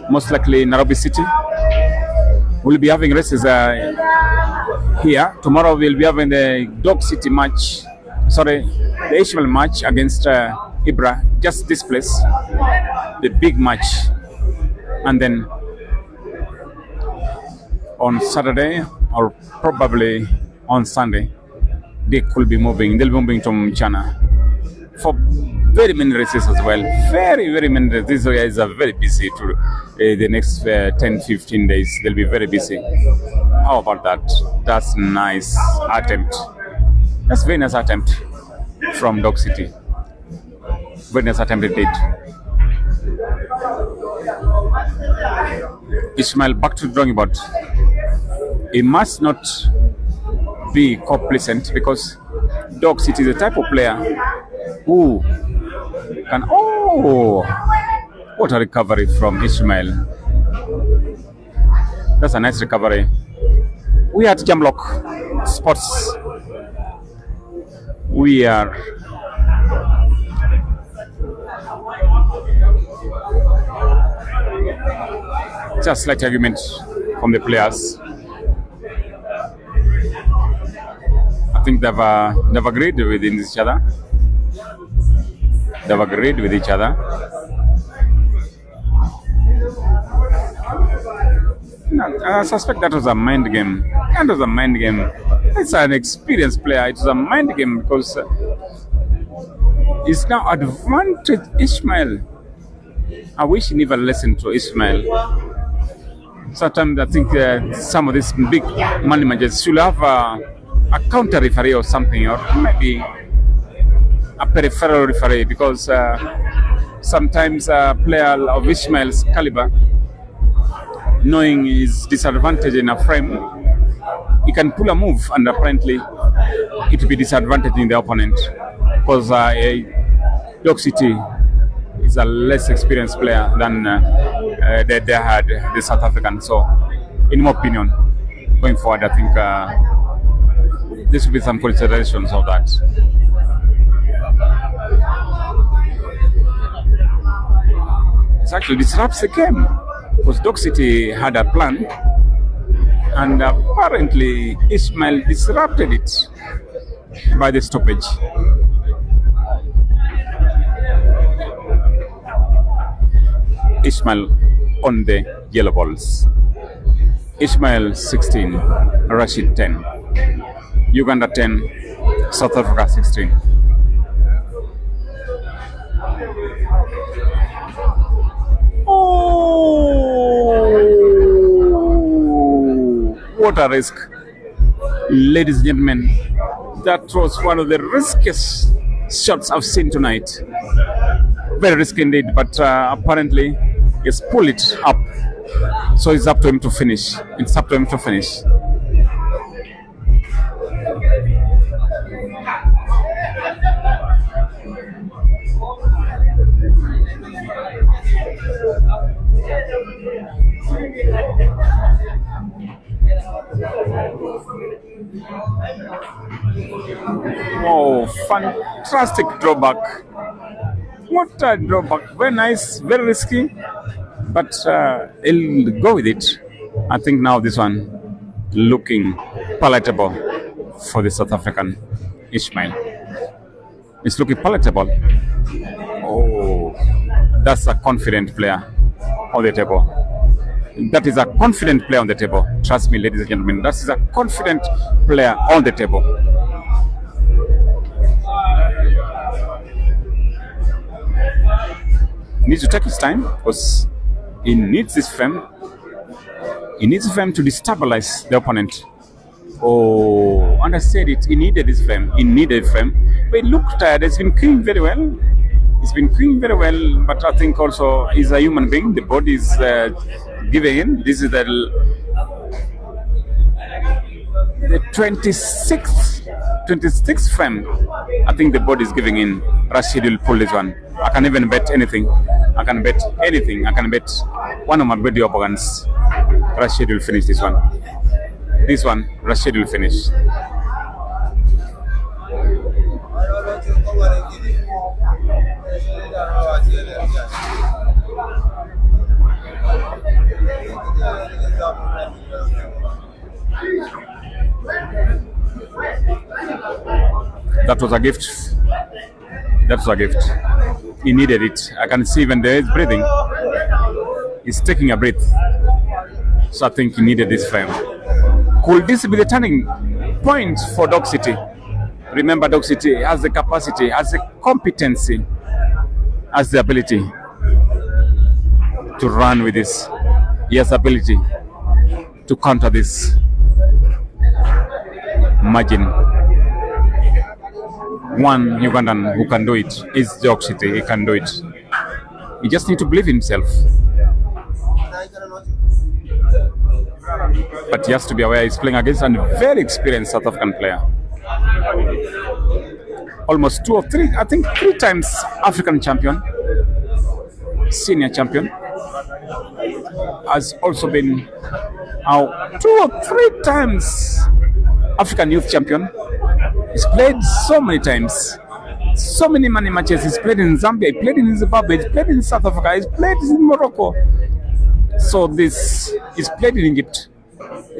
C: Most likely Nairobi City. We'll be having races here. Tomorrow we'll be having the Dog City match. Sorry, the Ishmael match against Ibra. Just this place, the big match. And then on Saturday, or probably on Sunday, they could be moving. They'll be moving to Mchana for very many races as well. Very many races. These guys are very busy to the next 10-15 days. They'll be very busy. How about that? That's nice attempt. That's very nice attempt from Dog City. Very nice attempt indeed. Ishmael back to the drawing board. He must not be complacent because Dog City is the type of player who can. Oh, what a recovery from Ishmael! That's a nice recovery. We are at Jamlock Sports. We are just slight argument from the players. I think they've agreed with each other. They've agreed with each other. I suspect that was a mind game. That was a mind game. It's an experienced player. It's a mind game because it's now advantage Ishmael. I wish he never listened to Ishmael. Sometimes I think some of these big money managers should have a counter referee or something, or maybe a peripheral referee, because sometimes a player of Ishmael's caliber, knowing his disadvantage in a frame, he can pull a move and apparently it will be disadvantaging the opponent, because Dog City is a less experienced player than they had the South African. So, in my opinion, going forward, I think there should be some considerations of that. It actually disrupts the game because Dog City had a plan, and apparently Ismail disrupted it by the stoppage. Ismail on the yellow balls. Ismail 16, Rashid 10, Uganda 10, South Africa 16. Oh, what a risk, ladies and gentlemen. That was one of the riskiest shots I've seen tonight. Very risky indeed, but apparently he's pulled it up. So it's up to him to finish. It's up to him to finish. Oh, fantastic drawback. What a drawback. Very nice, very risky, but he'll go with it. I think now this one looking palatable for the South African Ishmael. It's looking palatable. Oh, that's a confident player on the table. That is a confident player on the table. Trust me, ladies and gentlemen, that is a confident player on the table. He needs to take his time because he needs this frame. He needs frame to destabilize the opponent. Oh, and I said it, he needed this frame. He needed frame. But he looked tired. He's been clean very well. He's been clean very well, but I think also he's a human being. The body is giving in. This is the 26th frame. I think the body is giving in. Rashid will pull this one. I can even bet anything. I can bet anything. I can bet one of my video opponents. Rashid will finish this one. This one, Rashid will finish. That was a gift. That was a gift. He needed it. I can see when there is breathing. He's taking a breath. So I think he needed this frame. Could this be the turning point for Dog City? Remember, Dog City has the capacity, has the competency has the ability to run with this. He has the ability to counter this. Imagine one Ugandan who can do it is Dog City. He can do it. He just need to believe in himself. But he has to be aware he's playing against a very experienced South African player. Almost 2 or 3, I think 3 times African champion, senior champion. Has also been 2 or 3 times African youth champion. He's played so many times, so many matches. He's played in Zambia, he played in Zimbabwe, he's played in South Africa, he's played in Morocco. So this is played in Egypt.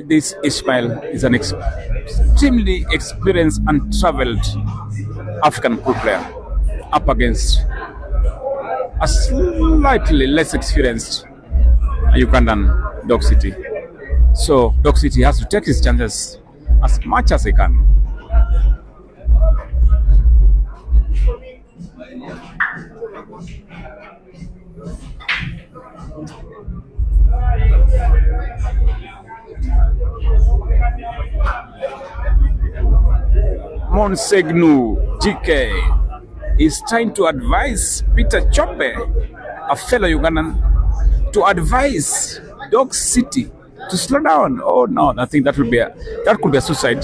C: This Ishmael is an extremely experienced and traveled African pool player up against a slightly less experienced Ugandan Dog City. So Dog City has to take his chances as much as he can. Monsegnu GK is trying to advise Peter Chope, a fellow Ugandan, to advise Dog City to slow down. Oh no, I think that could be a suicide.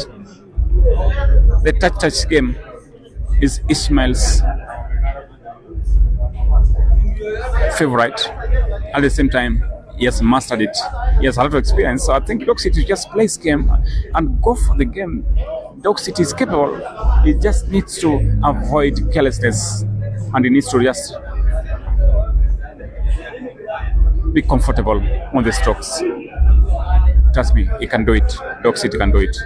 C: The touch game is Ishmael's favorite. At the same time, he has mastered it. He has a lot of experience. So I think Dog City just plays game and go for the game. Dog City is capable. He just needs to avoid carelessness, and he needs to just be comfortable on the strokes. Trust me, he can do it. Dog City can do it.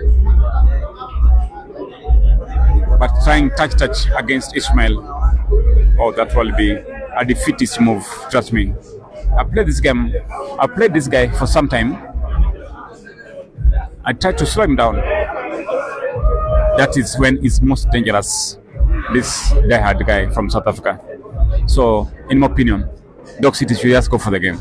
C: But trying touch against Ishmael, oh, that will be a defeatist move. Trust me. I played this game. I played this guy for some time. I tried to slow him down. That is when it's most dangerous. This diehard guy from South Africa. So, in my opinion, Dog City should just go for the game.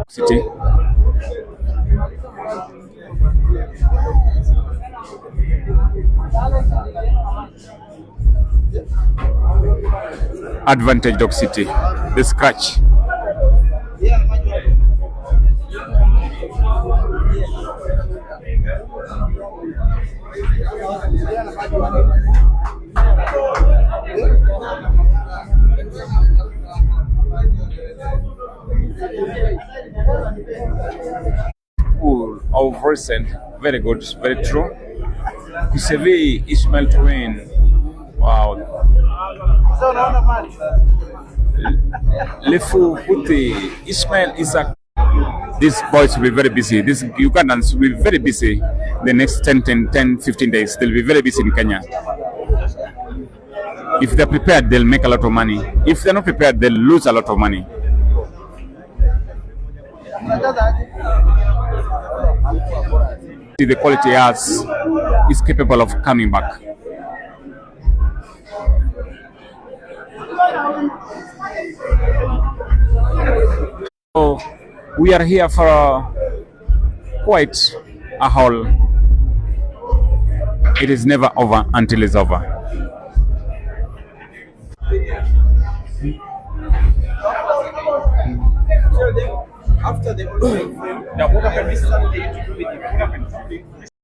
C: City. Advantage Dog City. The scratch. Of recent, very good, very true. Kusevi Ishmael to win. Wow. Lefu Puti Ishmael is a. These boys will be very busy. These Ugandans will be very busy the next 10, 15 days. They'll be very busy in Kenya. If they're prepared, they'll make a lot of money. If they're not prepared, they'll lose a lot of money. The quality he has is capable of coming back. So we are here for quite a haul. It is never over until it's over.
A: After the film, what happened?